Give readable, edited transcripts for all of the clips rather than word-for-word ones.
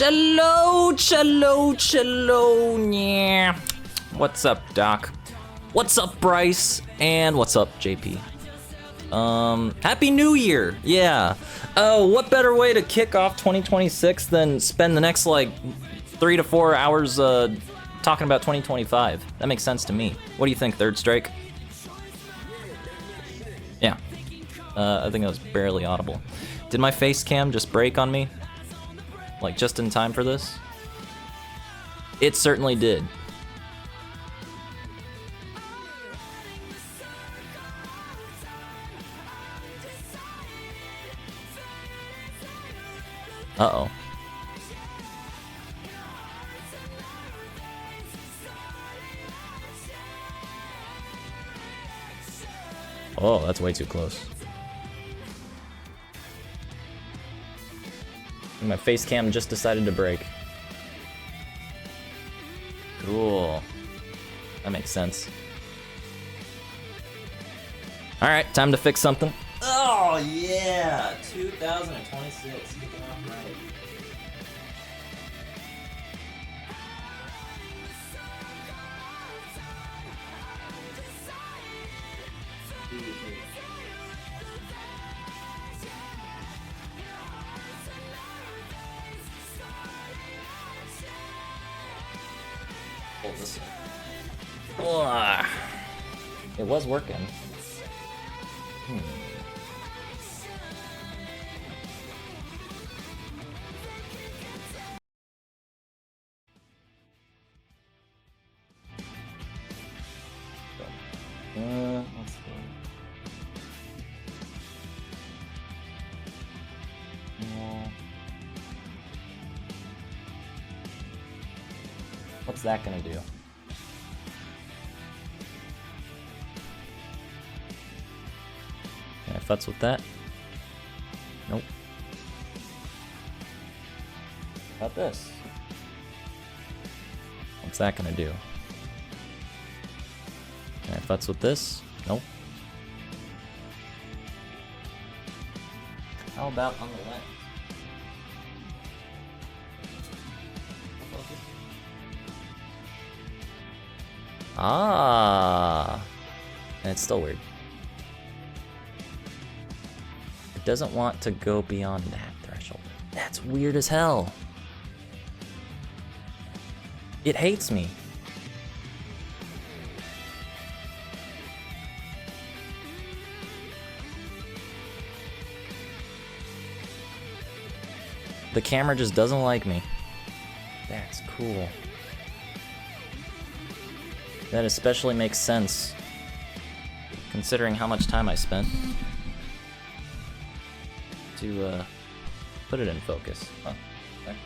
Cello, cello, cello, yeah. What's up, Doc? What's up, Bryce? And what's up, JP? Happy New Year, yeah. Oh, what better way to kick off 2026 than spend the next, like, 3 to 4 hours, talking about 2025? That makes sense to me. What do you think, Third Strike? Yeah. I think that was barely audible. Did my face cam just break on me? Like, just in time for this? It certainly did. Uh-oh. Oh, that's way too close. My face cam just decided to break. Cool. That makes sense. Alright, time to fix something. Oh yeah! 2026. Kicking off right. Hold this in. Ugh. It was working. Let's see. What's that gonna do? Can I futz with that? Nope. How about this? What's that gonna do? Can I futz with this? Nope. How about on the left? Ah, and it's still weird. It doesn't want to go beyond that threshold. That's weird as hell. It hates me. The camera just doesn't like me. That's cool. That especially makes sense, considering how much time I spent to put it in focus. Oh, okay.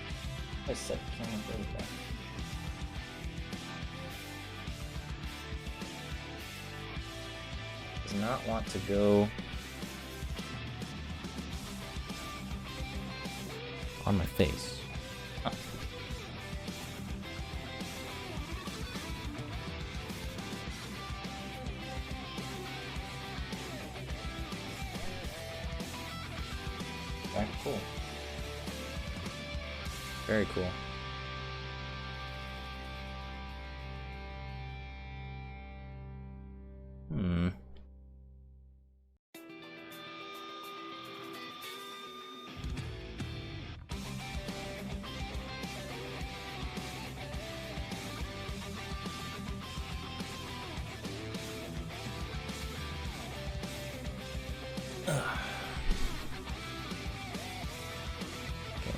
I set the camera further back. Does not want to go on my face. Huh. Okay, cool. Very cool.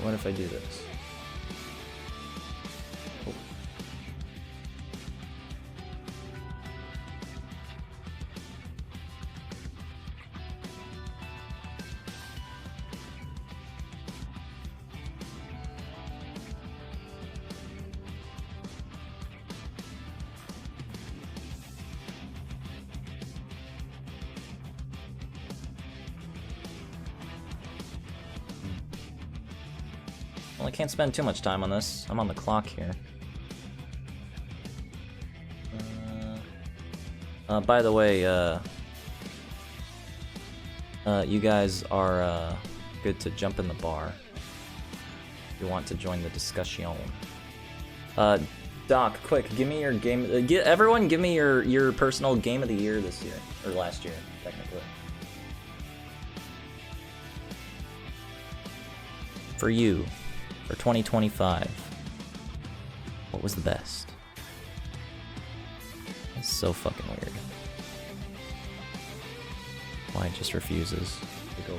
What if I do this? Oh. Well, I can't spend too much time on this. I'm on the clock here. By the way, you guys are good to jump in the bar. you want to join the discussion. Doc, quick, give me your game. Everyone, give me your personal game of the year this year or last year, technically. For you, for 2025, what was the best? That's so fucking weird. Why it just refuses to go.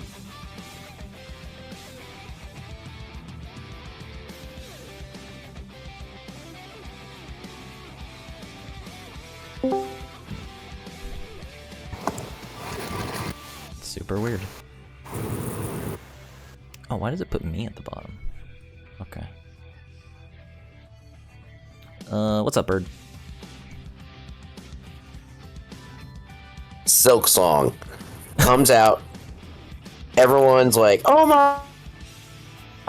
Super weird. Oh, why does it put me at the bottom? Okay. What's up, Bird? Silk Song comes out. Everyone's like, "Oh my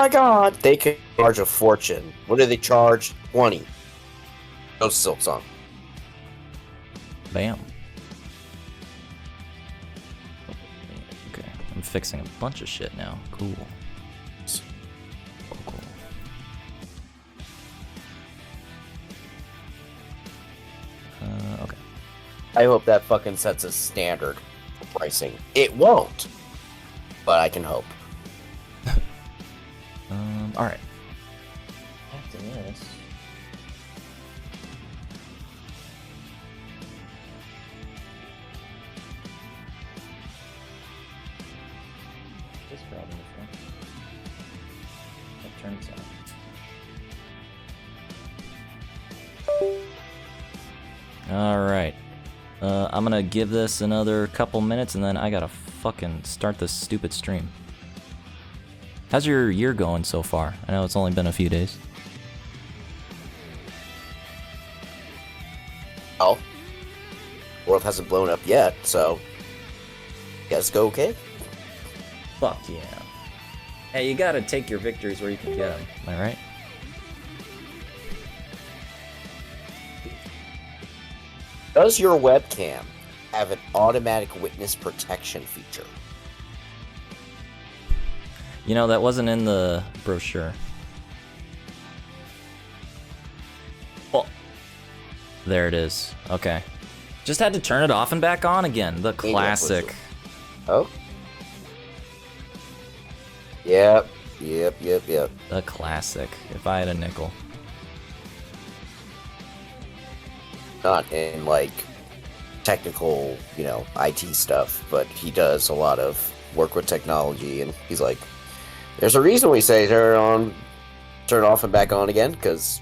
god!" They could charge a fortune. What do they charge? 20. Go Silk Song. Bam. Okay, I'm fixing a bunch of shit now. Cool. Cool. Okay. I hope that fucking sets a standard for pricing. It won't, but I can hope. All right. After this. This problem is what turns on. All right. I'm gonna give this another couple minutes and then I gotta fucking start this stupid stream. How's your year going so far? I know it's only been a few days. Well, world hasn't blown up yet, so guess go okay. Fuck yeah. Hey, you gotta take your victories where you can get them. Am I right? Does your webcam have an automatic witness protection feature? You know, that wasn't in the brochure. Oh. There it is. Okay. Just had to turn it off and back on again. The classic. Oh. Yep. The classic. If I had a nickel. Not in, like, technical, IT stuff, but he does a lot of work with technology, and he's like, there's a reason we say turn it off and back on again, because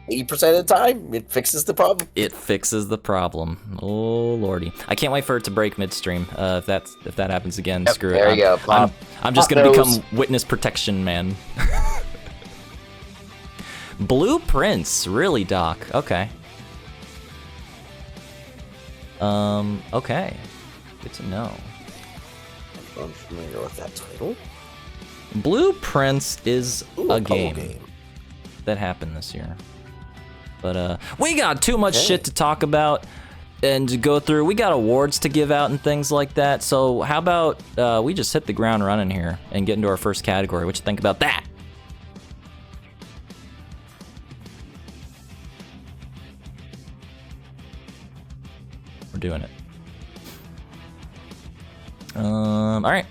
80% of the time, it fixes the problem. It fixes the problem. Oh, lordy. I can't wait for it to break midstream. If that happens again, Yep, screw there it. you go. Pop, I'm just going to become witness protection man. Blueprints. Really, Doc? Okay. Okay. Good to know. I'm familiar with that title. Blueprints is a game, game that happened this year. But, we got too much shit to talk about and to go through. We got awards to give out and things like that. So how about, we just hit the ground running here and get into our first category. What you think about that? We're doing it. All right.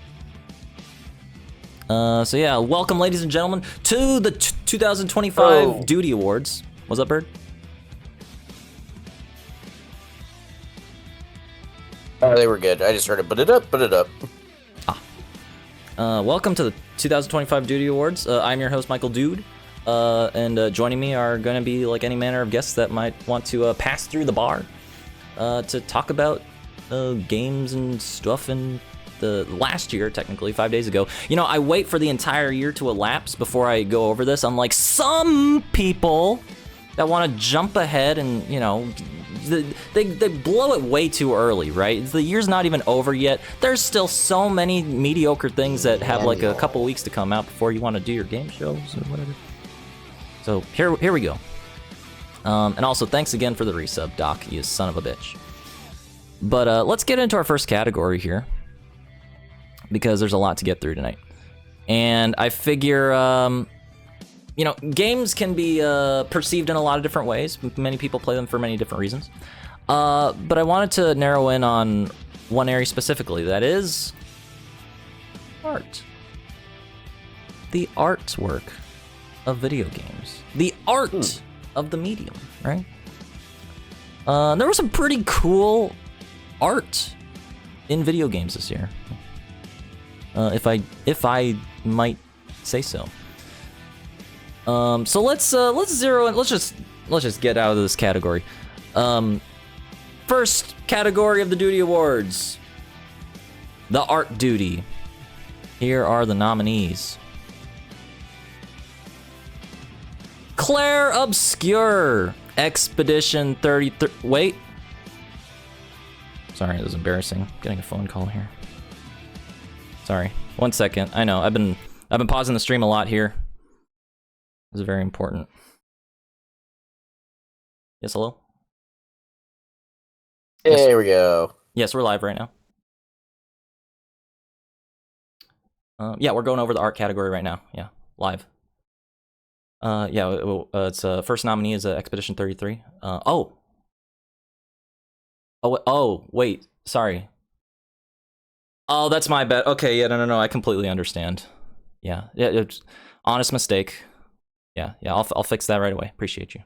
So yeah, welcome, ladies and gentlemen, to the 2025 Doodie Awards. What's up, Bird? Oh, they were good. I just heard it. Put it up. Welcome to the 2025 Doodie Awards. I'm your host, Michael Dude. And joining me are going to be like any manner of guests that might want to pass through the bar to talk about games and stuff in the last year, technically, 5 days ago. You know, I wait for the entire year to elapse before I go over this. Unlike some people that want to jump ahead and, you know, they blow it way too early, right? The year's not even over yet. There's still so many mediocre things that have like a couple weeks to come out before you want to do your game shows or whatever. So here we go. And also, thanks again for the resub, Doc, you son of a bitch. But let's get into our first category here, because there's a lot to get through tonight. And I figure you know, games can be perceived in a lot of different ways. Many people play them for many different reasons. But I wanted to narrow in on one area specifically, that is art. The artwork of video games. The art of the medium, right? There was some pretty cool art in video games this year. If I might say so. So let's zero in. Let's just get out of this category. First category of the Doodie Awards, the Art Doodie. Here are the nominees: Claire Obscure, Expedition 33. Wait. Sorry, that was embarrassing. Getting a phone call here. Sorry. 1 second. I know. I've been pausing the stream a lot here. This is very important. Yes, hello? There we go. Yes, we're live right now. Yeah, we're going over the art category right now. Yeah, live. It's first nominee is Expedition 33. Wait, sorry. Oh, that's my bad. Okay, yeah, no, I completely understand. Yeah, it's honest mistake. Yeah, I'll fix that right away. Appreciate you.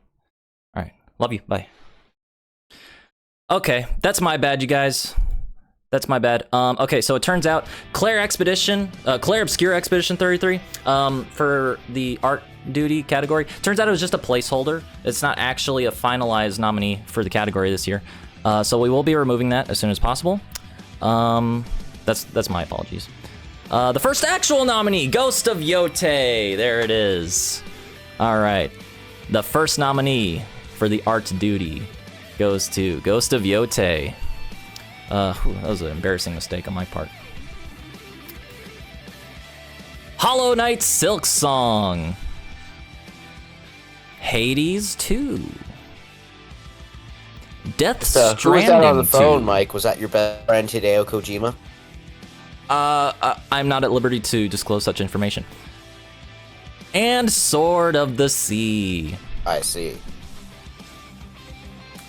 All right, love you. Bye. Okay, that's my bad, you guys. That's my bad. Okay, so it turns out Claire Obscure Expedition 33 for the Art Doodie category. Turns out it was just a placeholder. It's not actually a finalized nominee for the category this year. So we will be removing that as soon as possible. That's my apologies. The first actual nominee, Ghost of Yote. There it is. All right. The first nominee for the Art Doodie goes to Ghost of Yote. That was an embarrassing mistake on my part. Hollow Knight Silk Song. Hades 2. Death Stranding 2. Who was that on the phone, Mike? Was that your best friend Hideo Kojima? I'm not at liberty to disclose such information. And Sword of the Sea. I see.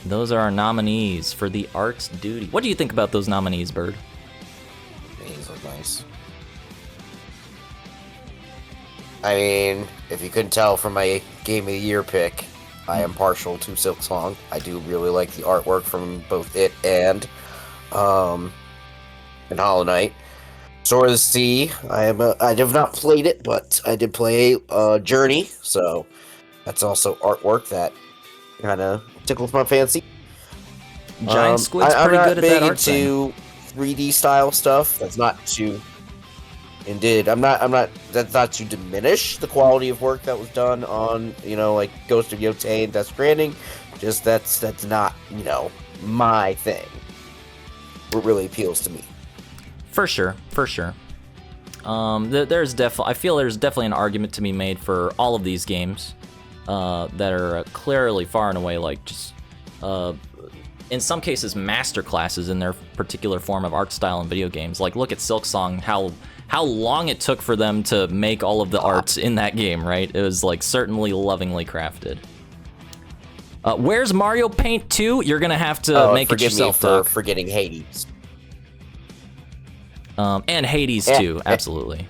Those are our nominees for the Art Doodie. What do you think about those nominees, Bird? These look nice. I mean, if you couldn't tell from my Game of the Year pick, I am partial to Silksong. I do really like the artwork from both it and Hollow Knight. Sword of the Sea, I have not played it, but I did play Journey, so that's also artwork that kind of tickles my fancy. Giant Squid's pretty good at that art thing. I'm not big into 3D style stuff. That's not to... Indeed, that's not to diminish the quality of work that was done on, like Ghost of Yote and Death Stranding. Just that's not, my thing. What really appeals to me. For sure. There's definitely an argument to be made for all of these games that are clearly far and away like just in some cases masterclasses in their particular form of art style in video games. Like look at Silksong, how long it took for them to make all of the art in that game, right? It was like certainly lovingly crafted. Where's Mario Paint 2? You're gonna have to make it yourself. Forgive me for forgetting Hades. And Hades too, absolutely.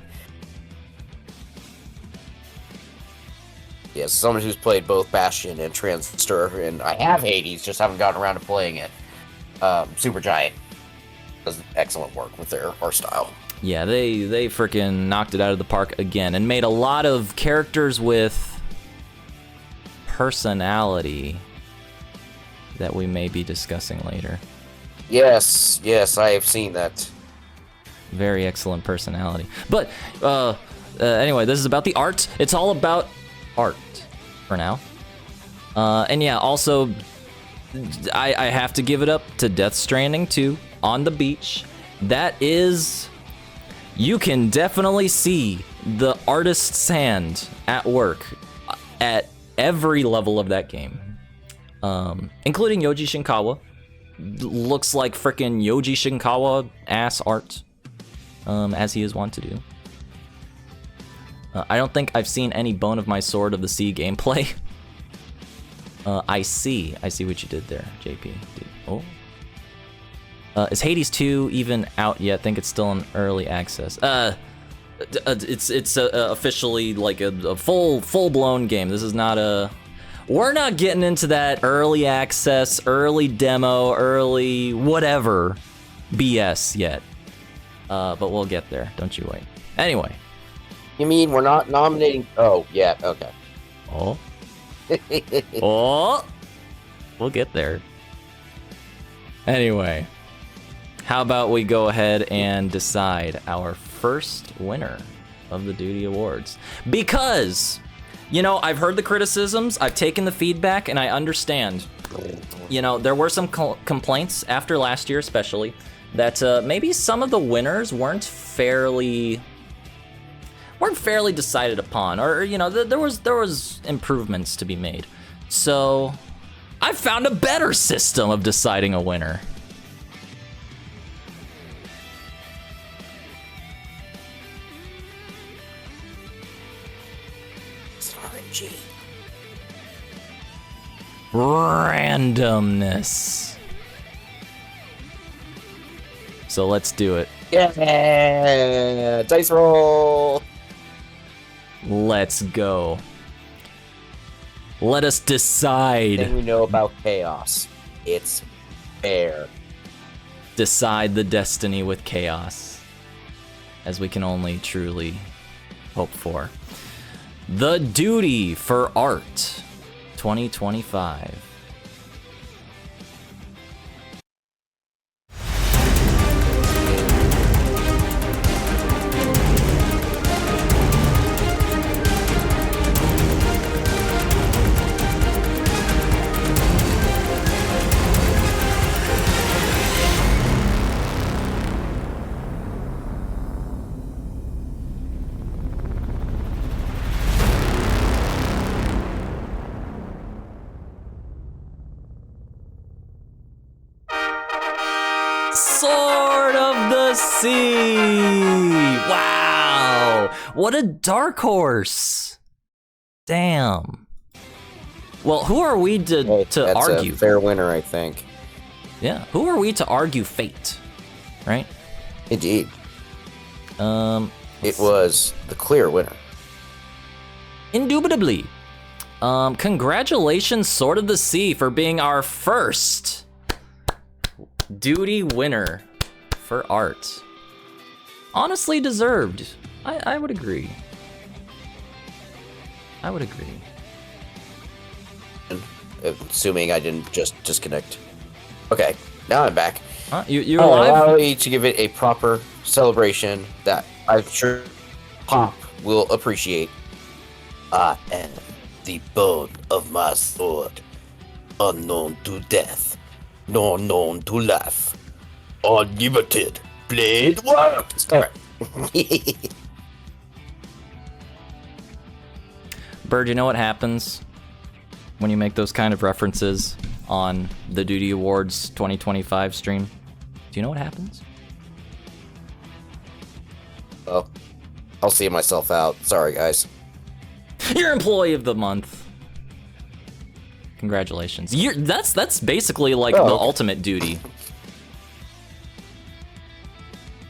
Yes, someone who's played both Bastion and Transistor, and I have Hades, just haven't gotten around to playing it. Supergiant does excellent work with their art style. Yeah, they freaking knocked it out of the park again and made a lot of characters with personality that we may be discussing later. Yes, I have seen that. Very excellent personality. But anyway, this is about the art. It's all about art for now. And yeah, also I have to give it up to Death Stranding 2 on the beach. That is, you can definitely see the artist's hand at work at every level of that game, including Yoji Shinkawa. Looks like frickin' Yoji Shinkawa ass art, as he is wont to do. I don't think I've seen any Bone of My Sword of the Sea gameplay. I see what you did there, JP. Oh. Is Hades 2 even out yet? I think it's still in early access. It's officially like a full-blown game. This is not a... We're not getting into that early access, early demo, early whatever BS yet. But we'll get there. Don't you wait. Anyway. You mean we're not nominating? Oh, yeah, okay. Oh. Oh. We'll get there. Anyway. How about we go ahead and decide our first winner of the Doodie Awards? Because, you know, I've heard the criticisms, I've taken the feedback, and I understand. You know, there were some complaints after last year especially, that maybe some of the winners weren't fairly decided upon, or you know, there was improvements to be made. So I found a better system of deciding a winner. It's RNG. Randomness. So let's do it. Yeah, dice roll. Let's go. Let us decide. Thing we know about chaos. It's fair. Decide the destiny with chaos, as we can only truly hope for. The Doodie for Art 2025. Sword of the Sea! Wow! What a dark horse! Damn. Well, who are we to That's argue? a fair winner, I think. Yeah, who are we to argue fate? Right? Indeed. It Let's was the clear winner. Indubitably. Congratulations, Sword of the Sea, for being our first Doodie winner for art. Honestly deserved. I would agree. I would agree. Assuming I didn't just disconnect. Okay, now I'm back. Huh? You're Allow alive? me to give it a proper celebration that I'm sure Pop will appreciate. I am the bone of my sword, unknown to death, nor known to life. Unlimited blade works. All right. Bird, you know what happens when you make those kind of references on the Doodie Awards 2025 stream? Do you know what happens? Well, I'll see myself out. Sorry, guys. You're Employee of the Month. Congratulations. That's basically like the okay. ultimate duty.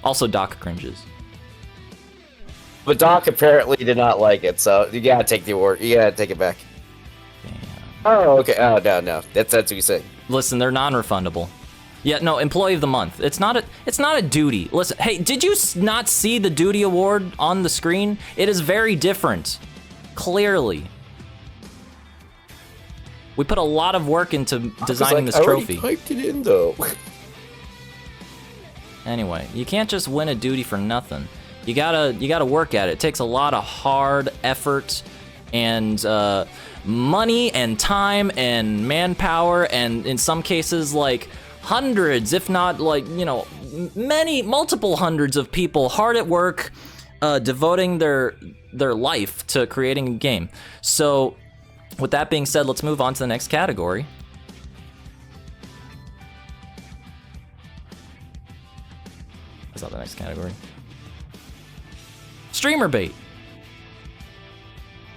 Also, Doc cringes. But Doc apparently did not like it, so you gotta take the award. You gotta take it back. Damn. Oh, okay. Oh, no. That's what you said. Listen, they're non-refundable. Yeah, no, Employee of the Month. It's not a duty. Listen, hey, did you not see the Doodie Award on the screen? It is very different. Clearly. We put a lot of work into designing this trophy. I already typed it in, though. Anyway, you can't just win a duty for nothing. You gotta work at it. It takes a lot of hard effort and money and time and manpower, and in some cases, like hundreds, if not like, you know, multiple hundreds of people hard at work, devoting their life to creating a game. So, with that being said, let's move on to the next category. That's not the next category. Streamer bait.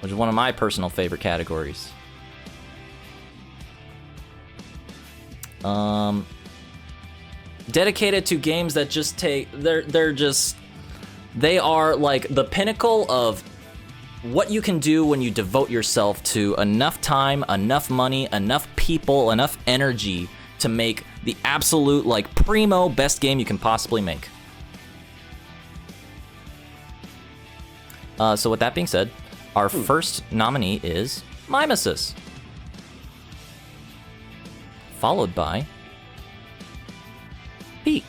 which is one of my personal favorite categories. Dedicated to games that just take, they are like the pinnacle of what you can do when you devote yourself to enough time, enough money, enough people, enough energy to make the absolute, like, primo best game you can possibly make. So with that being said, our first nominee is Mimesis, followed by Peak,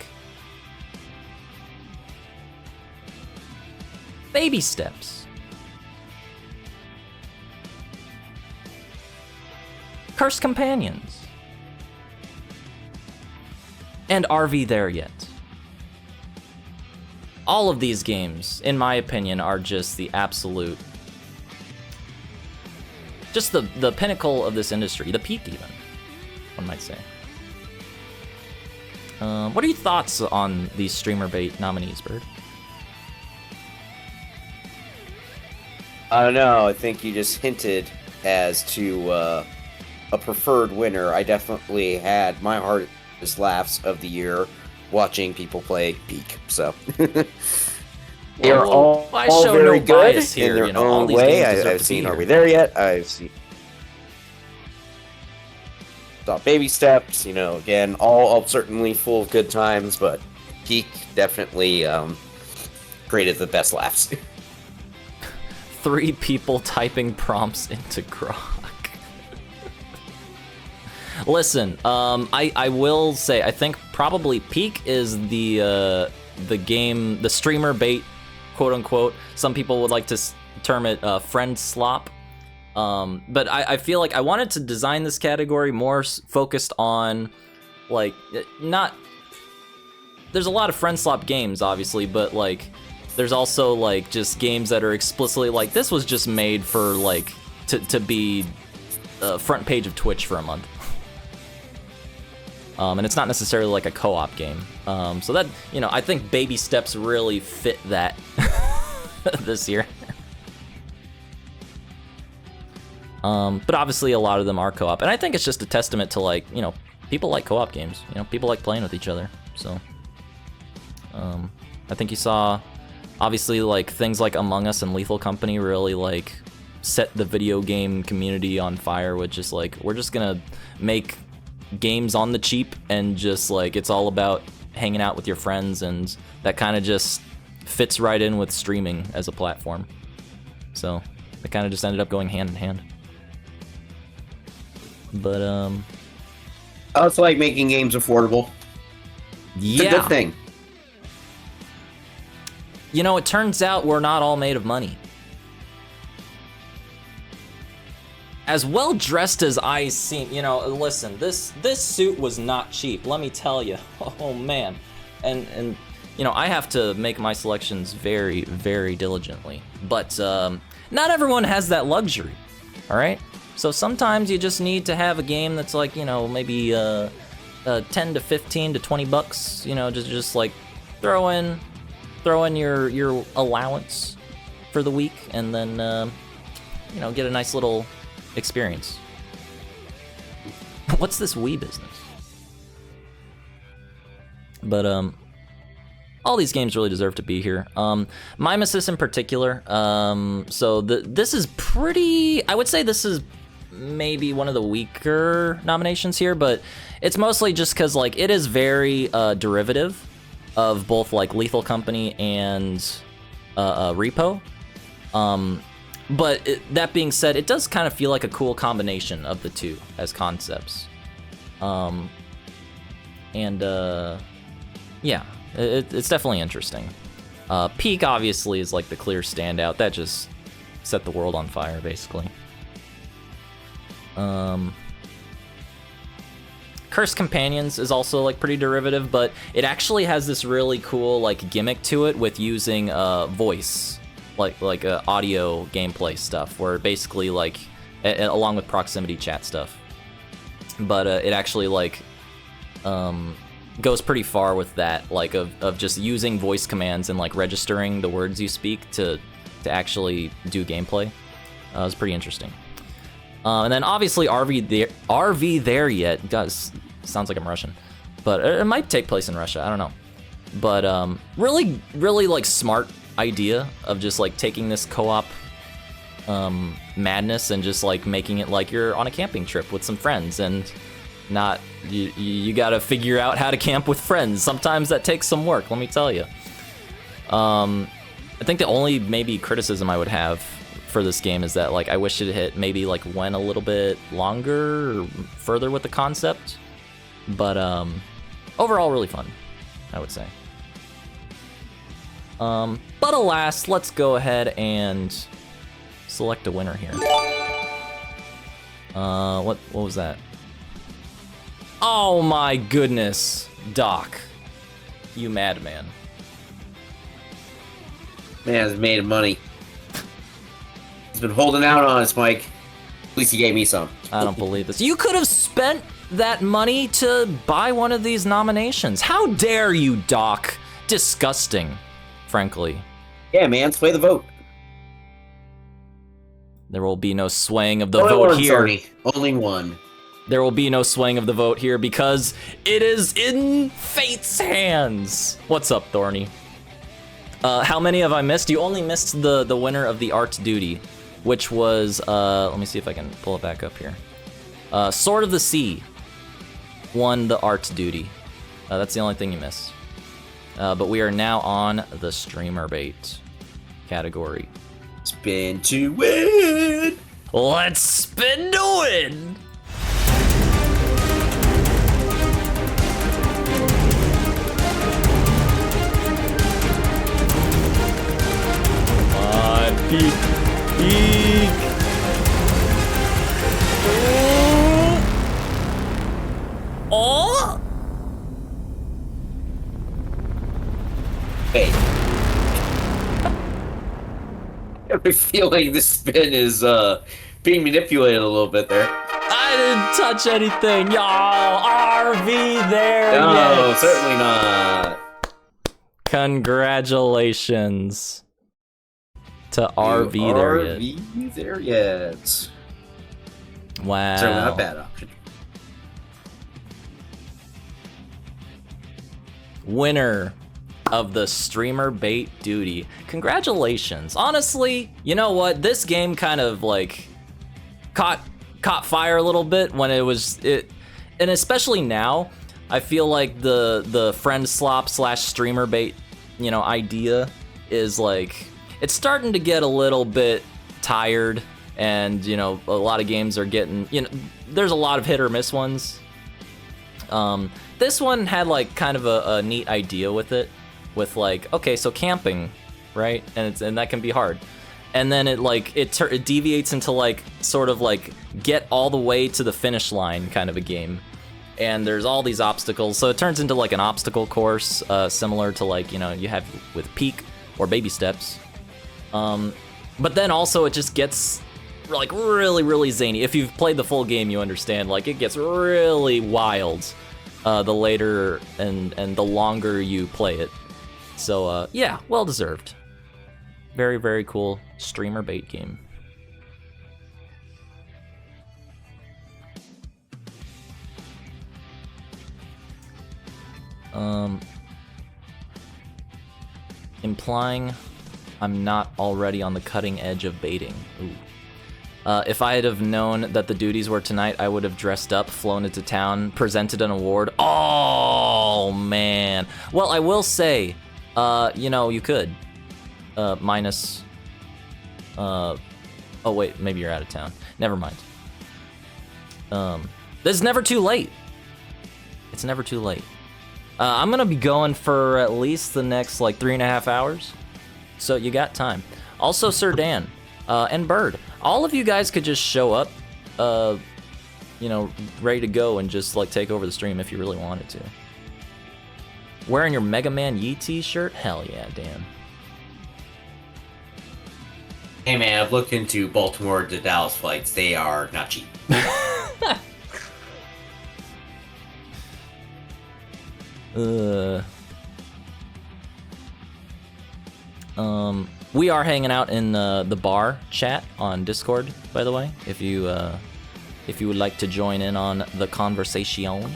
Baby Steps, Cursed Companions, and RV There Yet. All of these games, in my opinion, are just the absolute, just the pinnacle of this industry, the peak even, one might say. What are your thoughts on these streamer bait nominees, Bird? I don't know. I think you just hinted as to a preferred winner. I definitely had my hardest laughs of the year watching people play Peak. So they are all very good in their own way. I've seen Are We There Yet? I've seen Baby Steps. You know, again, all certainly full of good times, but Peak definitely created the best laughs. 3 people typing prompts into Grok. Listen, I will say, I think probably Peak is the game, the streamer bait, quote unquote. Some people would like to term it friend slop. But I feel like I wanted to design this category more focused on, like, not. There's a lot of friend slop games, obviously, but like, there's also like just games that are explicitly like, this was just made for like to be front page of Twitch for a month. And it's not necessarily like a co-op game. So that, you know, I think Baby Steps really fit that this year. But obviously a lot of them are co-op. And I think it's just a testament to, like, you know, people like co-op games. You know, people like playing with each other. So, I think you saw, obviously, like, things like Among Us and Lethal Company really, like, set the video game community on fire with just, like, we're just gonna make games on the cheap, and just like, it's all about hanging out with your friends, and that kind of just fits right in with streaming as a platform. So it kind of just ended up going hand in hand. But I also like making games affordable. Yeah, it's a good thing. You know, it turns out we're not all made of money. As well dressed as I seem, you know, listen, this suit was not cheap, let me tell you. Oh man. And you know, I have to make my selections very, very diligently. But not everyone has that luxury, all right? So sometimes you just need to have a game that's like, you know, maybe 10 to 15 to 20 bucks, you know, just like throw in your allowance for the week, and then you know, get a nice little experience. What's this Wii business? But all these games really deserve to be here. Mimesis in particular. So this is pretty, I would say this is maybe one of the weaker nominations here, but it's mostly just because, like, it is very derivative of both, like, Lethal Company and Repo. But that being said, it does kind of feel like a cool combination of the two as concepts. Yeah, it's definitely interesting. Peak obviously is like the clear standout. That just set the world on fire, basically. Cursed Companions is also like pretty derivative, but it actually has this really cool like gimmick to it with using voice. Like audio gameplay stuff, where basically like along with proximity chat stuff, but it actually like goes pretty far with that, like of just using voice commands and like registering the words you speak to actually do gameplay. It was pretty interesting. And then obviously RV there yet. Guys, sounds like I'm Russian, but it might take place in Russia. I don't know. But really, really like smart idea of just like taking this co-op madness and just like making it like you're on a camping trip with some friends, and not you gotta figure out how to camp with friends. Sometimes that takes some work, let me tell you. I think the only maybe criticism I would have for this game is that like I wish it had maybe like went a little bit longer or further with the concept, but overall really fun, I would say. But alas, let's go ahead and select a winner here. What was that? Oh my goodness, Doc, you madman. Man's made money. He's been holding out on us, Mike. At least he gave me some. I don't believe this. You could have spent that money to buy one of these nominations. How dare you, Doc? Disgusting, frankly. Yeah, man, sway the vote. There will be no swaying of the Only vote one, here. Sony. Only one. There will be no swaying of the vote here because it is in fate's hands. What's up, Thorny? How many have I missed? You only missed the winner of the Art Duty, which was, let me see if I can pull it back up here. Sword of the Sea won the Art Duty. That's the only thing you missed. But we are now on the Streamer Bait category. Spin to win! Let's spin to win! Peek, peek. Oh! Hey. I have a feeling this spin is being manipulated a little bit there. I didn't touch anything, y'all. RV there. No, yet. certainly not. Congratulations to RV there yet. RV there yet. Wow. Certainly not a bad option. Winner of the Streamer Bait Duty. Congratulations. Honestly, you know what? This game kind of like caught fire a little bit when it was and especially now, I feel like the friend slop / streamer bait, you know, idea is like it's starting to get a little bit tired, and you know, a lot of games are getting, you know, there's a lot of hit or miss ones. This one had like kind of a neat idea with it, with like, okay, so camping, right? And that can be hard. And then it like it deviates into like sort of like get all the way to the finish line kind of a game. And there's all these obstacles, so it turns into like an obstacle course, similar to like, you know, you have with Peak or Baby Steps. But then also it just gets like really, really zany. If you've played the full game, you understand, like it gets really wild the later and the longer you play it. So yeah, well deserved. Very, very cool streamer bait game. Implying I'm not already on the cutting edge of baiting. Ooh. If I had have known that the duties were tonight, I would have dressed up, flown into town, presented an award. Oh, man. Well, I will say, you know, you could. Minus... oh, wait, maybe you're out of town. Never mind. It's never too late. It's never too late. I'm gonna be going for at least the next, like, 3.5 hours. So you got time. Also, Sir Dan, and Bird. All of you guys could just show up, you know, ready to go and just, like, take over the stream if you really wanted to. Wearing your Mega Man Yi t-shirt? Hell yeah, Dan. Hey man, I've looked into Baltimore to Dallas flights. They are not cheap. We are hanging out in the bar chat on Discord, by the way. If you would like to join in on the conversation,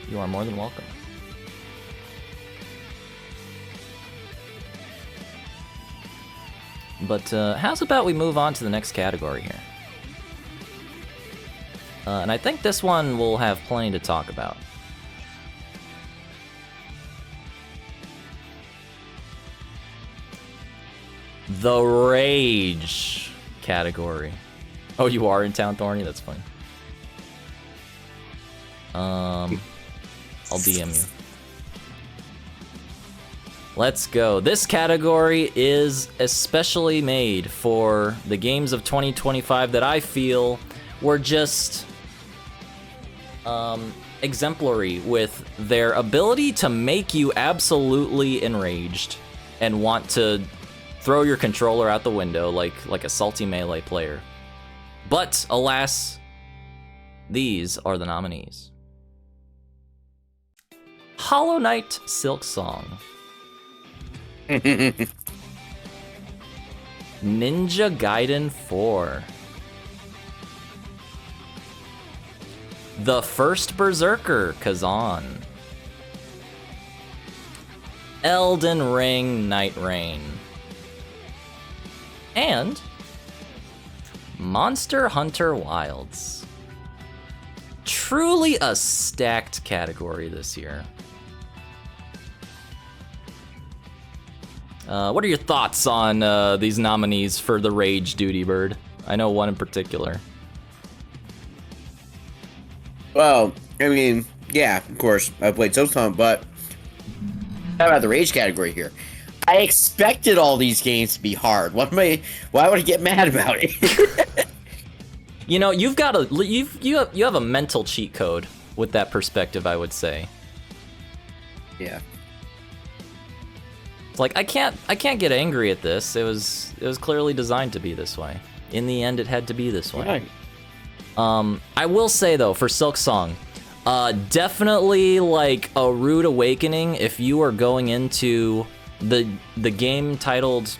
you are more than welcome. But how's about we move on to the next category here? And I think this one will have plenty to talk about. The Rage category. Oh, you are in town, Thorny? That's fine. I'll DM you. Let's go. This category is especially made for the games of 2025 that I feel were just exemplary with their ability to make you absolutely enraged and want to throw your controller out the window like a salty Melee player. But alas, these are the nominees. Hollow Knight Silk Song. Ninja Gaiden 4. The First Berserker, Kazan. Elden Ring Night Rain. And Monster Hunter Wilds. Truly a stacked category this year. What are your thoughts on these nominees for the Rage Duty Bird? I know one in particular. Well, I mean, yeah, of course, I played Silksong, but how about the Rage category here? I expected all these games to be hard. Why would I get mad about it? You know, you have a mental cheat code with that perspective, I would say. Yeah. It's like I can't get angry at this. It was clearly designed to be this way. In the end, it had to be this way. Right. I will say though, for Silksong, definitely like a rude awakening if you are going into the game titled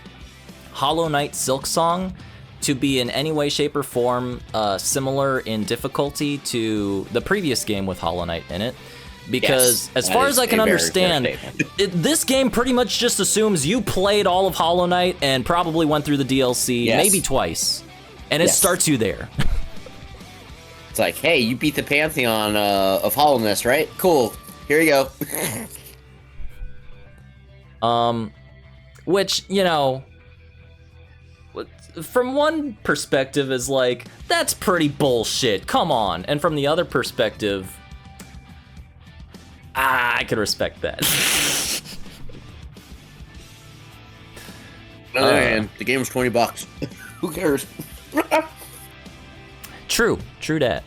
Hollow Knight Silksong to be in any way, shape, or form similar in difficulty to the previous game with Hollow Knight in it. Because as far as I can understand, this game pretty much just assumes you played all of Hollow Knight and probably went through the DLC maybe twice. And it starts you there. It's like, hey, you beat the Pantheon of Hollowness, right? Cool. Here you go. Which, you know, from one perspective is like, that's pretty bullshit, come on. And from the other perspective, I could respect that. No, man, the game was $20. Who cares? True that.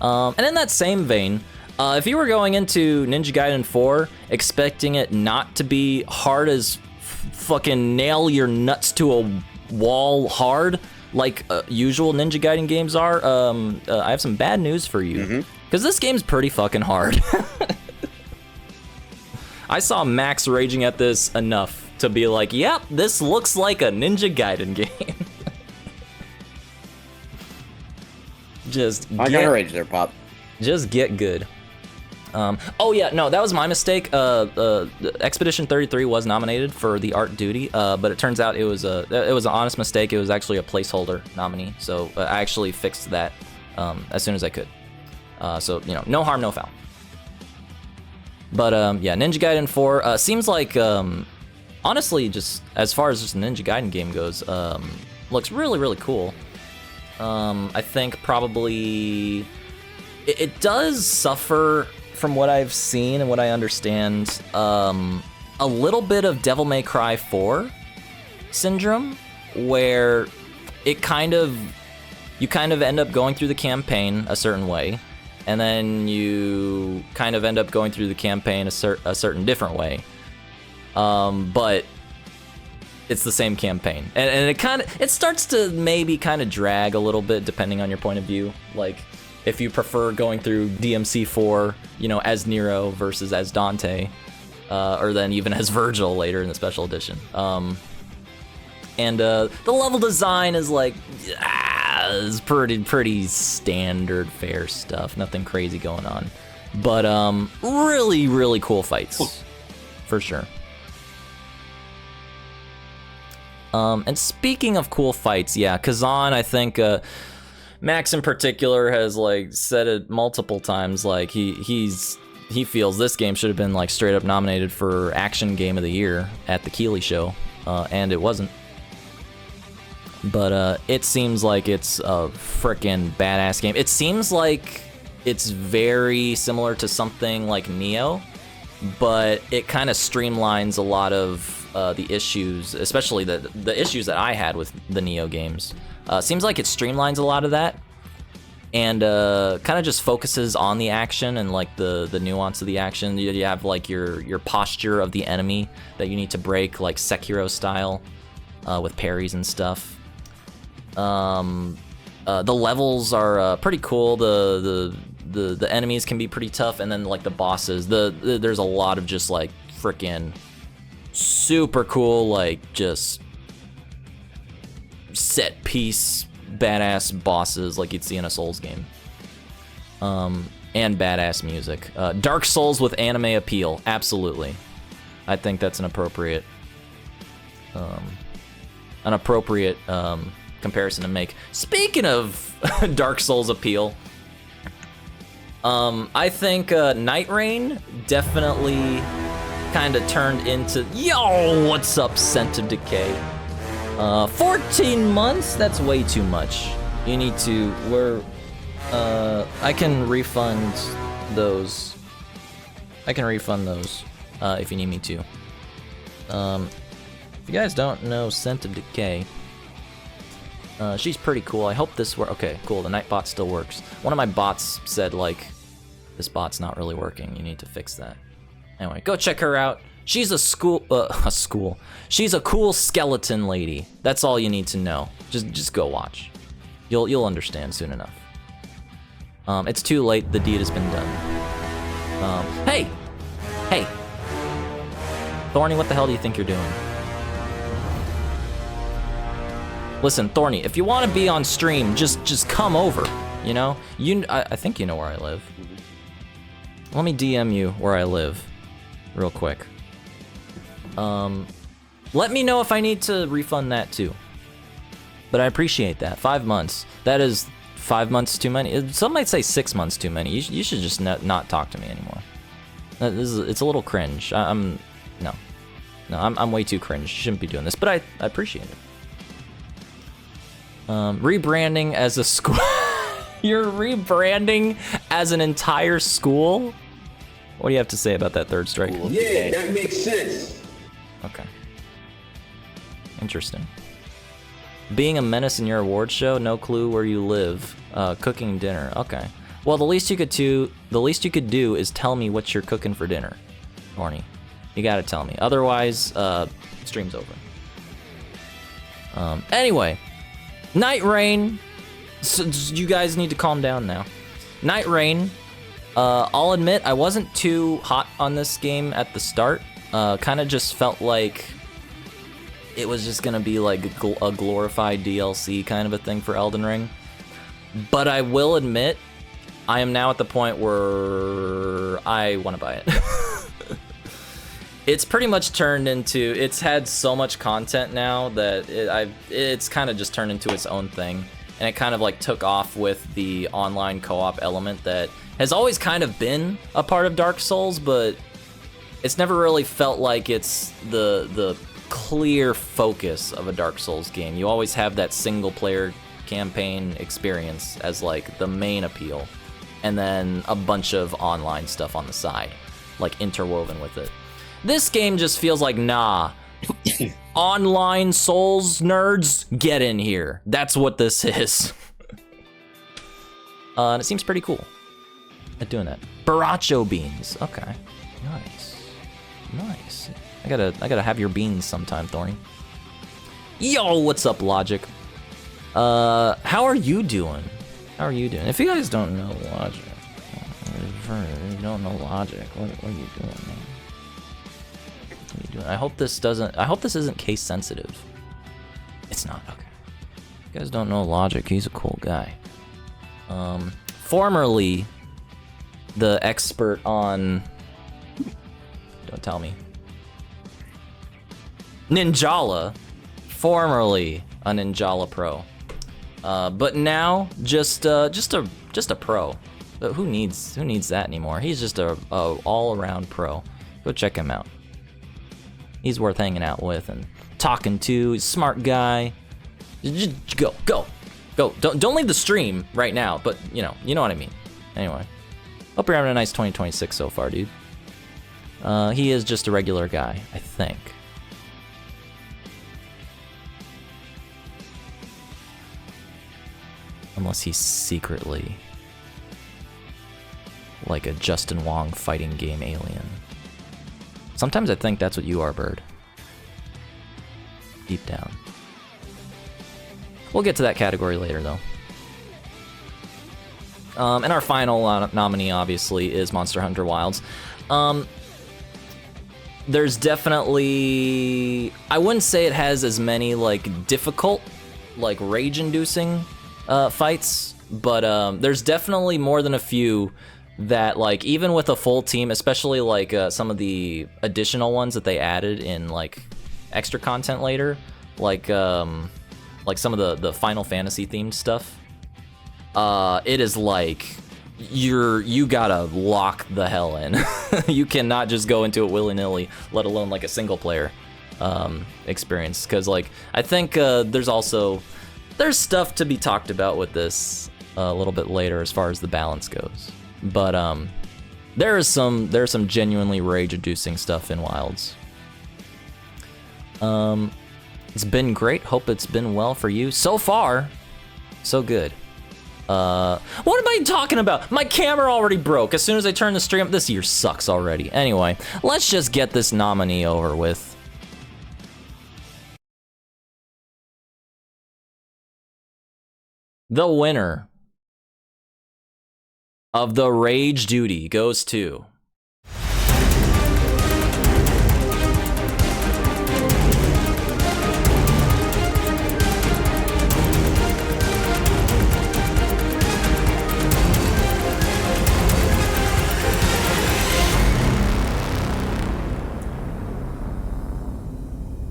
And in that same vein, if you were going into Ninja Gaiden 4 expecting it not to be hard as fucking nail your nuts to a wall hard like usual Ninja Gaiden games are, I have some bad news for you. Because this game's pretty fucking hard. I saw Max raging at this enough to be like, yep, this looks like a Ninja Gaiden game. I got a rage there, Pop. Just get good. Oh yeah, no, that was my mistake. Expedition 33 was nominated for the Art Duty, but it turns out it was an honest mistake. It was actually a placeholder nominee, so I actually fixed that as soon as I could. So you know, no harm, no foul. But yeah, Ninja Gaiden 4 seems like honestly, just as far as just a Ninja Gaiden game goes, looks really cool. I think probably it does suffer, from what I've seen and what I understand, a little bit of Devil May Cry 4 syndrome, where you kind of end up going through the campaign a certain way, and then you kind of end up going through the campaign a certain different way. But it's the same campaign, and it starts to maybe kind of drag a little bit depending on your point of view. Like if you prefer going through DMC4, you know, as Nero versus as Dante, or then even as Virgil later in the special edition. And the level design is like, is pretty standard fare stuff. Nothing crazy going on. But really, really cool fights. For sure. And speaking of cool fights, yeah, Kazan, I think Max in particular has like said it multiple times. Like he feels this game should have been like straight up nominated for Action Game of the Year at the Keighley show, and it wasn't. But it seems like it's a frickin' badass game. It seems like it's very similar to something like Neo, but it kind of streamlines a lot of the issues, especially the issues that I had with the Neo games. Seems like it streamlines a lot of that, and kind of just focuses on the action and like the nuance of the action. You have like your posture of the enemy that you need to break, like Sekiro style, with parries and stuff. The levels are pretty cool. The enemies can be pretty tough, and then like the bosses, there's a lot of just like frickin' super cool, like just set piece badass bosses like you'd see in a Souls game. And badass music. Dark Souls with anime appeal, absolutely. I think that's an appropriate comparison to make. Speaking of Dark Souls appeal, I think Night Rain definitely kind of turned into, yo, what's up, Scent of Decay? 14 months? That's way too much. You need to, I can refund those. If you need me to. If you guys don't know Scent of Decay, she's pretty cool. I hope this works. Okay, cool. The Nightbot still works. One of my bots said, like, this bot's not really working. You need to fix that. Anyway, go check her out. She's She's a cool skeleton lady. That's all you need to know. Just go watch. You'll understand soon enough. It's too late. The deed has been done. Hey! Thorny, what the hell do you think you're doing? Listen, Thorny, if you want to be on stream, just come over. You know, I think you know where I live. Let me DM you where I live, real quick. Let me know if I need to refund that too. But I appreciate that. 5 months. That is 5 months too many. Some might say 6 months too many. You should just not talk to me anymore. It's a little cringe. I'm way too cringe. You shouldn't be doing this, but I appreciate it. Rebranding as a school. You're rebranding as an entire school? What do you have to say about that, Third Strike? Yeah, that makes sense. Okay. Interesting. Being a menace in your award show, no clue where you live. Cooking dinner. Okay. Well, the least you could do is tell me what you're cooking for dinner, Horny. You gotta tell me. Otherwise, stream's over. Anyway, Night Rain. So you guys need to calm down now. Night Rain. I'll admit I wasn't too hot on this game at the start. Kind of just felt like it was just gonna be like a glorified DLC kind of a thing for Elden Ring. But I will admit, I am now at the point where I want to buy it. It's pretty much turned into, it's had so much content now that it's kind of just turned into its own thing. And it kind of like took off with the online co-op element that has always kind of been a part of Dark Souls, but it's never really felt like it's the clear focus of a Dark Souls game. You always have that single player campaign experience as like the main appeal, and then a bunch of online stuff on the side, like interwoven with it. This game just feels like, nah, online Souls nerds, get in here. That's what this is. And it seems pretty cool at doing that. Baracho beans, okay, nice. I gotta have your beans sometime, Thorny. Yo, what's up, Logic? How are you doing? If you guys don't know Logic, what are you doing, man? I hope this isn't case sensitive. It's not, okay. You guys don't know Logic, he's a cool guy. Formerly the expert on... Don't tell me. Ninjala. Formerly a Ninjala pro. But now, just a pro. But who needs that anymore? He's just a all-around pro. Go check him out. He's worth hanging out with and talking to. He's a smart guy. Just go. Don't leave the stream right now, but you know what I mean. Anyway, hope you're having a nice 2026 so far, dude. He is just a regular guy, I think. Unless he's secretly like a Justin Wong fighting game alien. Sometimes I think that's what you are, Bird. Deep down. We'll get to that category later, though. And our final nominee, obviously, is Monster Hunter Wilds. There's definitely... I wouldn't say it has as many, like, difficult, like, rage-inducing fights, but there's definitely more than a few that, like, even with a full team, especially, like, some of the additional ones that they added in, like, extra content later, like some of the Final Fantasy themed stuff, it is like you gotta lock the hell in. You cannot just go into it willy-nilly, let alone like a single player experience, because like I think there's stuff to be talked about with this a little bit later as far as the balance goes, but there's some genuinely rage-inducing stuff in Wilds. It's been great. Hope it's been well for you. So far, so good. What am I talking about? My camera already broke. As soon as I turned the stream up, this year sucks already. Anyway, let's just get this nominee over with. The winner of the Rage Duty goes to...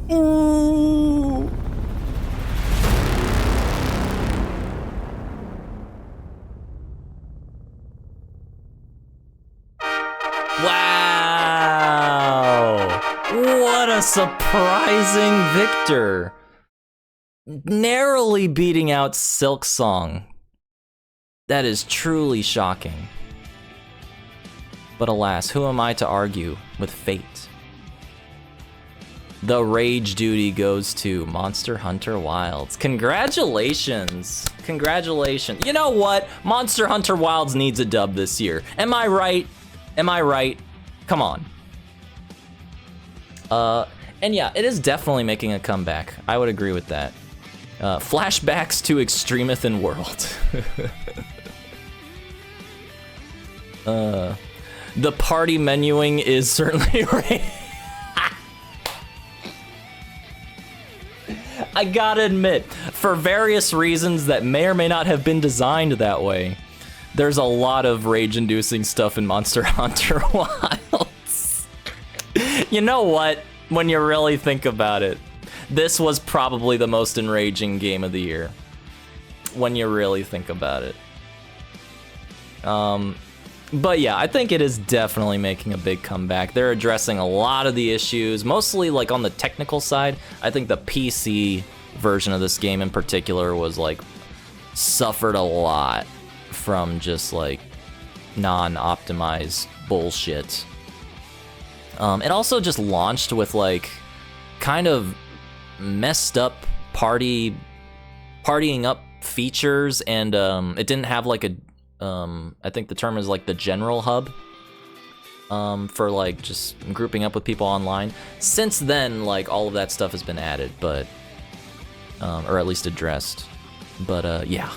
Ooh. Wow! What a surprising victor! Narrowly beating out Silk Song. That is truly shocking. But alas, who am I to argue with fate? The Rage Duty goes to Monster Hunter Wilds. Congratulations. Congratulations. You know what? Monster Hunter Wilds needs a dub this year. Am I right? Am I right? Come on. And yeah, it is definitely making a comeback. I would agree with that. Flashbacks to Extremith World. The party menuing is certainly right. I gotta admit, for various reasons that may or may not have been designed that way, there's a lot of rage-inducing stuff in Monster Hunter Wilds. You know what? When you really think about it, this was probably the most enraging game of the year. When you really think about it. But yeah, I think it is definitely making a big comeback. They're addressing a lot of the issues, mostly like on the technical side. I think the PC version of this game in particular was like suffered a lot from just like non-optimized bullshit. It also just launched with like kind of messed up partying up features, and it didn't have like a I think the term is like the general hub for like just grouping up with people online. Since then, like all of that stuff has been added, but or at least addressed. But yeah.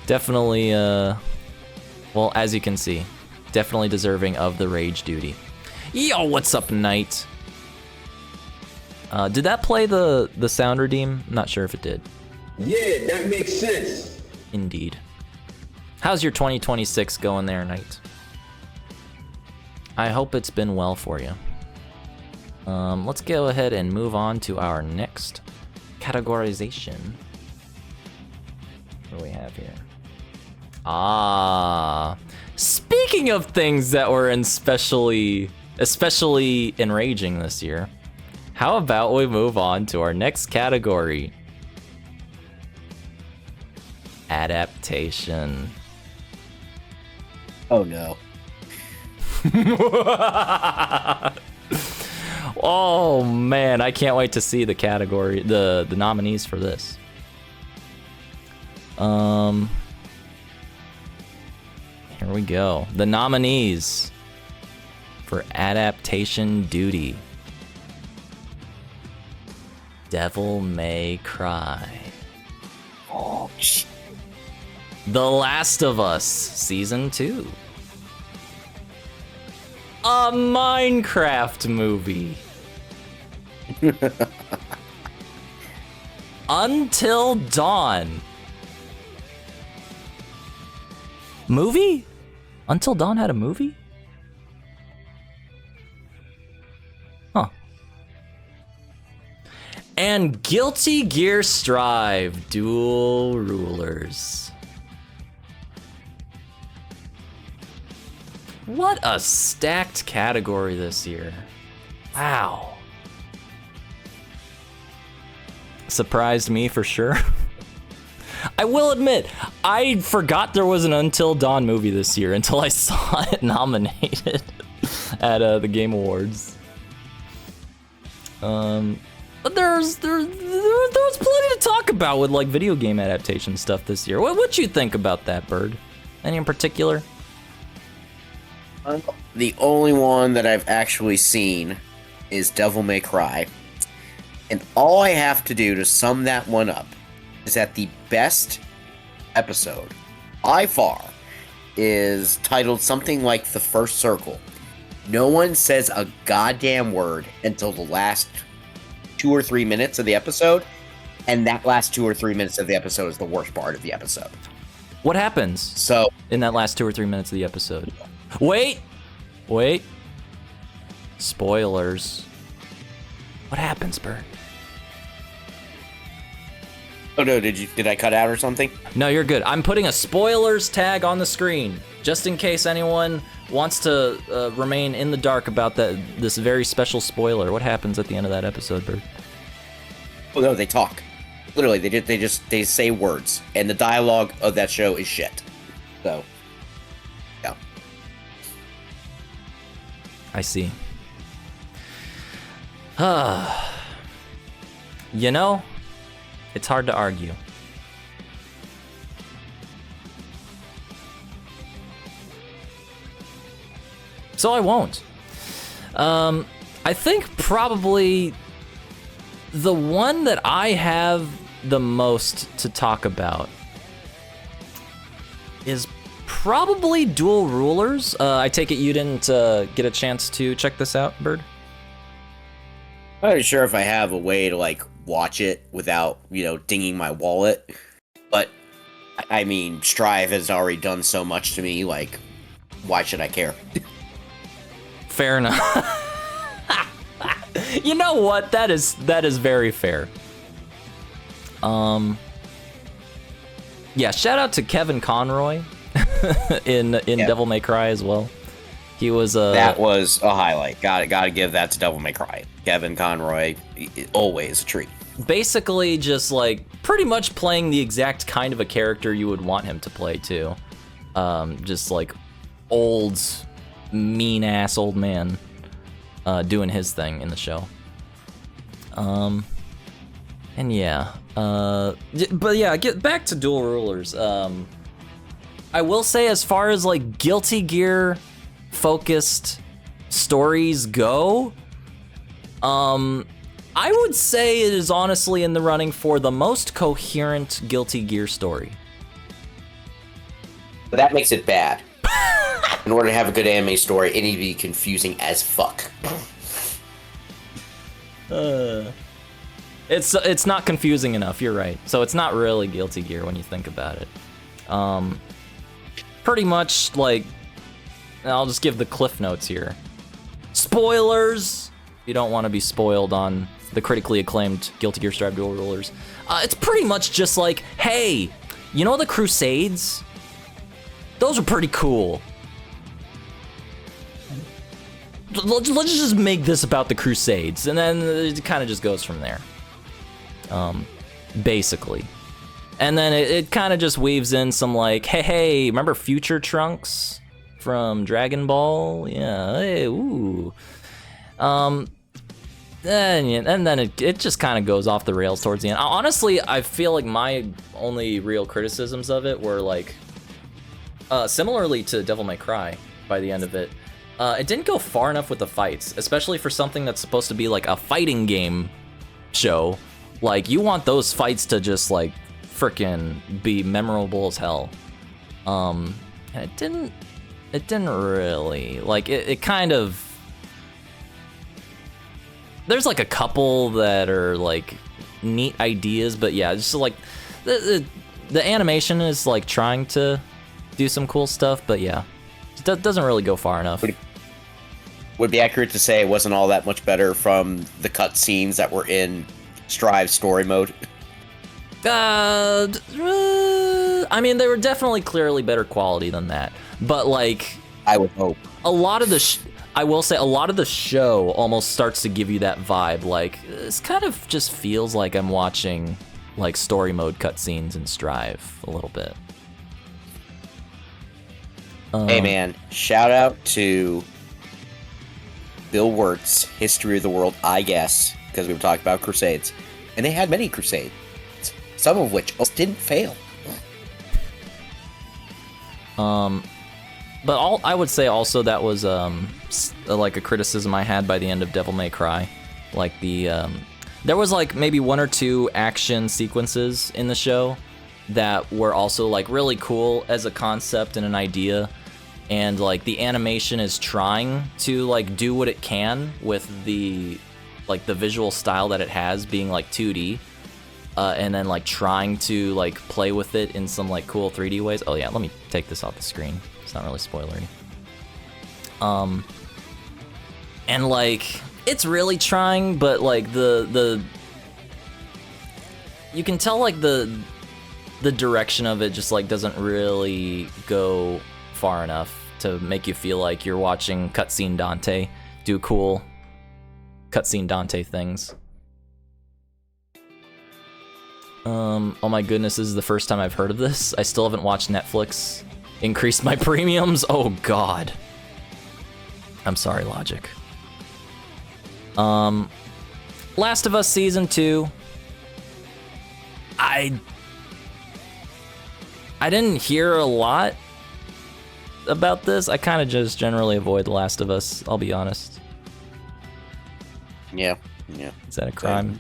Definitely well, as you can see, definitely deserving of the Rage Duty. Yo, what's up, Knight? Did that play the sound redeem? I'm not sure if it did. Yeah, that makes sense. Indeed. How's your 2026 going there, Knight? I hope it's been well for you. Let's go ahead and move on to our next categorization. What do we have here? Speaking of things that were especially enraging this year, how about we move on to our next category? Adaptation. Oh no. Oh man, I can't wait to see the category, the nominees for this. Here we go. The nominees for Adaptation Doodie. Devil May Cry. Oh shit. The Last of Us Season 2. A Minecraft movie. Until Dawn. Movie? Until Dawn had a movie? Huh. And Guilty Gear Strive Dual Rulers. What a stacked category this year. Wow. Surprised me for sure. I will admit, I forgot there was an Until Dawn movie this year until I saw it nominated at the Game Awards. But there was plenty to talk about with like video game adaptation stuff this year. What you think about that, Bird? Any in particular? The only one that I've actually seen is Devil May Cry. And all I have to do to sum that one up is that the best episode, by far, is titled something like The First Circle. No one says a goddamn word until the last 2 or 3 minutes of the episode, and that last 2 or 3 minutes of the episode is the worst part of the episode. What happens So, in that last 2 or 3 minutes of the episode? Wait. Spoilers. What happens, Bert? oh no, did I cut out or something? No, you're good. I'm putting a spoilers tag on the screen, just in case anyone wants to remain in the dark about this very special spoiler. What happens at the end of that episode, Bert? Oh no, they talk. Literally, they say words, and the dialogue of that show is shit. So, yeah. I see. You know, it's hard to argue. So I won't. I think probably the one that I have the most to talk about is probably Dual Rulers. I take it you didn't get a chance to check this out, Bird? I'm not sure if I have a way to like watch it without, dinging my wallet. But I mean, Strive has already done so much to me. Like, why should I care? Fair enough. You know what? That is very fair. Yeah, shout out to Kevin Conroy in Devil May Cry as well. He was that was a highlight. Gotta give that to Devil May Cry. Kevin Conroy, always a treat. Basically just like pretty much playing the exact kind of a character you would want him to play too. Just like old, mean ass old man doing his thing in the show. And yeah, but yeah, get back to Dual Rulers. I will say, as far as like Guilty Gear focused stories go, I would say it is honestly in the running for the most coherent Guilty Gear story. But that makes it bad. In order to have a good anime story, it needs to be confusing as fuck. It's not confusing enough. You're right. So it's not really Guilty Gear when you think about it. Pretty much like, I'll just give the cliff notes here. Spoilers. You don't want to be spoiled on the critically acclaimed Guilty Gear Strive Dual Rulers. It's pretty much just like, hey, you know the Crusades? Those are pretty cool. Let's just make this about the Crusades, and then it kind of just goes from there. Basically. And then it kind of just weaves in some like, hey, remember Future Trunks from Dragon Ball? Yeah, hey, ooh. And then it just kind of goes off the rails towards the end. Honestly, I feel like my only real criticisms of it were like, similarly to Devil May Cry by the end of it, it didn't go far enough with the fights, especially for something that's supposed to be like a fighting game show. Like, you want those fights to just like frickin' be memorable as hell. And it didn't really, like, it kind of, there's like a couple that are like neat ideas, but yeah, just like the animation is like trying to do some cool stuff, but yeah, it doesn't really go far enough. Would it be accurate to say it wasn't all that much better from the cutscenes that were in Strive story mode? I mean, they were definitely clearly better quality than that, but like, I would hope. A lot of the I will say a lot of the show almost starts to give you that vibe. Like, this kind of just feels like I'm watching like story mode cutscenes in Strive a little bit. Hey man, shout out to Bill Wirt's History of the World, I guess, because we were talking about Crusades. And they had many Crusades, some of which almost didn't fail. But I would say also that was like a criticism I had by the end of Devil May Cry. Like there was like maybe one or two action sequences in the show that were also like really cool as a concept and an idea. And like the animation is trying to like do what it can with the like the visual style that it has being like 2D. And then like trying to like play with it in some like cool 3D ways. Oh yeah, let me take this off the screen. It's not really spoilery. And like it's really trying, but like the you can tell like the direction of it just like doesn't really go far enough to make you feel like you're watching cutscene Dante do cool cutscene Dante things. Oh my goodness, this is the first time I've heard of this. I still haven't watched Netflix. Increased my premiums? Oh god. I'm sorry, Logic. Last of Us Season 2. I didn't hear a lot about this. I kind of just generally avoid The Last of Us, I'll be honest. Yeah. Is that a crime?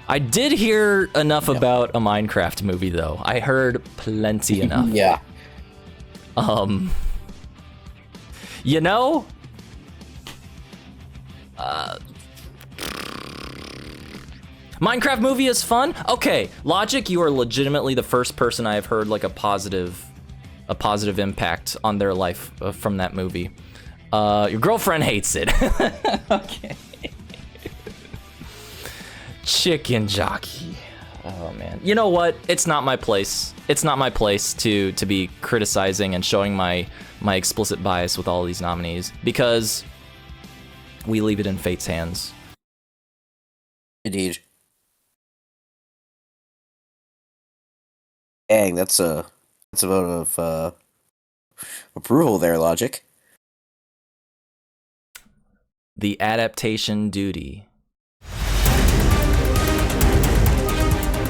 I did hear enough about a Minecraft movie, though. I heard plenty enough. Yeah. You know, Minecraft movie is fun. Okay, Logic, you are legitimately the first person I have heard like a positive impact on their life from that movie. Your girlfriend hates it. Okay. Chicken jockey. Oh man. You know what? It's not my place. It's not my place to be criticizing and showing my explicit bias with all these nominees, because we leave it in fate's hands. Indeed. Dang, that's a vote of approval there, Logic. The adaptation duty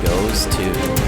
goes to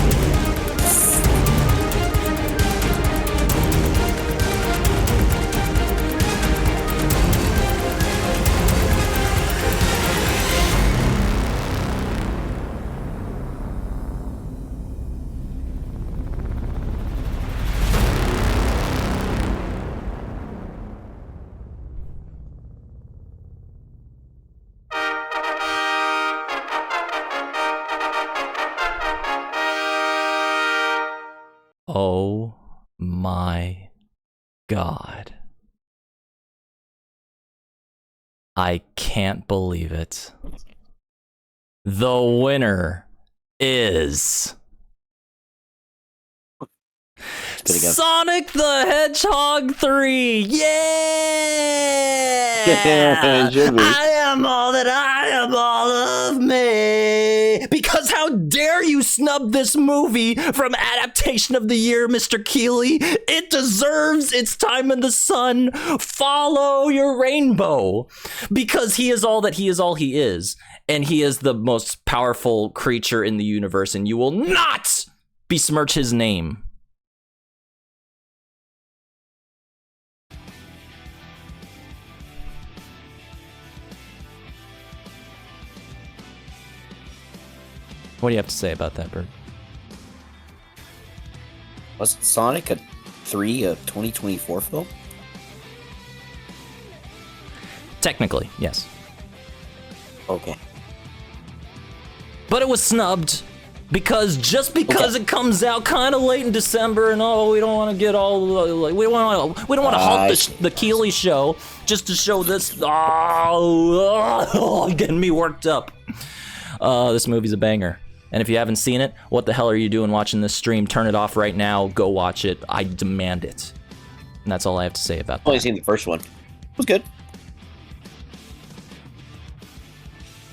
Oh my God. I can't believe it. The winner is Sonic the Hedgehog 3. Yeah! I am all that I am, all of me. Because how dare you snub this movie from Adaptation of the Year, Mr. Keeley? It deserves its time in the sun. Follow your rainbow. Because he is all that he is all he is. And he is the most powerful creature in the universe, and you will not besmirch his name. What do you have to say about that, Bird? Was Sonic a 2024 film? Technically, yes. Okay. But it was snubbed because it comes out kind of late in December, and we don't want to get all like we don't want to halt the Keeley show just to show this. Getting me worked up. This movie's a banger. And if you haven't seen it, what the hell are you doing watching this stream? Turn it off right now. Go watch it. I demand it. And that's all I have to say about that. I've only seen the first one. It was good.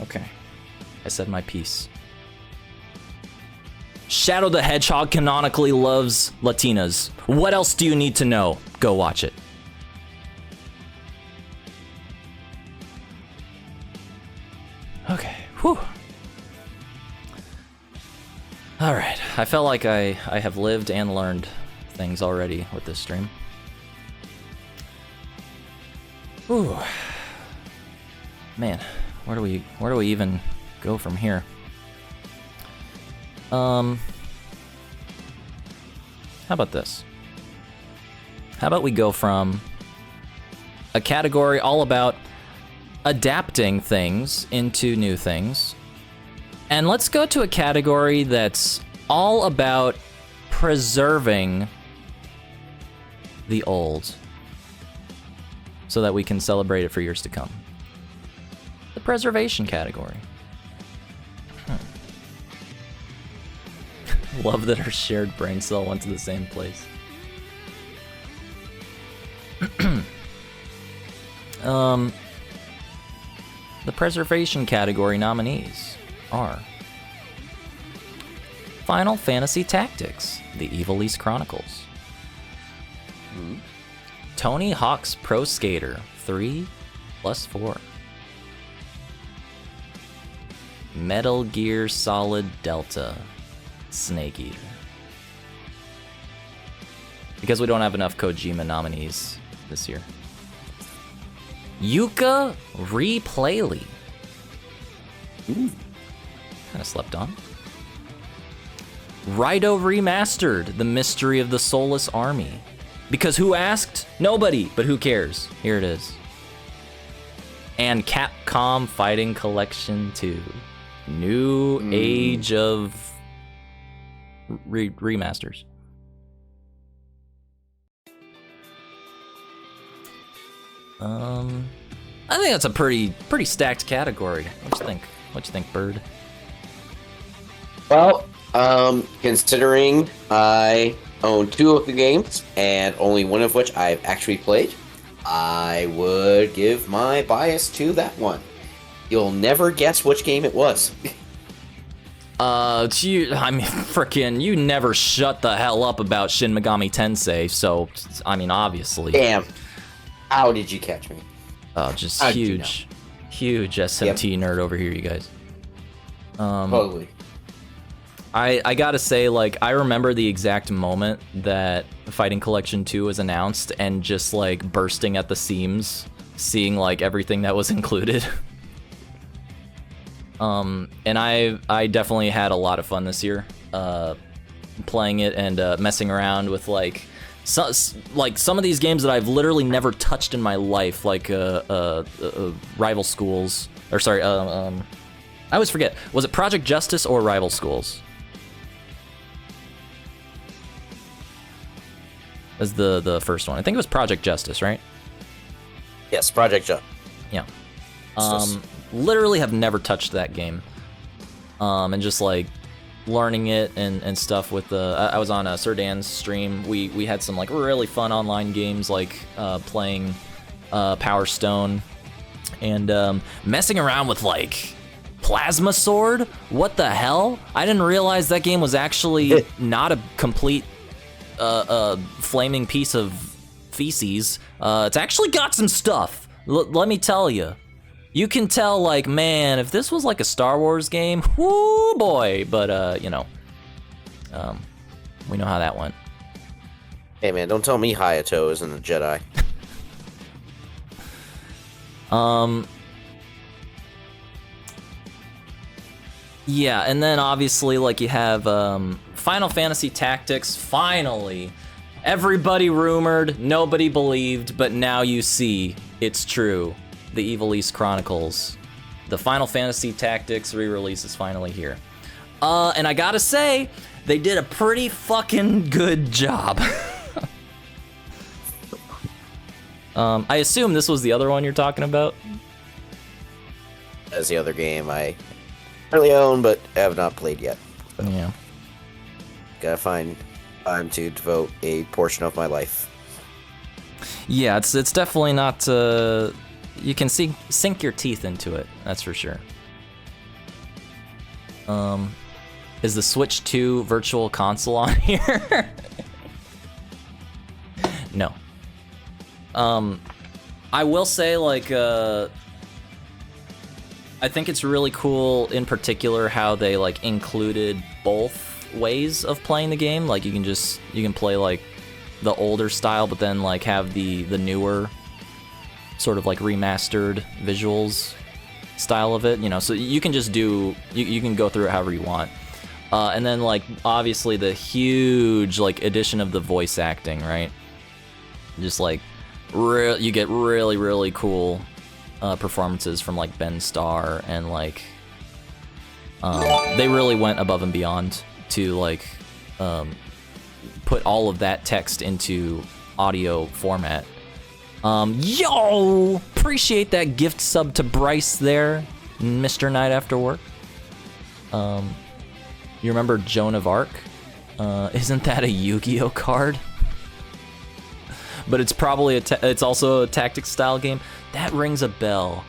Okay. I said my piece. Shadow the Hedgehog canonically loves Latinas. What else do you need to know? Go watch it. Okay. Whew. All right, I felt like I have lived and learned things already with this stream. Ooh, man, where do we even go from here? How about this? How about we go from a category all about adapting things into new things, and let's go to a category that's all about preserving the old so that we can celebrate it for years to come. The preservation category. Love that our shared brain cell went to the same place. The preservation category nominees are Final Fantasy Tactics, The Evil East Chronicles, Tony Hawk's Pro Skater 3+4, Metal Gear Solid Delta, Snake Eater. Because we don't have enough Kojima nominees this year. Yuka Replayly. Kind of slept on. Raito Remastered, The Mystery of the Soulless Army. Because who asked? Nobody, but who cares? Here it is. And Capcom Fighting Collection 2. New Age of remasters. I think that's a pretty stacked category. What you think? What you think, Bird? Well, considering I own 2 of the games, and only one of which I've actually played, I would give my bias to that one. You'll never guess which game it was. Frickin', you never shut the hell up about Shin Megami Tensei, so, I mean, obviously. Damn. How did you catch me? Oh, just huge SMT nerd over here, you guys. Totally. I gotta say, like, I remember the exact moment that Fighting Collection 2 was announced and just, like, bursting at the seams, seeing, like, everything that was included. And I definitely had a lot of fun this year, playing it and messing around with, like, some of these games that I've literally never touched in my life, like Rival Schools, or sorry, I always forget, was it Project Justice or Rival Schools? as the first one. I think it was Project Justice, right? Yes, Project Jump. Yeah. Literally have never touched that game. And just like learning it and stuff with I was on Sir Dan's stream. We had some like really fun online games like playing Power Stone and messing around with like Plasma Sword. What the hell? I didn't realize that game was actually not a complete flaming piece of feces. It's actually got some stuff. Let me tell you. You can tell, like, man, if this was like a Star Wars game, whoo boy. But, you know, we know how that went. Hey, man, don't tell me Hayato isn't a Jedi. Yeah, and then obviously, like, you have Final Fantasy Tactics, finally. Everybody rumored, nobody believed, but now you see it's true. The Evil East Chronicles. The Final Fantasy Tactics re-release is finally here. And I gotta say, they did a pretty fucking good job. I assume this was the other one you're talking about? As the other game I currently own, but have not played yet. So Yeah. gotta find time to devote a portion of my life. Yeah, it's definitely not... you can sink your teeth into it, that's for sure. Is the Switch 2 Virtual Console on here? No. I will say, like, I think it's really cool, in particular, how they, like, included both ways of playing the game. Like, you can play, like, the older style, but then, like, have the newer sort of like remastered visuals style of it, you know, so you can just do, you can go through it however you want. And then like obviously the huge like addition of the voice acting, right? Just like you get really cool performances from like Ben Starr, and like they really went above and beyond to like put all of that text into audio format. Yo! Appreciate that gift sub to Bryce there, Mr. Night After Work. You remember Joan of Arc? Isn't that a Yu-Gi-Oh card? But it's probably it's also a tactics style game. That rings a bell.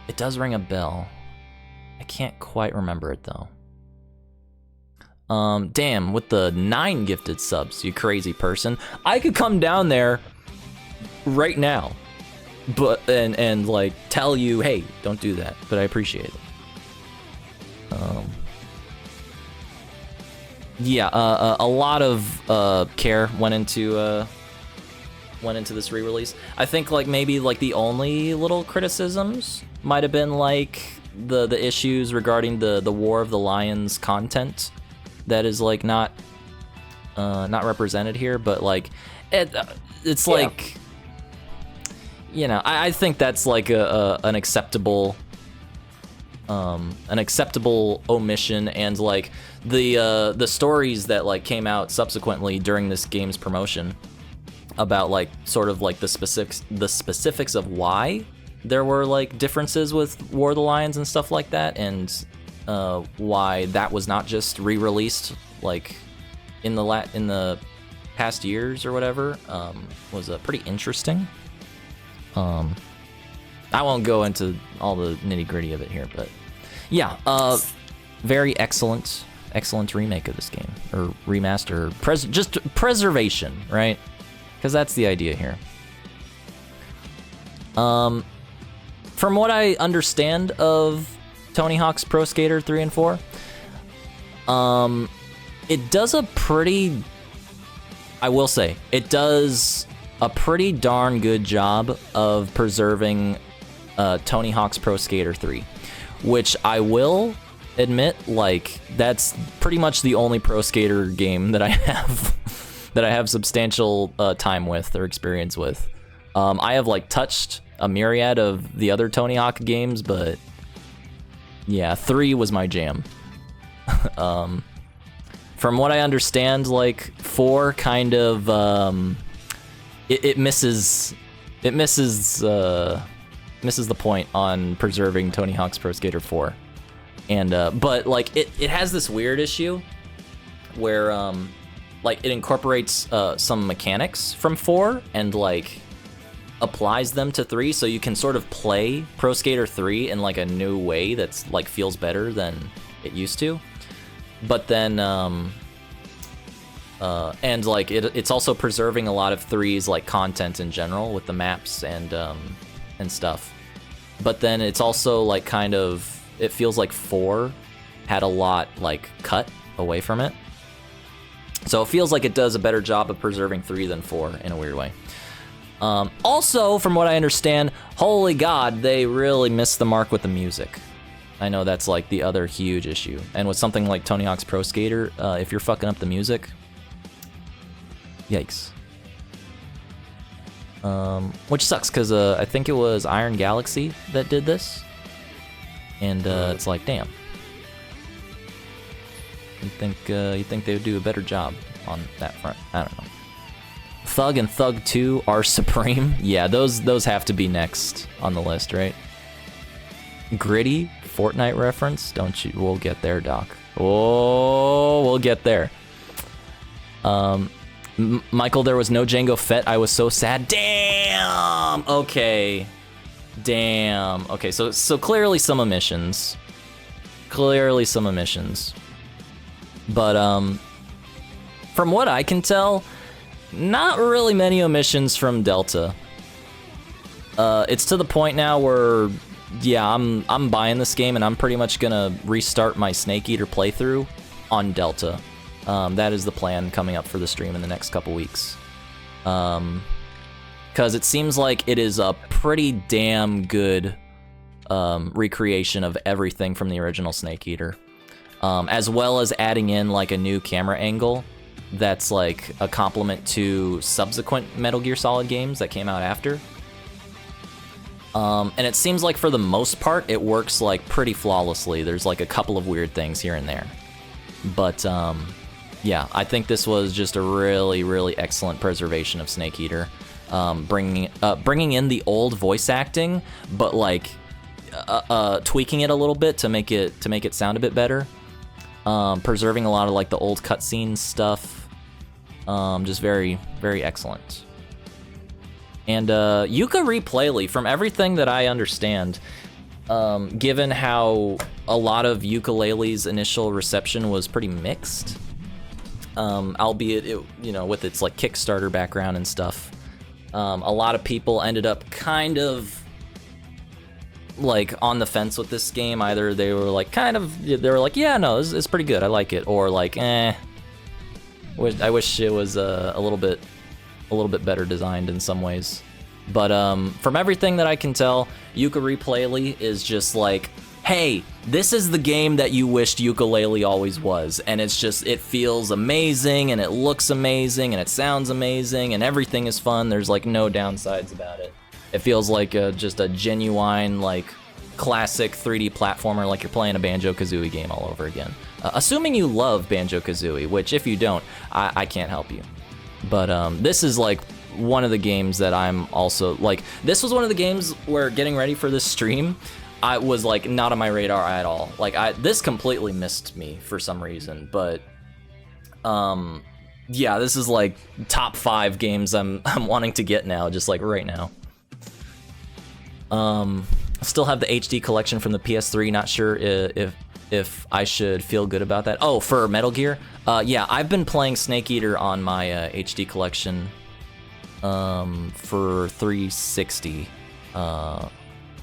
It does ring a bell. I can't quite remember it though. Damn, with the 9 gifted subs, you crazy person. I could come down there right now, but and like tell you, hey, don't do that, but I appreciate it. Yeah, a lot of care went into this re-release. I think like maybe like the only little criticisms might have been like the issues regarding the War of the Lions content that is like not represented here, but like it's like, you know, I think that's like an acceptable omission, and like the stories that like came out subsequently during this game's promotion about like sort of like the specifics of why there were like differences with War of the Lions and stuff like that, and why that was not just re-released like in the past years or whatever, was pretty interesting. I won't go into all the nitty-gritty of it here, but yeah, very excellent remake of this game, or remaster, just preservation, right? Because that's the idea here. From what I understand of Tony Hawk's Pro Skater 3 and 4, it does a pretty, I will say, it does a pretty darn good job of preserving Tony Hawk's Pro Skater 3, which I will admit, like, that's pretty much the only Pro Skater game that I have substantial time with or experience with. I have like touched a myriad of the other Tony Hawk games, but From what I understand, like 4 kind of it misses the point on preserving Tony Hawk's Pro Skater 4. And but like it has this weird issue where like it incorporates some mechanics from 4 and like applies them to 3, so you can sort of play Pro Skater 3 in like a new way that's like feels better than it used to. But then and like it's also preserving a lot of 3's like content in general with the maps and stuff. But then it's also like kind of, it feels like 4 had a lot like cut away from it. So it feels like it does a better job of preserving 3 than 4 in a weird way. Also, from what I understand, holy God, they really missed the mark with the music. I know that's like the other huge issue. And with something like Tony Hawk's Pro Skater, if you're fucking up the music, yikes. Which sucks, because I think it was Iron Galaxy that did this. And it's like, damn. You think they would do a better job on that front? I don't know. Thug and Thug 2 are supreme. Yeah, those have to be next on the list, right? Gritty Fortnite reference? Don't you? We'll get there, Doc. Oh, we'll get there. Michael, there was no Django Fett. I was so sad. Damn. Okay. Damn. Okay, so clearly some omissions. But from what I can tell, not really many omissions from Delta. It's to the point now where, yeah, I'm buying this game and I'm pretty much gonna restart my Snake Eater playthrough on Delta. That is the plan coming up for the stream in the next couple weeks. Because it seems like it is a pretty damn good recreation of everything from the original Snake Eater. As well as adding in like a new camera angle that's like a complement to subsequent Metal Gear Solid games that came out after. And it seems like for the most part it works like pretty flawlessly. There's like a couple of weird things here and there. But yeah, I think this was just a really, really excellent preservation of Snake Eater. Bringing in the old voice acting, but like tweaking it a little bit to make it sound a bit better. Preserving a lot of like the old cutscene stuff. Just very, very excellent. And Yooka-Laylee, from everything that I understand, given how a lot of Yooka-Laylee's initial reception was pretty mixed, albeit it, you know, with its like Kickstarter background and stuff, a lot of people ended up kind of like on the fence with this game. Either they were like yeah, no, it's pretty good, I like it, or like I wish it was a little bit better designed in some ways. But from everything that I can tell, Yooka-Laylee is just like, hey, this is the game that you wished Yooka-Laylee always was, and it's just, it feels amazing, and it looks amazing, and it sounds amazing, and everything is fun. There's like no downsides about it. It feels like just a genuine, like, classic 3D platformer, like you're playing a Banjo-Kazooie game all over again. Assuming you love Banjo-Kazooie, which if you don't, I can't help you. But this is like one of the games that I'm also, like, this was one of the games where getting ready for this stream, I was like not on my radar at all. Like this completely missed me for some reason, but yeah, this is like top 5 games I'm wanting to get now, just like right now. I still have the HD collection from the PS3. Not sure if I should feel good about that. Oh, for Metal Gear? Yeah, I've been playing Snake Eater on my HD collection for 360.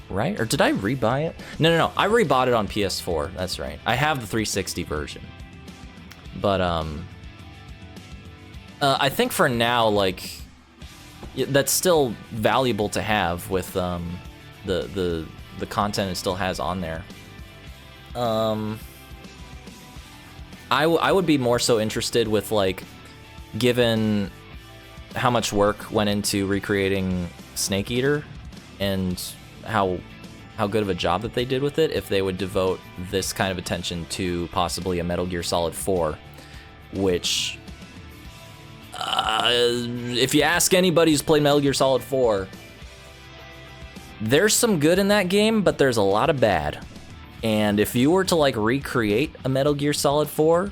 Right? Or did I rebuy it? No. I rebought it on PS4. That's right. I have the 360 version. But I think for now, like, that's still valuable to have with the content it still has on there. I would be more so interested with, like, given how much work went into recreating Snake Eater and how good of a job that they did with it, if they would devote this kind of attention to possibly a Metal Gear Solid 4. which, if you ask anybody who's played Metal Gear Solid 4, there's some good in that game, but there's a lot of bad. And if you were to like recreate a Metal Gear Solid 4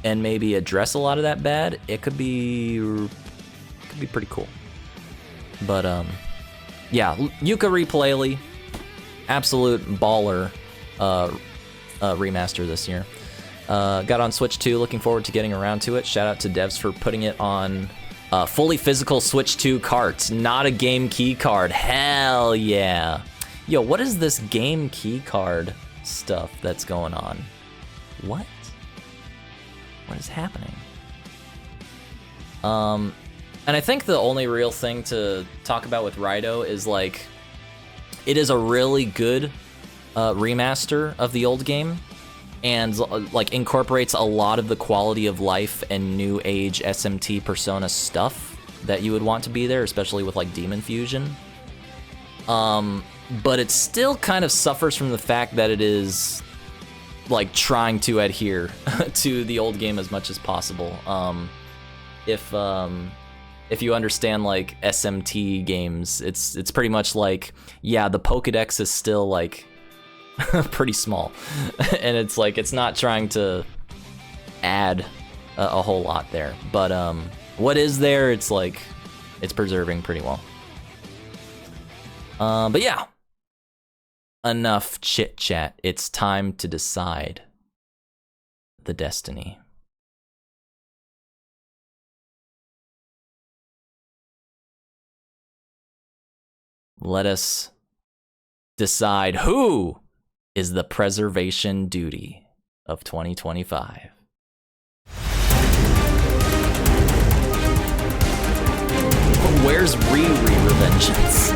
and maybe address a lot of that bad, it could be pretty cool. But yeah, Yuka Replay, absolute baller remaster this year. Got on Switch 2, looking forward to getting around to it. Shout out to devs for putting it on fully physical Switch 2 carts, not a game key card. Hell yeah. Yo, what is this game key card stuff that's going on? What? What is happening? And I think the only real thing to talk about with Raito is like, it is a really good remaster of the old game, and like incorporates a lot of the quality of life and new age SMT Persona stuff that you would want to be there, especially with like Demon Fusion. But it still kind of suffers from the fact that it is like trying to adhere to the old game as much as possible. If you understand like SMT games, it's pretty much like, yeah, the Pokédex is still like pretty small, and it's like it's not trying to add a whole lot there. But what is there, it's like it's preserving pretty well. But yeah, enough chit chat. It's time to decide the destiny. Let us decide who is the preservation duty of 2025. Where's Riri Revengeance?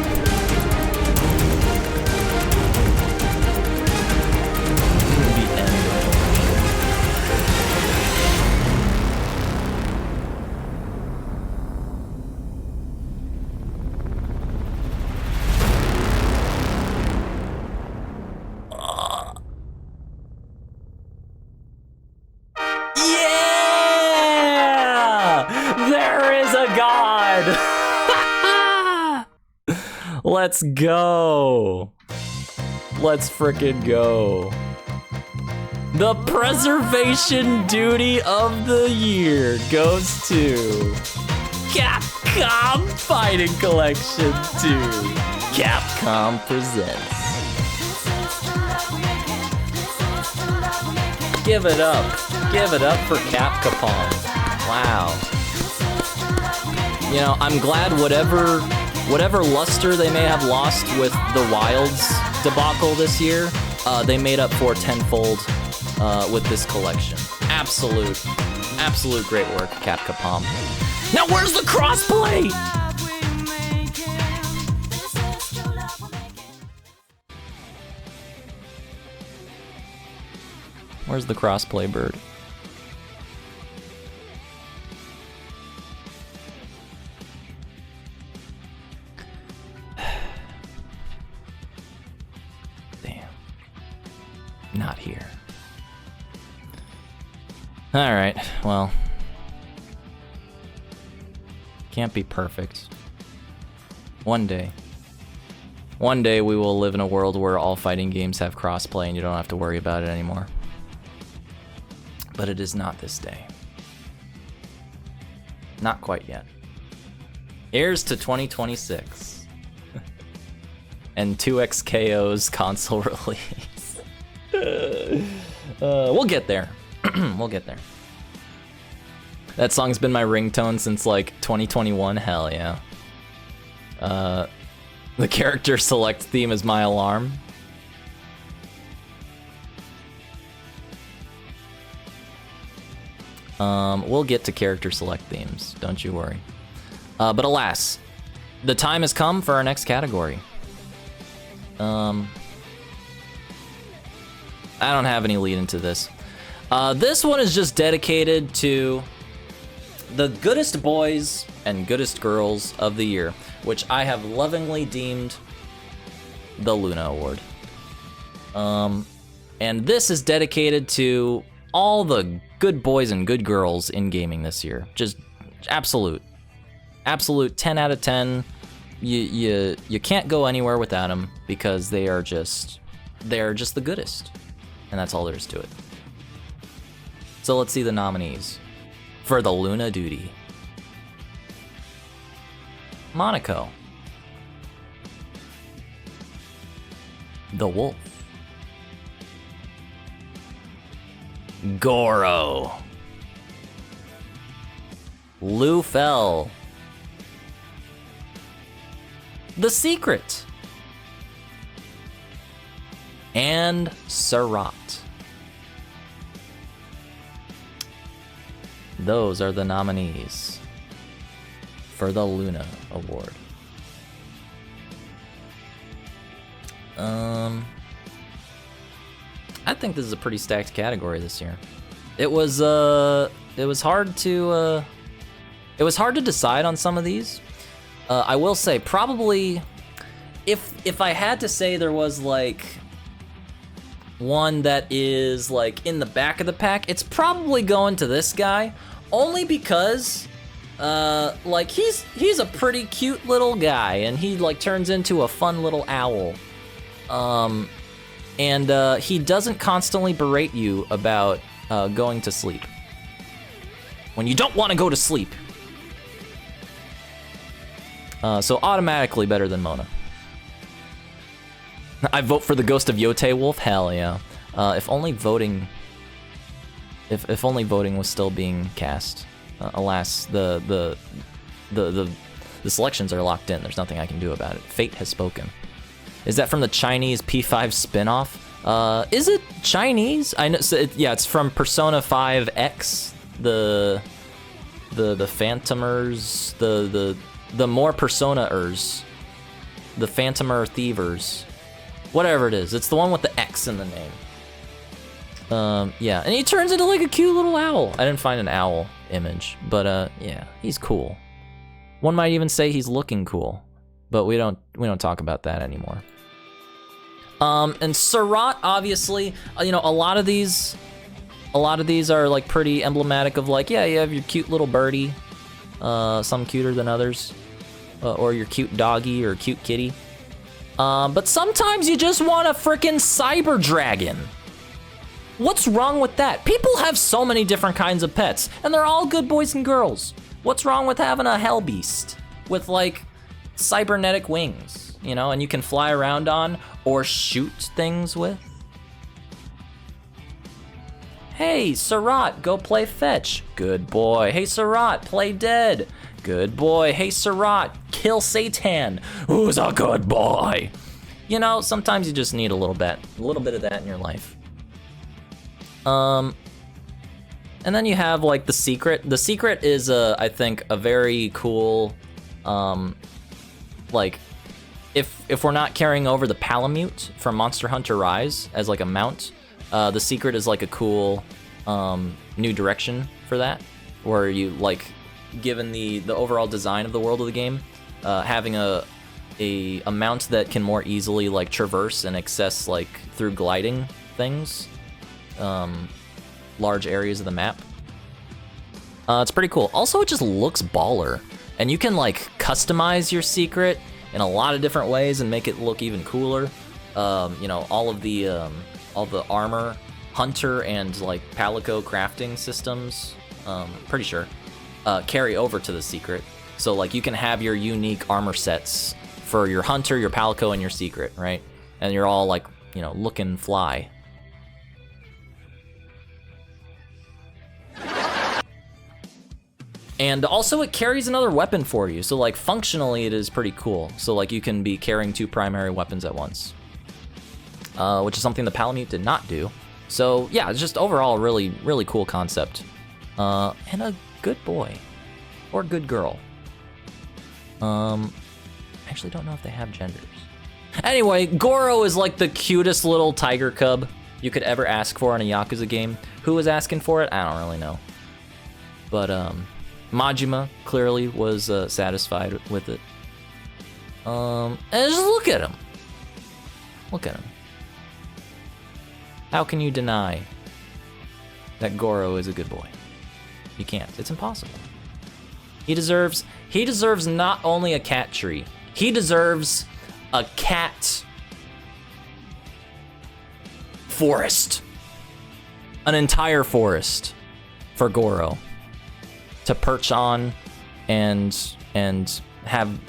The end of Let's go. Let's frickin' go. The preservation duty of the year goes to Capcom Fighting Collection 2. Capcom presents. Give it up. Give it up for Capcom. Wow. You know, I'm glad whatever luster they may have lost with the Wilds debacle this year, they made up for tenfold with this collection. Absolute great work, Capcom. Now where's the crossplay? Where's the crossplay bird? Not here. All right, well, can't be perfect. One day we will live in a world where all fighting games have crossplay and you don't have to worry about it anymore. But it is not this day. Not quite yet. Here's to 2026 and 2XKO's console release. We'll get there. We'll get there. That song's been my ringtone since like 2021. Hell yeah. The character select theme is my alarm. We'll get to character select themes, don't you worry. But alas, the time has come for our next category. I don't have any lead into this. This one is just dedicated to the goodest boys and goodest girls of the year, which I have lovingly deemed the Luna Award. And this is dedicated to all the good boys and good girls in gaming this year. Just absolute 10 out of 10. You can't go anywhere without them because they're just the goodest, and that's all there is to it. So let's see the nominees for the Luna Doodie. Monaco, the Wolf, Goro, Lufel, The Secret, and Surratt. Those are the nominees for the Luna Award. I think this is a pretty stacked category this year. It was hard to decide on some of these. I will say probably if I had to say there was like one that is like in the back of the pack, it's probably going to this guy, only because like he's a pretty cute little guy, and he like turns into a fun little owl. And he doesn't constantly berate you about going to sleep when you don't want to go to sleep. So automatically better than Mona. I vote for the Ghost of Yote Wolf. Hell yeah! If only voting was still being cast. Alas, the selections are locked in. There's nothing I can do about it. Fate has spoken. Is that from the Chinese P5 spinoff? Is it Chinese? I know. So yeah, it's from Persona 5 X. The Phantomers. The more Persona-ers. The Phantomer Thievers. Whatever it is. It's the one with the X in the name. Yeah, and he turns into like a cute little owl. I didn't find an owl image, but yeah, he's cool. One might even say he's looking cool, but we don't talk about that anymore. And Surratt, obviously, you know, a lot of these are like pretty emblematic of like, yeah, you have your cute little birdie, some cuter than others, or your cute doggy or cute kitty. But sometimes you just want a frickin' cyber dragon. What's wrong with that? People have so many different kinds of pets, and they're all good boys and girls. What's wrong with having a hell beast with like cybernetic wings, you know, and you can fly around on or shoot things with? Hey, Surratt, go play fetch. Good boy. Hey, Surratt, play dead. Good boy. Hey, Surratt, kill Satan. Who's a good boy? You know, sometimes you just need a little bit of that in your life. And then you have like The Secret. The Secret is I think a very cool, like if we're not carrying over the Palamute from Monster Hunter Rise as like a mount, The Secret is like a cool new direction for that, where you like, given the overall design of the world of the game, having a mount that can more easily like traverse and access like through gliding things, large areas of the map. It's pretty cool. Also, it just looks baller, and you can like customize your Secret in a lot of different ways and make it look even cooler. You know, all the armor, hunter, and like palico crafting systems, pretty sure, carry over to The Secret. So like you can have your unique armor sets for your hunter, your palico, and your Secret, right? And you're all like, you know, looking fly. And also it carries another weapon for you, so like functionally it is pretty cool. So like you can be carrying 2 primary weapons at once, which is something the Palamute did not do. So yeah, it's just overall a really, really cool concept. And a good boy, or good girl. I actually don't know if they have genders. Anyway, Goro is like the cutest little tiger cub you could ever ask for in a Yakuza game. Who was asking for it? I don't really know. But Majima clearly was satisfied with it. And just look at him. Look at him. How can you deny that Goro is a good boy. You can't. It's impossible. He deserves not only a cat tree, he deserves a cat forest. An entire forest for Goro to perch on and have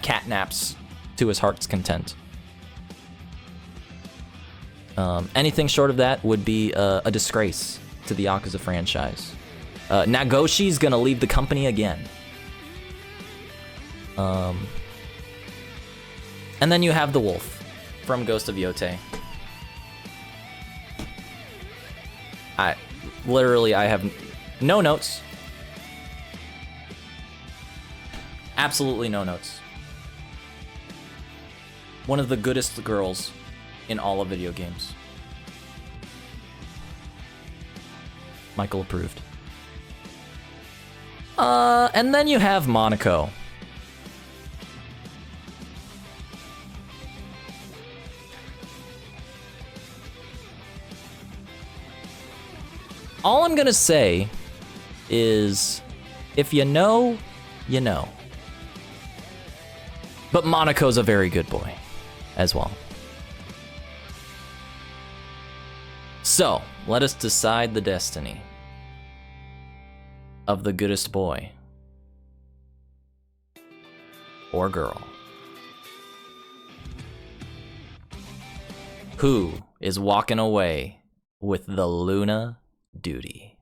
cat naps to his heart's content. Anything short of that would be a disgrace to the Yakuza franchise. Nagoshi's gonna leave the company again. And then you have the wolf from Ghost of Yotei. I have no notes. Absolutely no notes. One of the goodest girls in all of video games. Michael approved. And then you have Monaco. All I'm gonna say is, if you know, you know. But Monaco's a very good boy as well. So, let us decide the destiny of the goodest boy or girl. Who is walking away with the Luna Doodie?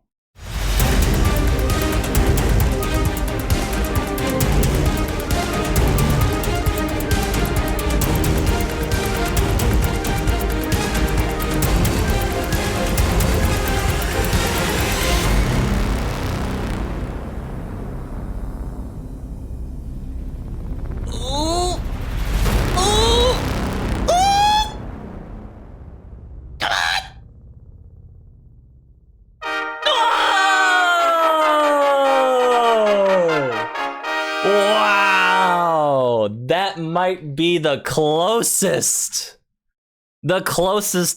That might be the closest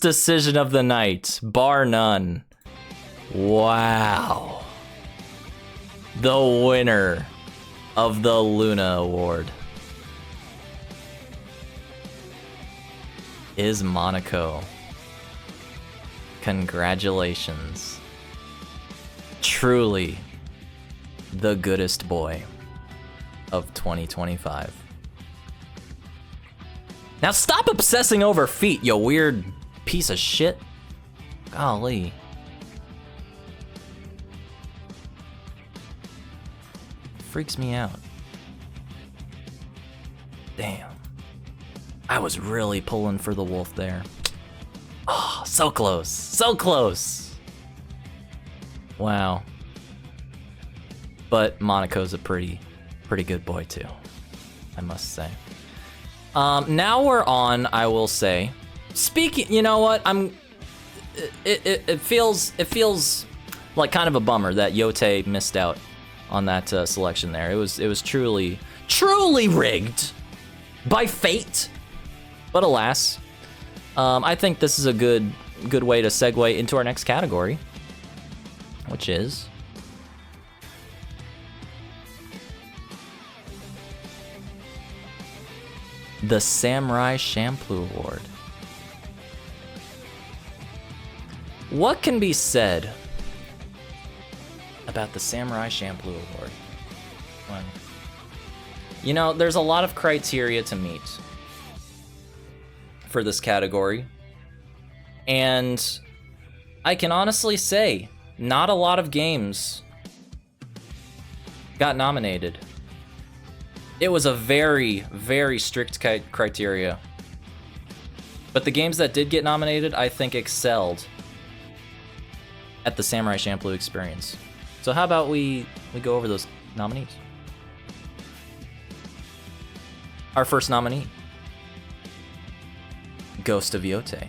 decision of the night, bar none. Wow. The winner of the Luna Award is Monaco. Congratulations. Truly the goodest boy of 2025. Now stop obsessing over feet, you weird piece of shit. Golly. Freaks me out. Damn. I was really pulling for the wolf there. Oh, so close. So close. Wow. But Monaco's a pretty good boy too, I must say. Now we're on, I will say. Speaking, you know what? It feels like kind of a bummer that Yotei missed out on that selection there. It was truly rigged by fate. But alas, I think this is a good way to segue into our next category, which is the Samurai Champloo Award. What can be said about the Samurai Champloo Award? Well, you know, there's a lot of criteria to meet for this category, and I can honestly say not a lot of games got nominated. It was a very, very strict criteria. But the games that did get nominated, I think, excelled at the Samurai Champloo experience. So how about we go over those nominees? Our first nominee, Ghost of Yotei.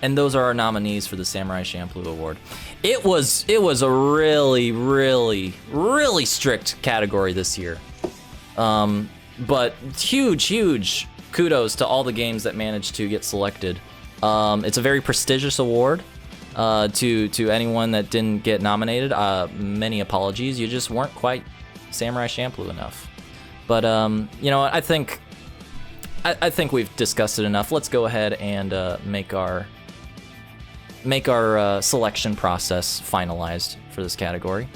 And those are our nominees for the Samurai Champloo Award. It was a really, really, really strict category this year. But huge kudos to all the games that managed to get selected. It's a very prestigious award. To anyone that didn't get nominated, many apologies. You just weren't quite Samurai Champloo enough. But you know what? I think we've discussed it enough. Let's go ahead and make our selection process finalized for this category.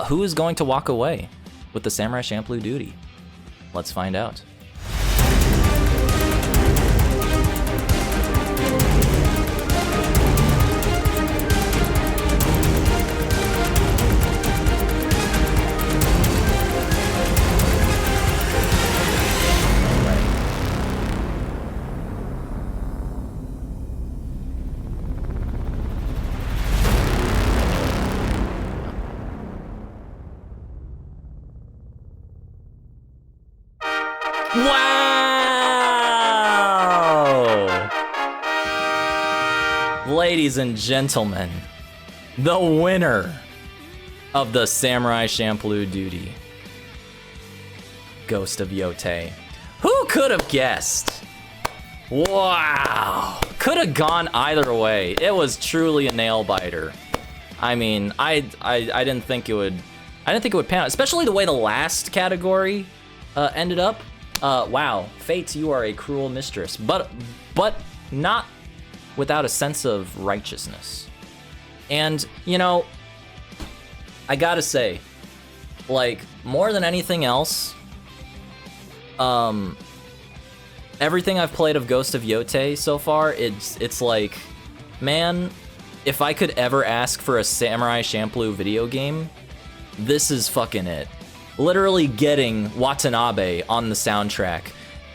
Who is going to walk away with the Samurai Champloo Doodie? Let's find out. Wow! Ladies and gentlemen, the winner of the Samurai Champloo Doodie, Ghost of Yotei. Who could have guessed? Wow! Could have gone either way. It was truly a nail biter. I mean, I didn't think it would. I didn't think it would pan out, especially the way the last category ended up. Wow, Fate, you are a cruel mistress, but not without a sense of righteousness. And, you know, I gotta say, like, more than anything else, everything I've played of Ghost of Yotei so far, it's like, man, if I could ever ask for a Samurai Champloo video game, this is fucking it. Literally getting Watanabe on the soundtrack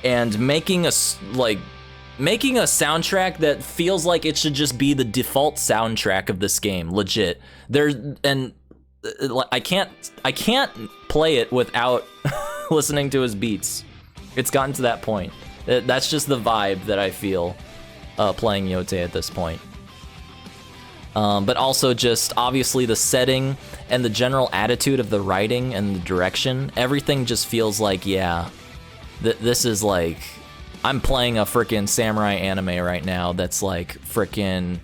and making a soundtrack that feels like it should just be the default soundtrack of this game. Legit. I can't play it without listening to his beats. It's gotten to that point. That's just the vibe that I feel playing Yotei at this point. But also just obviously the setting and the general attitude of the writing and the direction. Everything just feels like, yeah, this is like, I'm playing a freaking samurai anime right now that's like freaking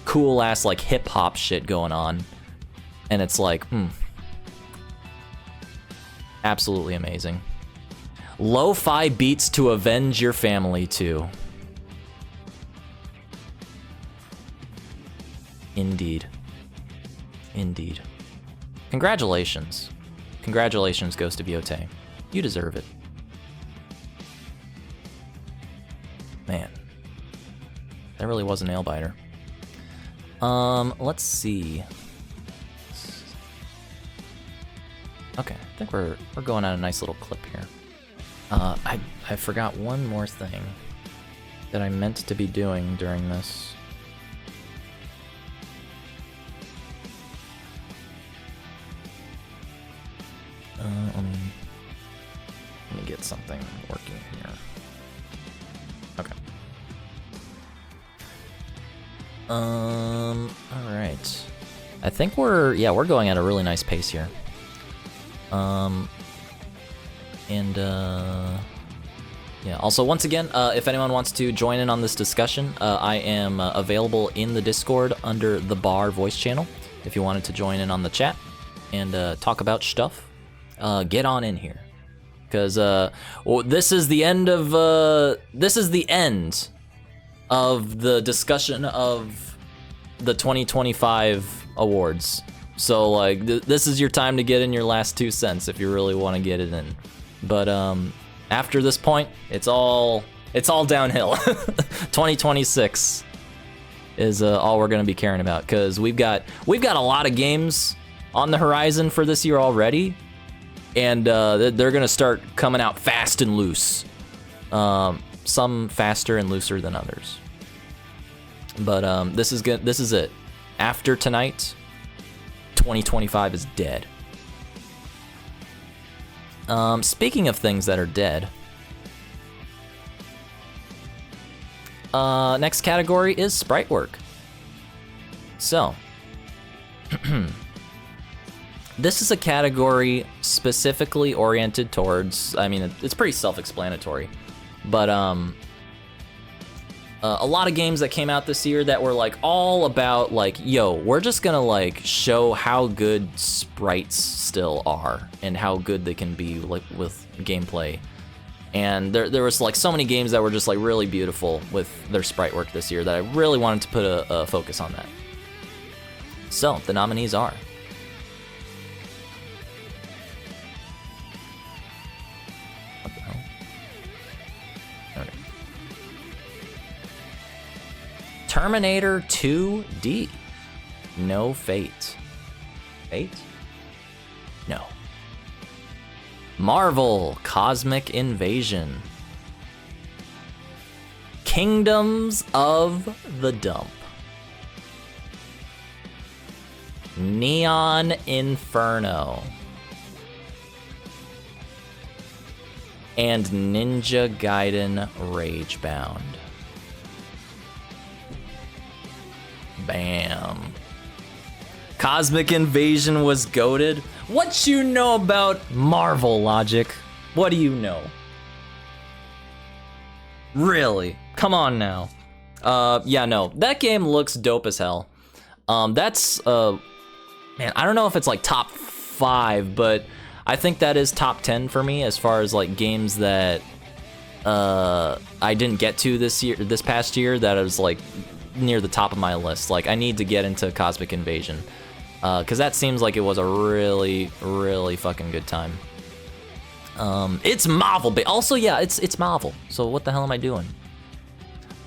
cool ass like hip hop shit going on. And it's like, absolutely amazing. Lo-fi beats to avenge your family to. Indeed. Indeed. Congratulations. Congratulations, Ghost of Yotei. You deserve it. Man. That really was a nail biter. Let's see. Okay, I think we're going at a nice little clip here. I forgot one more thing that I meant to be doing during this. Let me get something working here. Okay. All right. I think we're going at a really nice pace here. Also, once again, if anyone wants to join in on this discussion, I am available in the Discord under the bar voice channel. If you wanted to join in on the chat and talk about stuff, get on in here, because this is the end of the discussion of the 2025 awards. So like this is your time to get in your last 2 cents if you really want to get it in. But after this point, it's all downhill. 2026 is all we're gonna be caring about, because we've got a lot of games on the horizon for this year already, and they're gonna start coming out fast and loose. Some faster and looser than others. But this is good. This is it. After tonight, 2025 is dead. Speaking of things that are dead, next category is Spritework. So, this is a category specifically oriented towards, I mean, it's pretty self-explanatory. But a lot of games that came out this year that were like all about like, yo, we're just gonna like show how good sprites still are and how good they can be like with gameplay. And there was like so many games that were just like really beautiful with their sprite work this year that I really wanted to put a focus on that. So the nominees are what the hell? Okay. Terminator 2D. No Fate. Fate? No. Marvel Cosmic Invasion. Kingdoms of the Dump. Neon Inferno. And Ninja Gaiden Ragebound. Bam. Cosmic Invasion was goated. What you know about Marvel, Logic? What do you know? Really? Come on now. Yeah, no. That game looks dope as hell. That's, man, I don't know if it's like top 5, but I think that is top 10 for me as far as like games that I didn't get to this past year that was like near the top of my list. Like I need to get into Cosmic Invasion. Because that seems like it was a really, really fucking good time. It's Marvel, but also, yeah, it's Marvel. So what the hell am I doing?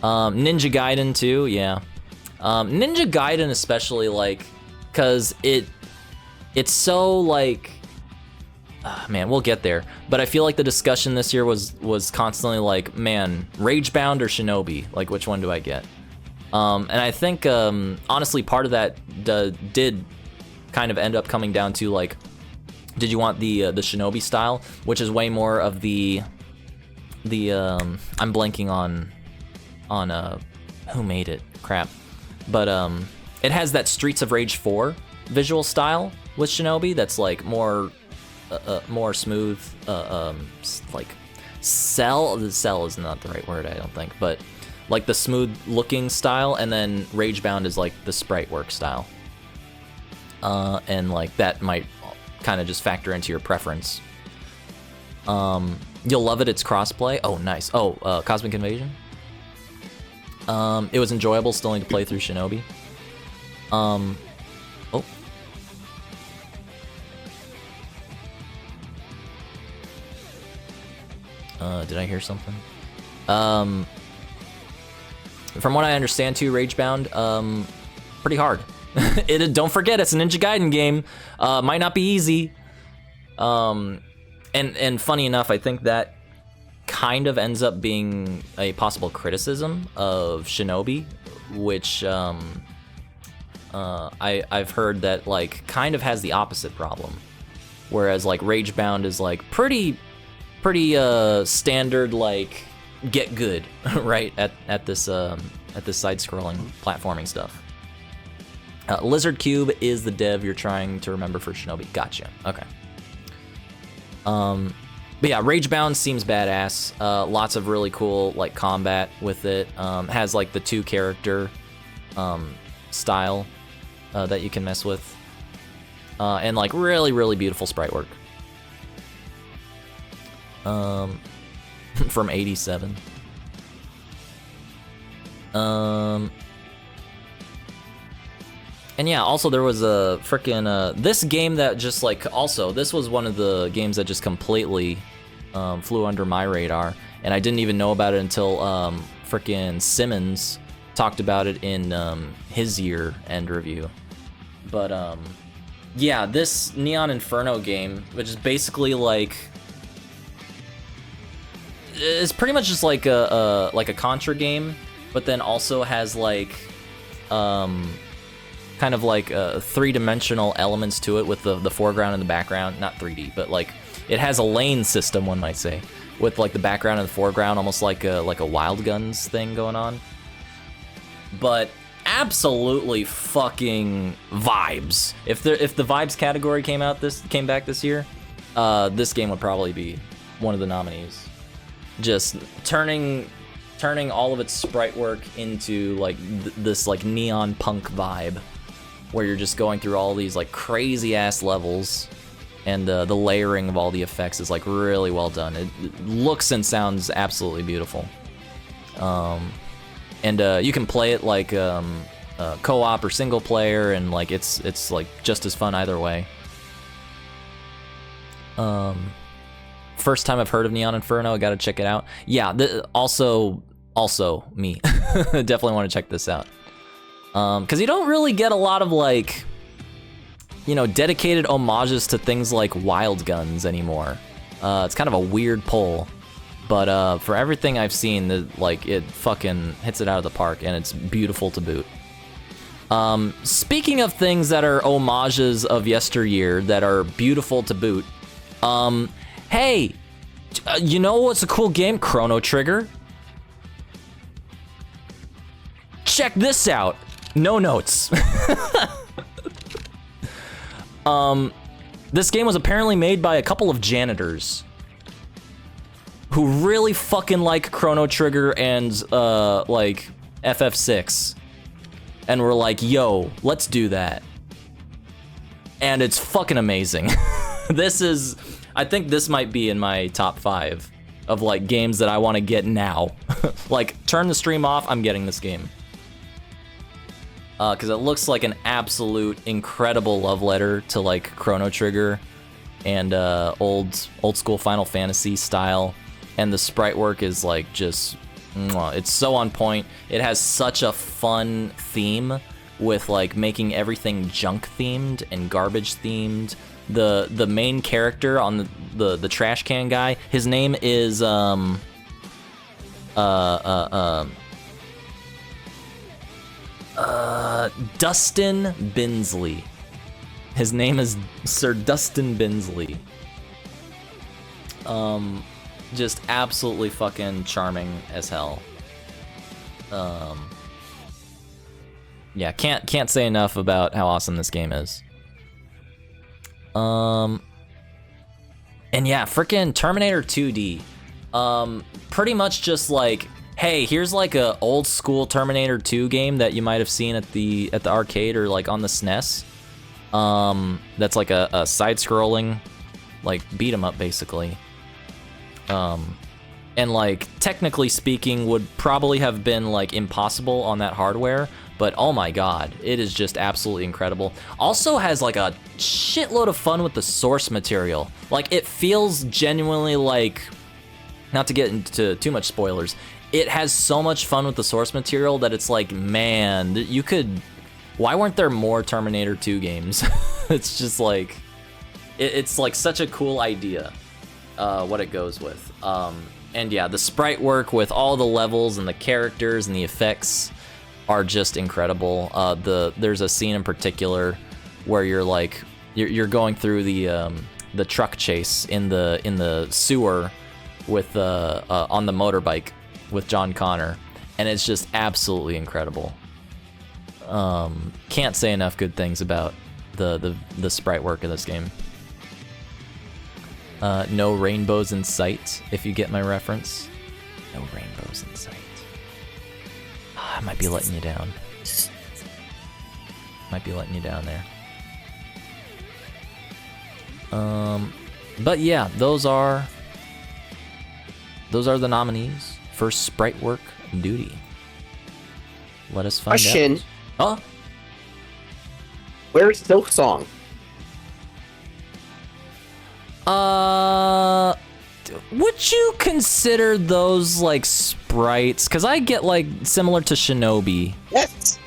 Ninja Gaiden too, yeah. Ninja Gaiden especially, like, because it's so, like, man, we'll get there. But I feel like the discussion this year was constantly like, man, Ragebound or Shinobi? Like, which one do I get? And I think, honestly, part of that did kind of end up coming down to like, did you want the Shinobi style, which is way more of the I'm blanking on who made it, crap, but it has that Streets of Rage 4 visual style with Shinobi that's like more smooth, like cell is not the right word, I don't think, but like the smooth looking style, and then Ragebound is like the Spritework style. And like that might kind of just factor into your preference. You'll love it, it's crossplay. Oh, nice. Oh, Cosmic Invasion. It was enjoyable, still need to play through Shinobi. Oh. Did I hear something? From what I understand too, Ragebound, pretty hard. Don't forget, it's a Ninja Gaiden game. Might not be easy. And funny enough, I think that kind of ends up being a possible criticism of Shinobi, which I've heard that like kind of has the opposite problem. Whereas like Ragebound is like pretty standard, like get good right at this side-scrolling platforming stuff. Lizard Cube is the dev you're trying to remember for Shinobi. Gotcha. Okay. But yeah, Ragebound seems badass. Lots of really cool like combat with it. Has like the 2-character style that you can mess with, and like really beautiful sprite work. From '87. And yeah, also there was a frickin' this game that just like, also this was one of the games that just completely flew under my radar, and I didn't even know about it until frickin' Simmons talked about it in his year-end review. But yeah, this Neon Inferno game, which is basically like, it's pretty much just like a Contra game, but then also has like kind of like 3-dimensional elements to it with the foreground and the background. Not 3D, but like it has a lane system, one might say, with like the background and the foreground, almost like a Wild Guns thing going on. But absolutely fucking vibes. If the vibes category came back this year, this game would probably be one of the nominees. just turning all of its sprite work into like this like neon punk vibe, where you're just going through all these like crazy ass levels, and the layering of all the effects is like really well done. It looks and sounds absolutely beautiful. And you can play it like co-op or single player, and like it's like just as fun either way. First time I've heard of Neon Inferno, I gotta check it out. Yeah, also me. Definitely want to check this out. Because you don't really get a lot of like, you know, dedicated homages to things like Wild Guns anymore. It's kind of a weird pull, but for everything I've seen, like it fucking hits it out of the park, and it's beautiful to boot. Speaking of things that are homages of yesteryear that are beautiful to boot, hey, you know what's a cool game? Chrono Trigger. Check this out. No notes. This game was apparently made by a couple of janitors who really fucking like Chrono Trigger and like FF6, and were like, yo, let's do that. And it's fucking amazing. I think this might be in my top 5 of like games that I want to get now. Like, turn the stream off, I'm getting this game. Because it looks like an absolute incredible love letter to like Chrono Trigger and old school Final Fantasy style, and the sprite work is like just, it's so on point. It has such a fun theme with like making everything junk themed and garbage themed. The main character on the trash can guy, his name is Dustin Binsley. His name is Sir Dustin Binsley. Just absolutely fucking charming as hell. Yeah, can't say enough about how awesome this game is. And yeah, frickin' Terminator 2D. Pretty much just like, hey, here's like a old school Terminator 2 game that you might have seen at the arcade or like on the SNES. That's like a side-scrolling, like beat 'em up basically. And like technically speaking, would probably have been like impossible on that hardware, but oh my god, it is just absolutely incredible. Also has like a shitload of fun with the source material. Like, it feels genuinely like, not to get into too much spoilers, it has so much fun with the source material that it's like, man, you could, why weren't there more Terminator 2 games? It's just like, it's like such a cool idea, what it goes with. And yeah, the sprite work with all the levels and the characters and the effects are just incredible. There's a scene in particular where you're like, you're going through the truck chase in the sewer with on the motorbike with John Connor, and it's just absolutely incredible. Can't say enough good things about the sprite work of this game. No rainbows in sight, if you get my reference. No rainbows in sight. I might be letting you down. Might be letting you down there. But yeah, those are the nominees for Spritework Doodie. Let us find Question. out. Huh? Where's Silk Song? Would you consider those like sprites? Because I get like similar to Shinobi. Yes.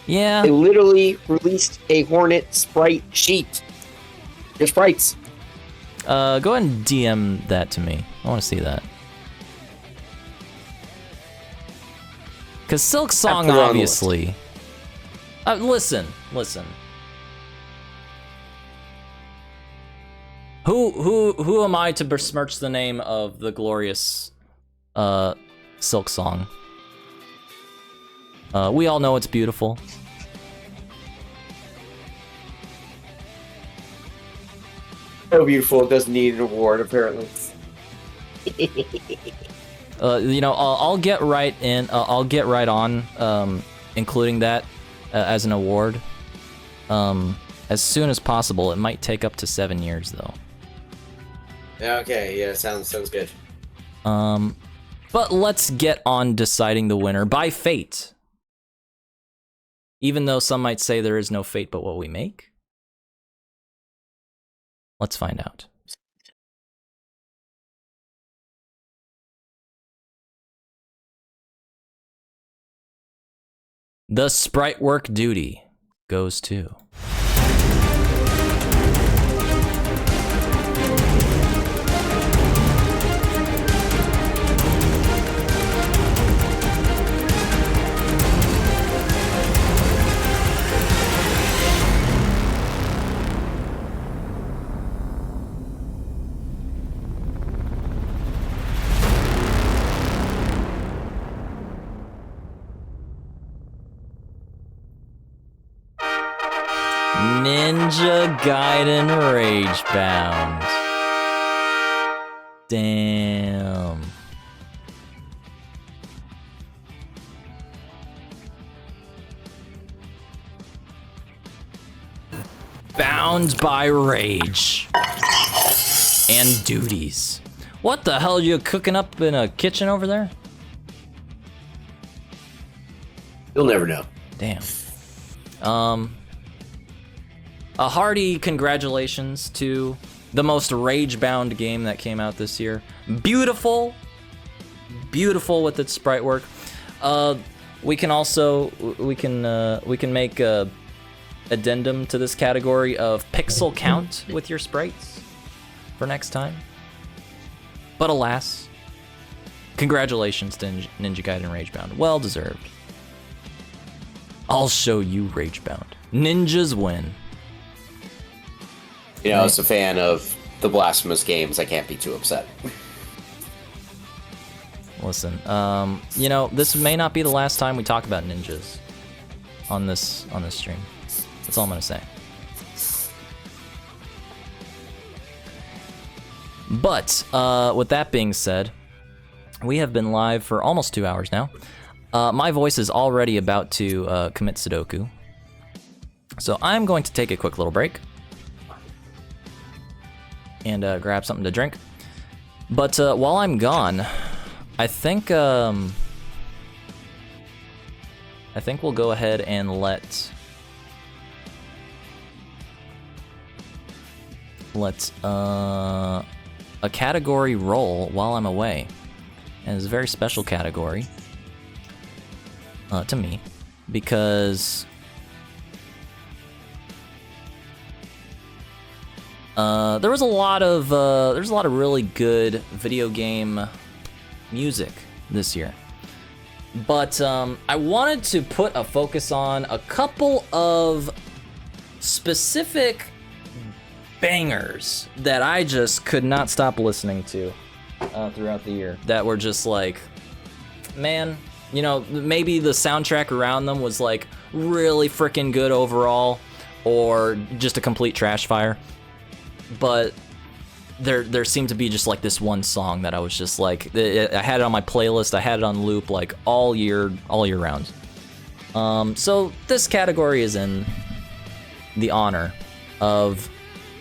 Yeah. They literally released a Hornet sprite sheet. Your sprites. Go ahead and DM that to me. I want to see that. Because Silk Song, obviously. Listen. Who am I to besmirch the name of the glorious Silk Song? We all know it's beautiful. So beautiful, it doesn't need an award, apparently. You know, I'll get right in. I'll get right on including that as an award as soon as possible. It might take up to 7 years though. Okay, yeah, sounds good. But let's get on deciding the winner by fate. Even though some might say there is no fate but what we make. Let's find out. The Spritework duty goes to... Ninja Gaiden Ragebound. Damn. Bound by rage. And duties. What the hell are you cooking up in a kitchen over there? You'll never know. Damn. A hearty congratulations to the most rage-bound game that came out this year. Beautiful. Beautiful with its sprite work. We can also, we can make a addendum to this category of pixel count with your sprites for next time. But alas, congratulations to Ninja Gaiden Ragebound. Well deserved. I'll show you Ragebound. Ninjas win. You know, as a fan of the Blasphemous games, I can't be too upset. Listen, you know, this may not be the last time we talk about ninjas on this stream. That's all I'm gonna say. But with that being said, we have been live for almost 2 hours now. My voice is already about to commit Sudoku, so I'm going to take a quick little break and grab something to drink. But while I'm gone, I think we'll go ahead and let a category roll while I'm away. And it's a very special category to me, because there's a lot of really good video game music this year. But I wanted to put a focus on a couple of specific bangers that I just could not stop listening to throughout the year, that were just like, man, you know, maybe the soundtrack around them was like really freaking good overall, or just a complete trash fire. But there seemed to be just like this one song that I was just like, I had it on my playlist, I had it on loop like all year round. So this category is in the honor of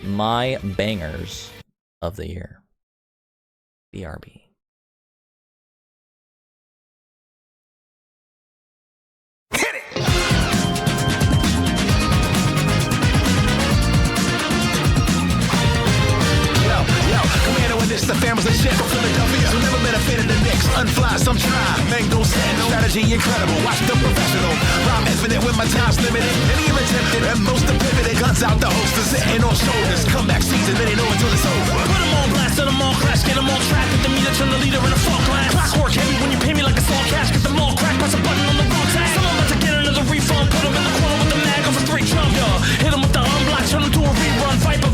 my bangers of the year. BRB. This the families and shit from Philadelphia, who never benefited the Knicks. Unfly, some try, mango stand, strategy incredible. Watch the professional, rhyme infinite when my time's limited. Any attempted, and most are pivoted. Guns out, the host is sitting on shoulders. Comeback season, they know until it's over. Put them on blast, let them all crash, get them all track. Get the meter, turn the leader in a fall class. Clockwork heavy when you pay me like a small cash. Get them all crack, press a button on the wrong tag. Someone about to get another refund, put them in the corner with the mag over 3 Trump. Hit them with the unblock, turn them to a rerun. Viper,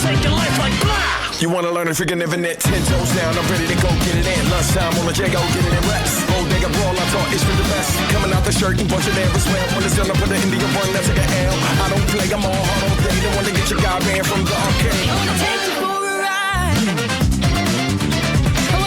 take your life like blah. You wanna learn if you can never net 10 toes down, I'm ready to go get it in. Lunchtime on the Jago, get it in reps. Bodega brawl, I thought it's for the best. Coming out the shirt and bunch of there as well. When it's done, I put the India one, that's like an L. I don't play, I'm all hard all day. Don't wanna get your guy banned from the arcade. I wanna take you for a ride. I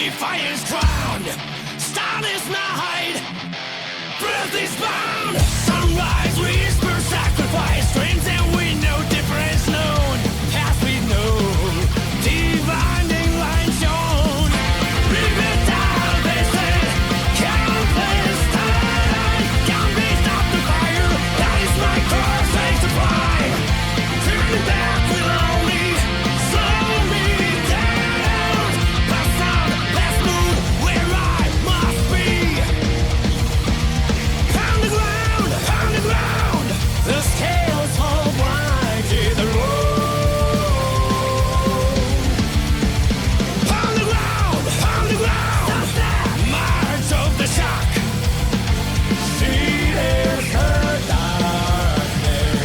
Fire's drowned, start is night, breath is bound. Sunrise, whisper, sacrifice, dreams and we know difference known. Past we know, dividing line shown. Rip it down, they say, countless time. Can't be stopped the fire, that is my curse, face to fly. Turning back will only slow me down. Past on, past move, where I must be. Pound the ground, the scales fall blind to the road. Pound the ground, stop that march of the shock. See there's her darkness.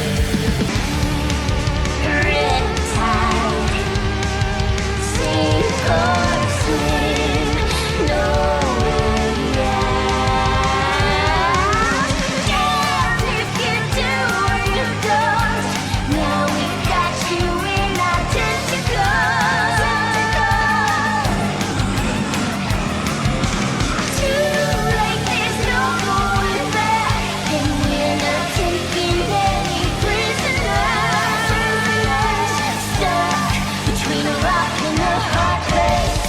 Riptide, sink or swim, nowhere yet. Damn if you do or you don't. Now we've got you in identical. Too late, there's no going back, and we're not taking any prisoners. Stuck between a rock and a hard place.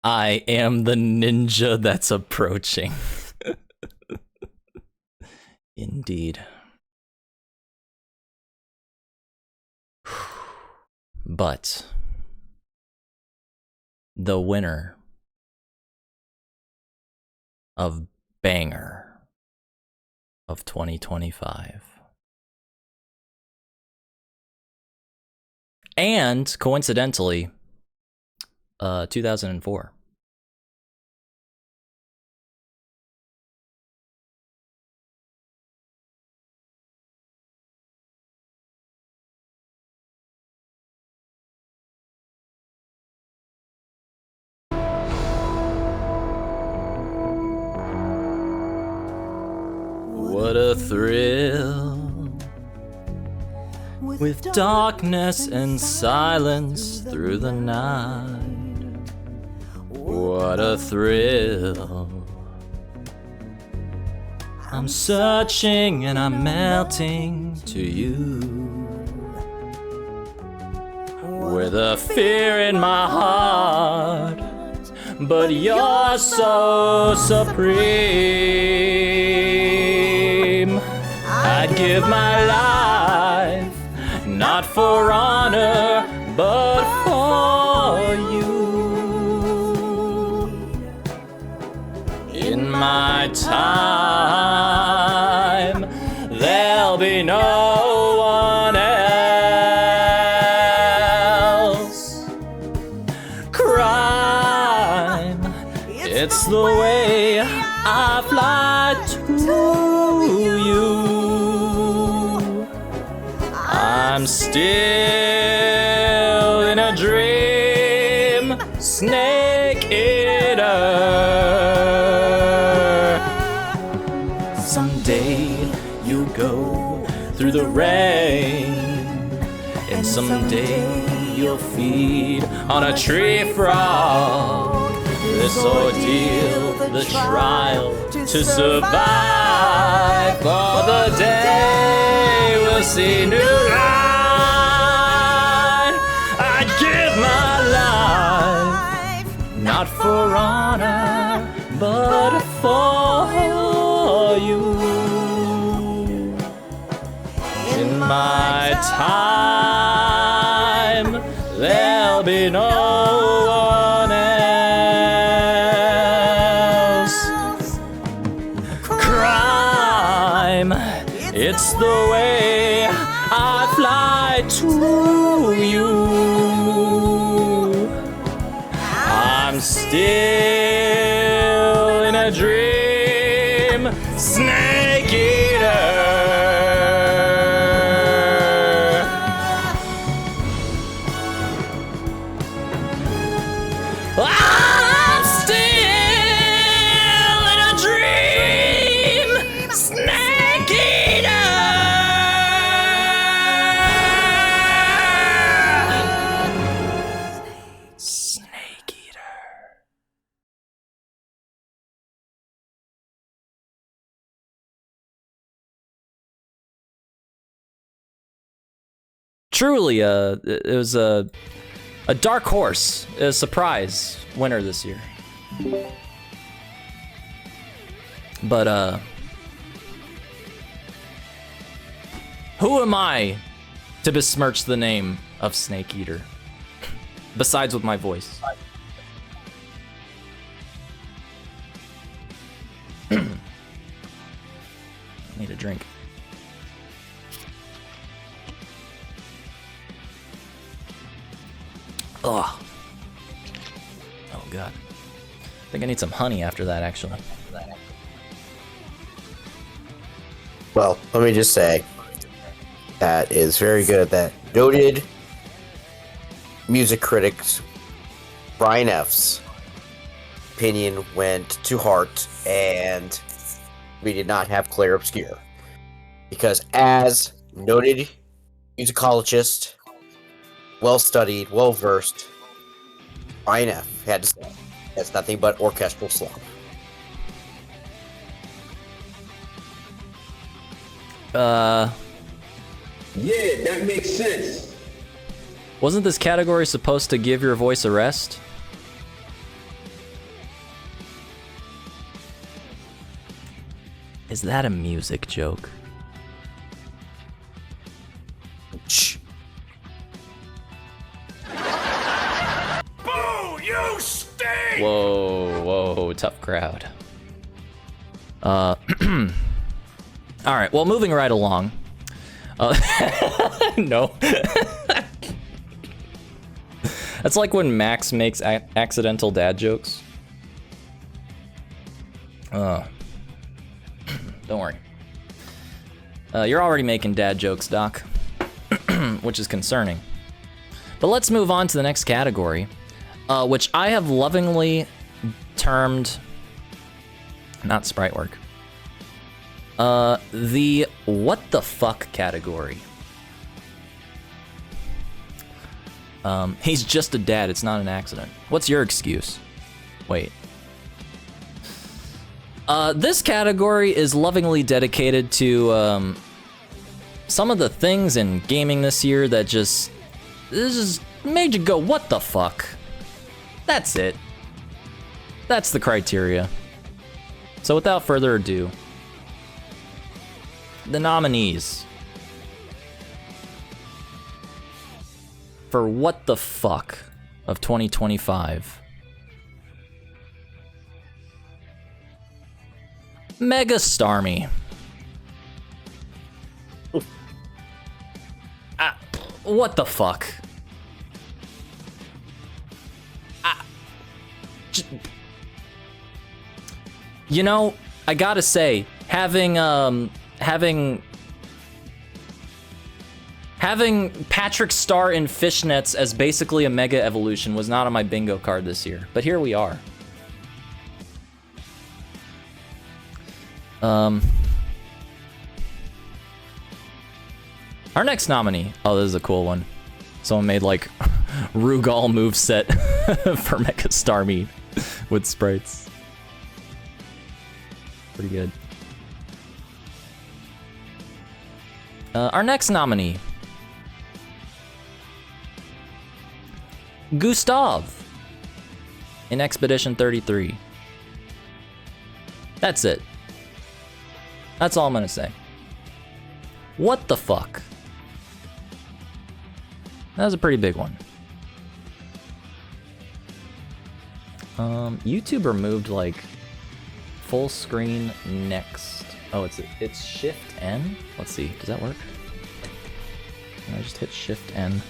I am the ninja that's approaching. Indeed. But the winner of Banger of 2025. And coincidentally, 2004. What a thrill, with darkness and silence through the night. What a thrill. I'm searching and I'm melting to you, with a fear in my heart, but you're so supreme. I'd give my life, not for honor, but for you. In my time It's the way I fly to you. I'm still in a dream, snake eater. Someday you go through the rain, and someday you'll feed on a tree frog. This ordeal, the trial to survive, for the day we'll see new light. I'd give my life, not for honor, but for you. In my time, there'll be no one else. Crime, it's the way I fly to you. I'm still in a dream, snake eater. I'm still in a dream, snake eater. Snake eater. Truly, it was a dark horse, a surprise winner this year. But who am I to besmirch the name of Snake Eater? Besides with my voice. Need a drink. Ugh. Oh god. I think I need some honey after that, actually. Well, let me just say, that is very good. That noted music critics Brian F's opinion went to heart, and we did not have Claire Obscure. Because as noted musicologist, well-studied, well-versed, Brian F. had to say, that's nothing but orchestral slop. Yeah, that makes sense. Wasn't this category supposed to give your voice a rest? Is that a music joke? Shh. Boo! You stink! Whoa, whoa, tough crowd. Alright, well, moving right along. No. That's like when Max makes accidental dad jokes. Don't worry. You're already making dad jokes, Doc. Which is concerning. But let's move on to the next category, which I have lovingly termed... not Spritework. The what the fuck category. He's just a dad, it's not an accident. What's your excuse? Wait. This category is lovingly dedicated to some of the things in gaming this year that just made you go, what the fuck? That's it. That's the criteria. So without further ado, the nominees for what the fuck of 2025. Mega Starmie. What the fuck? You know, I gotta say, having Patrick Star in fishnets as basically a mega evolution was not on my bingo card this year, but here we are. Our next nominee. Oh, this is a cool one. Someone made like Rugal moveset for Mecha Starmie with sprites. Pretty good. Our next nominee. Gustav in Expedition 33. That's it. That's all I'm gonna say. What the fuck? That was a pretty big one. YouTube removed like full screen next. Oh, it's Shift N. Let's see. Does that work? Can I just hit Shift N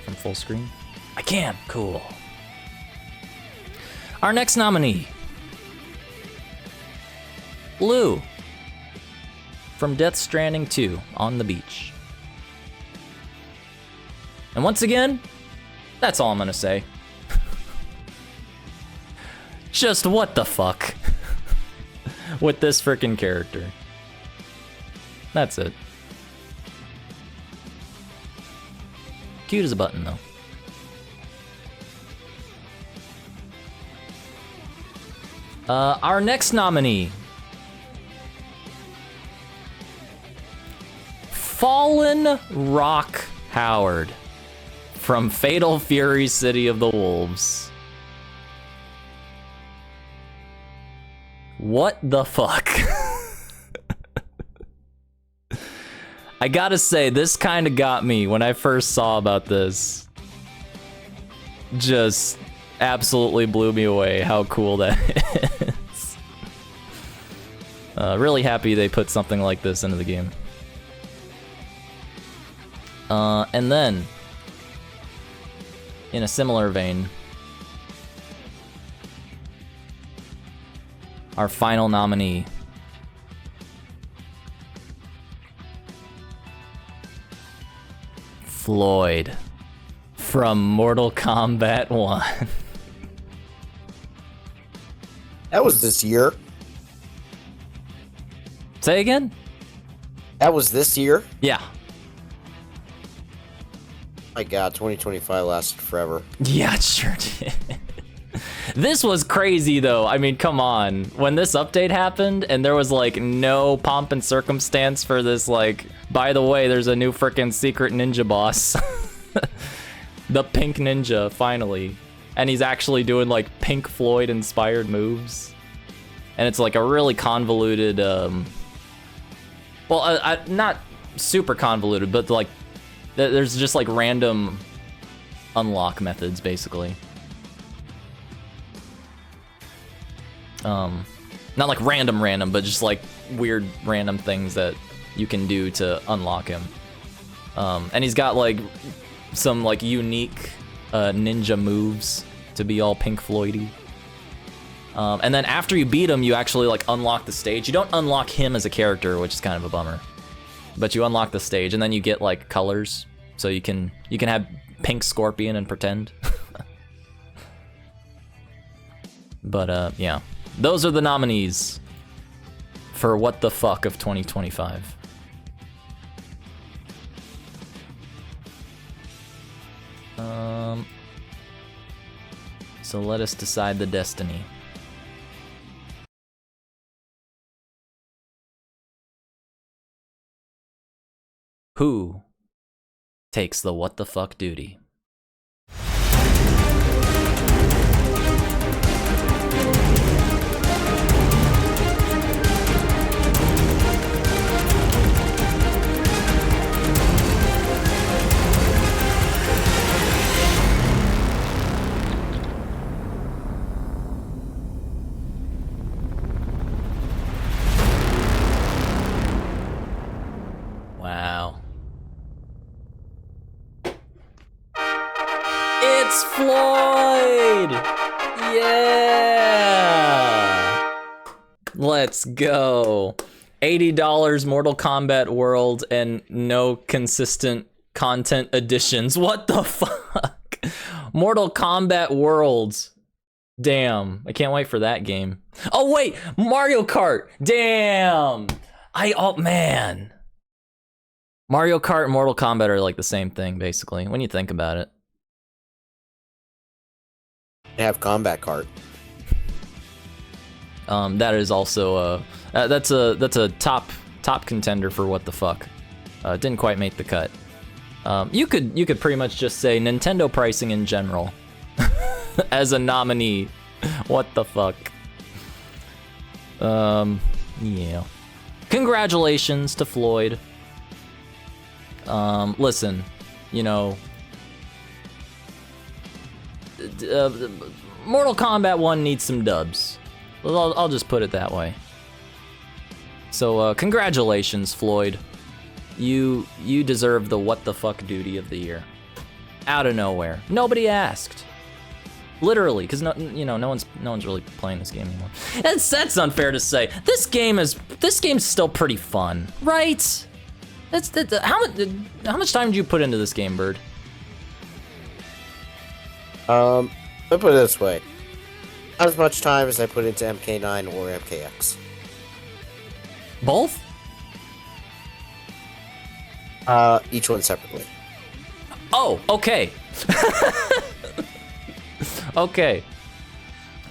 from full screen? I can. Cool. Our next nominee, Lou from Death Stranding 2 on the beach. And once again, that's all I'm gonna say. Just what the fuck with this frickin' character. That's it. Cute as a button, though. Our next nominee, Fallen Rock Howard from Fatal Fury City of the Wolves. What the fuck? I gotta say, this kind of got me when I first saw about this. Just absolutely blew me away how cool that is. Really happy they put something like this into the game. And then, in a similar vein, our final nominee, Floyd from Mortal Kombat 1. That was this year. Say again? That was this year. Yeah. My God, 2025 lasted forever. Yeah, it sure did. This was crazy though. I mean, come on. When this update happened and there was like no pomp and circumstance for this, like, by the way, there's a new frickin' secret ninja boss. The Pink Ninja, finally. And he's actually doing like Pink Floyd inspired moves. And it's like a really convoluted, not super convoluted, but like, there's just like random unlock methods, basically. Not like random, but just like weird random things that you can do to unlock him. And he's got like some like unique ninja moves to be all Pink Floydy. And then after you beat him, you actually like unlock the stage. You don't unlock him as a character, which is kind of a bummer. But you unlock the stage, and then you get like colors, so you can have Pink Scorpion and pretend. But yeah, those are the nominees for what the fuck of 2025. So let us decide the destiny. Who takes the what the fuck duty? Wow. It's Floyd! Yeah! Let's go. $80 Mortal Kombat World and no consistent content additions. What the fuck? Mortal Kombat Worlds. Damn. I can't wait for that game. Oh wait, Mario Kart. Damn. Oh man. Mario Kart and Mortal Kombat are like the same thing basically when you think about it. They have combat cart. That is also that's a top contender for what the fuck. Didn't quite make the cut. You could pretty much just say Nintendo pricing in general as a nominee. What the fuck? Yeah. Congratulations to Floyd. Listen, you know, Mortal Kombat 1 needs some dubs. I'll just put it that way. So, congratulations, Floyd. You deserve the what the fuck duty of the year. Out of nowhere. Nobody asked. Literally, because no one's really playing this game anymore. That's unfair to say. This game's still pretty fun, right? How much time did you put into this game, Bird? Let me put it this way. Not as much time as I put into MK9 or MKX. Both? Each one separately. Oh, okay. Okay.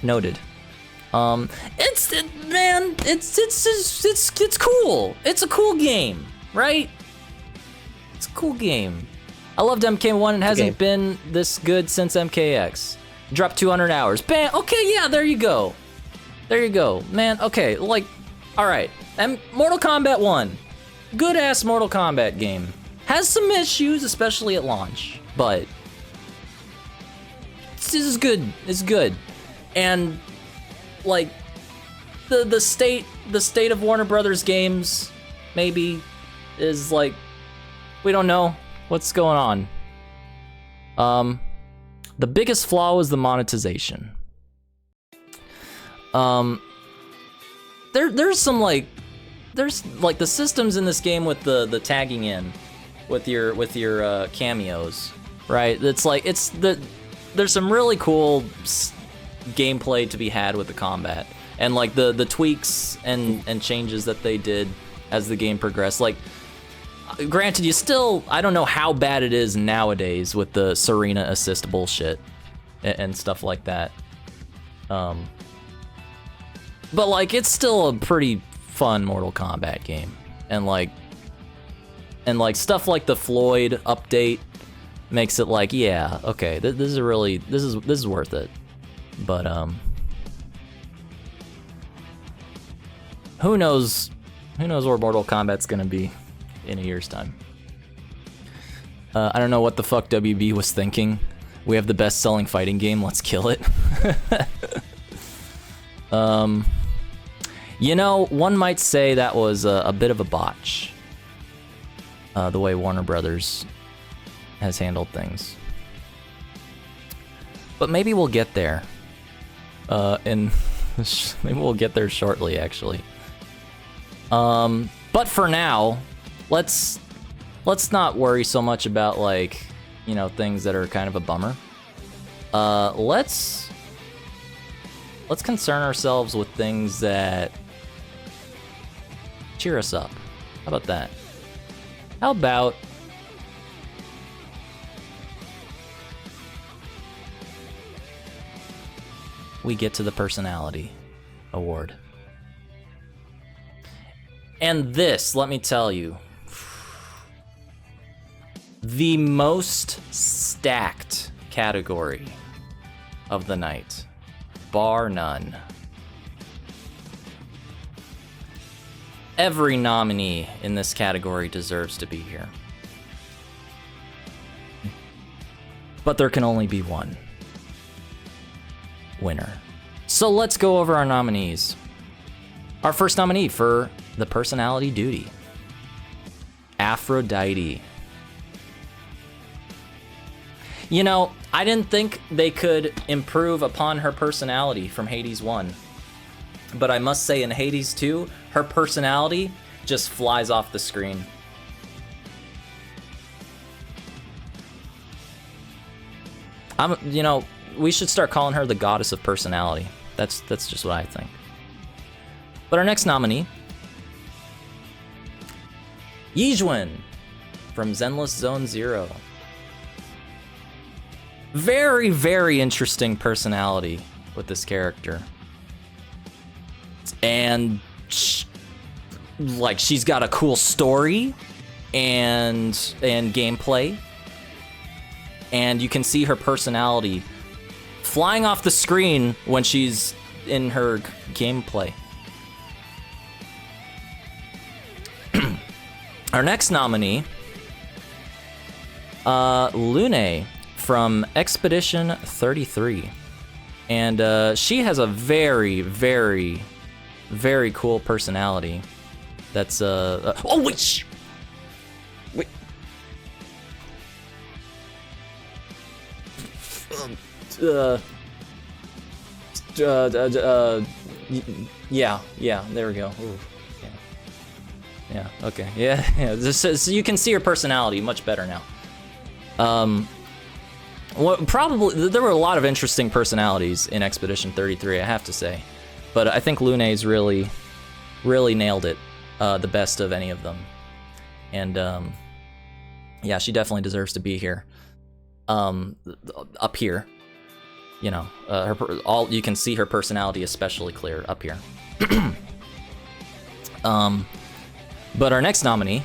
Noted. It's cool. It's a cool game, right? It's a cool game. I loved MK1. It hasn't been this good since MKX. Dropped 200 hours. Bam. Okay, yeah, there you go. There you go. Man, okay, like, all right. Mortal Kombat 1. Good-ass Mortal Kombat game. Has some issues, especially at launch, but this is good. It's good. And, like, the state of Warner Brothers games, maybe, is like, we don't know what's going on. The biggest flaw was the monetization. There's the systems in this game with the tagging in with your cameos, right? There's some really cool gameplay to be had with the combat, and like the tweaks and changes that they did as the game progressed. Like, granted, I don't know how bad it is nowadays with the Serena assist bullshit and stuff like that. But like, it's still a pretty fun Mortal Kombat game, and like stuff like the Floyd update makes it like, yeah, okay, this is worth it. But who knows where Mortal Kombat's gonna be in a year's time. I don't know what the fuck WB was thinking. We have the best-selling fighting game, let's kill it. You know, one might say that was a bit of a botch, the way Warner Brothers has handled things. But maybe we'll get there. Maybe we'll get there shortly, actually. But for now, let's not worry so much about, like, you know, things that are kind of a bummer. Let's concern ourselves with things that cheer us up. How about that? How about we get to the Personality Award? And this, let me tell you, the most stacked category of the night, bar none. Every nominee in this category deserves to be here. But there can only be one winner. So let's go over our nominees. Our first nominee for the personality duty, Aphrodite. You know, I didn't think they could improve upon her personality from Hades 1. But I must say, in Hades 2, her personality just flies off the screen. You know, we should start calling her the goddess of personality. That's just what I think. But our next nominee, Yijun from Zenless Zone Zero. Very, very interesting personality with this character. And like, she's got a cool story and gameplay. And you can see her personality flying off the screen when she's in her gameplay. Our next nominee, Lune from Expedition 33. And she has a very, very, very cool personality. That's, oh, wait! Wait. Yeah, there we go. Ooh, yeah, okay, yeah. So you can see her personality much better now. Probably there were a lot of interesting personalities in Expedition 33, I have to say, but I think Lune's really nailed it, the best of any of them, and yeah, she definitely deserves to be here, up here. You know, you can see her personality especially clear up here. But our next nominee,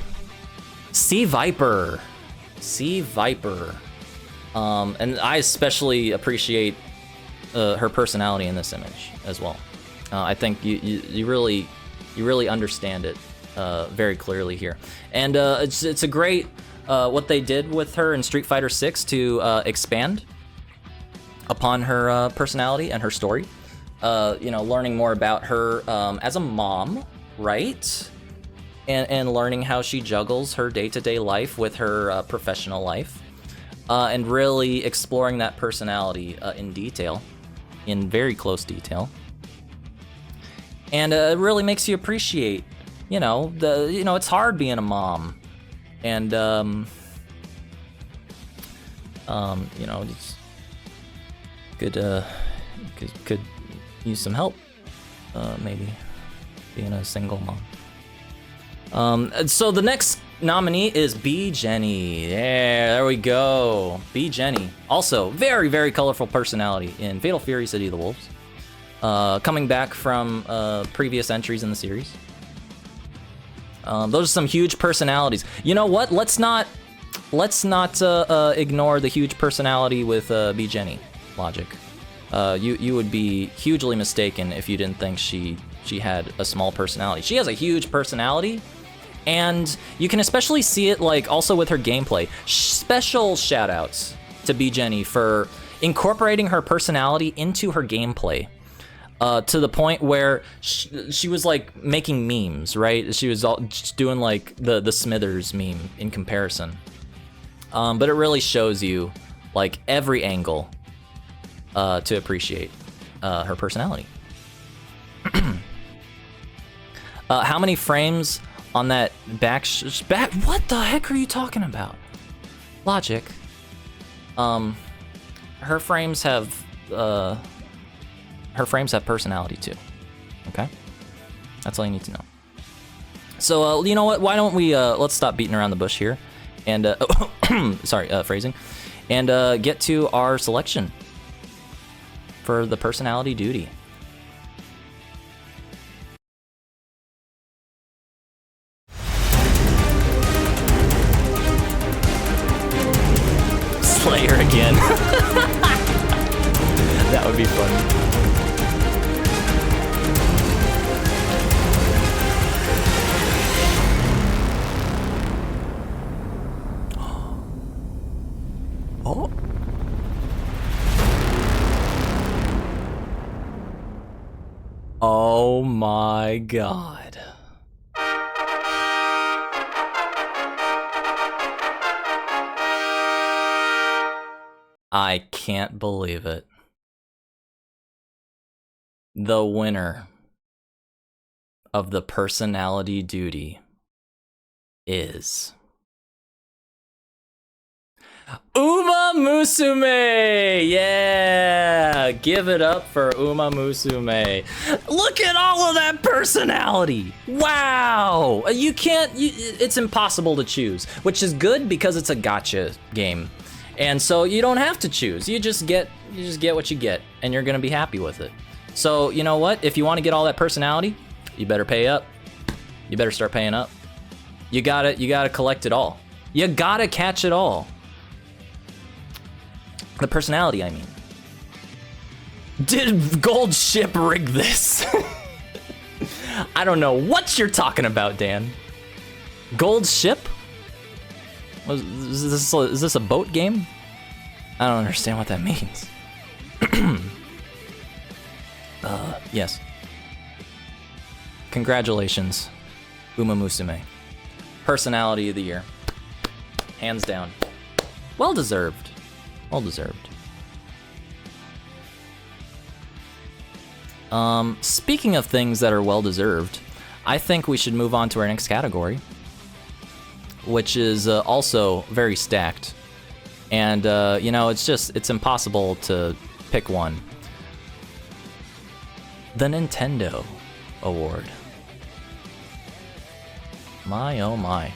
Sea Viper. Sea Viper. And I especially appreciate her personality in this image as well. I think you really understand it very clearly here. And it's a great what they did with her in Street Fighter 6 to expand upon her personality and her story. You know, learning more about her as a mom, right? And learning how she juggles her day-to-day life with her professional life. And really exploring that personality in detail, in very close detail. And it really makes you appreciate, you know, it's hard being a mom. And, you know, it's could use some help, maybe being a single mom. So the next nominee is B. Jenny. Yeah, there we go. B. Jenny. Also, very, very colorful personality in Fatal Fury City of the Wolves. Coming back from previous entries in the series. Those are some huge personalities. You know what? Let's not ignore the huge personality with B. Jenny logic. You would be hugely mistaken if you didn't think she had a small personality. She has a huge personality. And you can especially see it, like, also with her gameplay. Special shoutouts to B. Jenny for incorporating her personality into her gameplay, to the point where she was like making memes, right? She was just doing like the Smithers meme in comparison. But it really shows you like every angle to appreciate her personality. How many frames on that back? What the heck are you talking about? Logic. Her frames have personality too. Okay, that's all you need to know. So you know what? Why don't we let's stop beating around the bush here, and sorry, phrasing, and get to our selection for the personality duty. Slayer again. That would be fun. Oh. Oh my god. I can't believe it. The winner of the personality Doodie is Uma Musume! Yeah! Give it up for Uma Musume. Look at all of that personality! Wow! You can't, it's impossible to choose, which is good because it's a gacha game. And so you don't have to choose. You just get what you get, and you're gonna be happy with it. So, you know what? If you want to get all that personality, you better pay up. You better start paying up. You gotta collect it all. You gotta catch it all. The personality, I mean. Did Gold Ship rig this? I don't know what you're talking about, Dan. Gold Ship? Is this a boat game? I don't understand what that means. Yes. Congratulations, Uma Musume. Personality of the year. Hands down. Well deserved. Well deserved. Speaking of things that are well deserved, I think we should move on to our next category, which is also very stacked. And, you know, it's impossible to pick one. The Nintendo Award. My, oh my.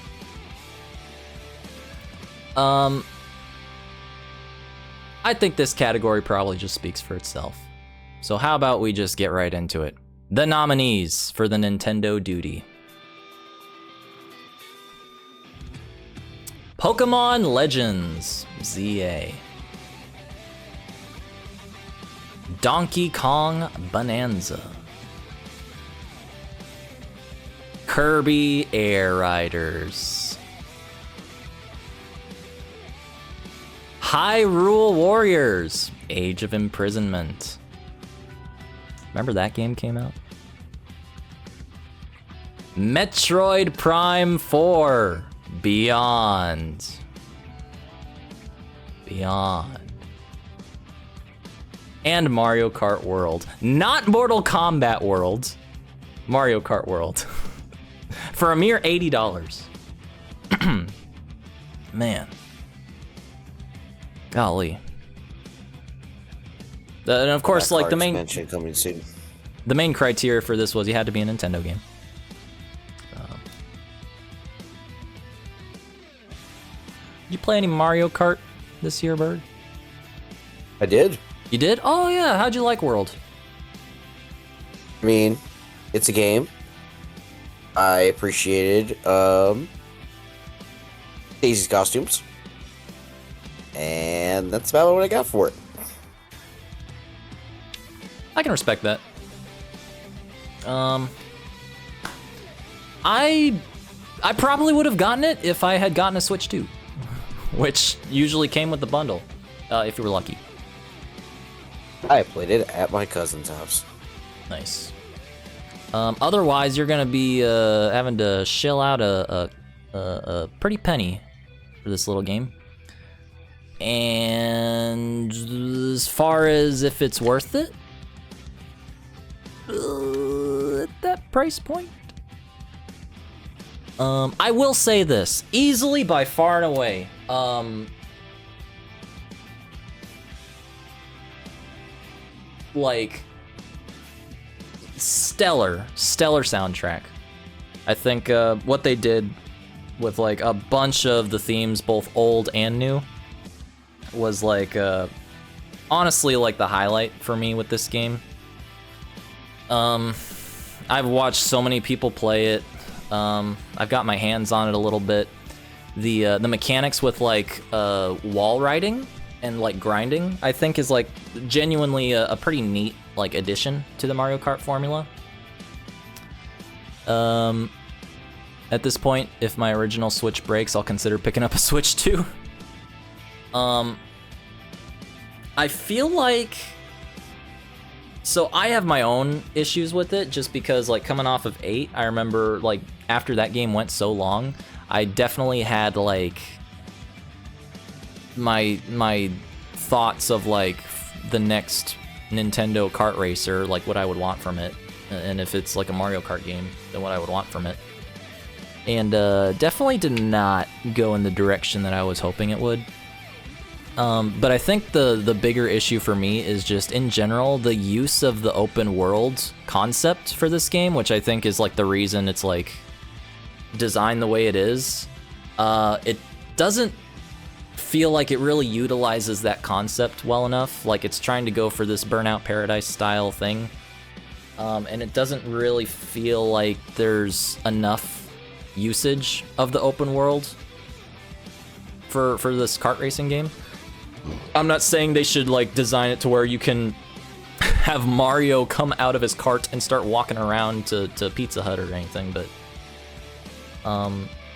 I think this category probably just speaks for itself. So how about we just get right into it? The nominees for the Nintendo Doodie. Pokemon Legends ZA. Donkey Kong Bonanza. Kirby Air Riders. Hyrule Warriors, Age of Imprisonment. Remember that game came out? Metroid Prime 4, Beyond. And Mario Kart World. Not Mortal Kombat World. Mario Kart World. For a mere $80. Man. Golly. And of course, like the main coming soon. The main criteria for this was you had to be a Nintendo game. You play any Mario Kart this year, Bird? I did. You did? Oh yeah. How'd you like World? I mean, it's a game. I appreciated Daisy's costumes. And that's about what I got for it. I can respect that. I probably would have gotten it if I had gotten a Switch 2, which usually came with the bundle, if you were lucky. I played it at my cousin's house. Nice. Otherwise, you're gonna be having to shell out a pretty penny for this little game. And as far as if it's worth it, at that price point, I will say this, easily by far and away, like stellar soundtrack. I think what they did with like a bunch of the themes, both old and new, was like honestly like the highlight for me with this game. I've watched so many people play it. I've got my hands on it a little bit. The mechanics with like wall riding and like grinding, I think is like genuinely a pretty neat like addition to the Mario Kart formula. At this point, if my original Switch breaks, I'll consider picking up a Switch 2. I feel like, so I have my own issues with it just because like coming off of 8, I remember like after that game went so long, I definitely had like my thoughts of like the next Nintendo kart racer, like what I would want from it. and if it's like a Mario Kart game, then what I would want from it. And definitely did not go in the direction that I was hoping it would. But I think the bigger issue for me is just in general the use of the open world concept for this game, which I think is like the reason it's like designed the way it is. It doesn't feel like it really utilizes that concept well enough. Like it's trying to go for this Burnout Paradise style thing, and it doesn't really feel like there's enough usage of the open world for this kart racing game. I'm not saying they should like design it to where you can have Mario come out of his cart and start walking around to Pizza Hut or anything, but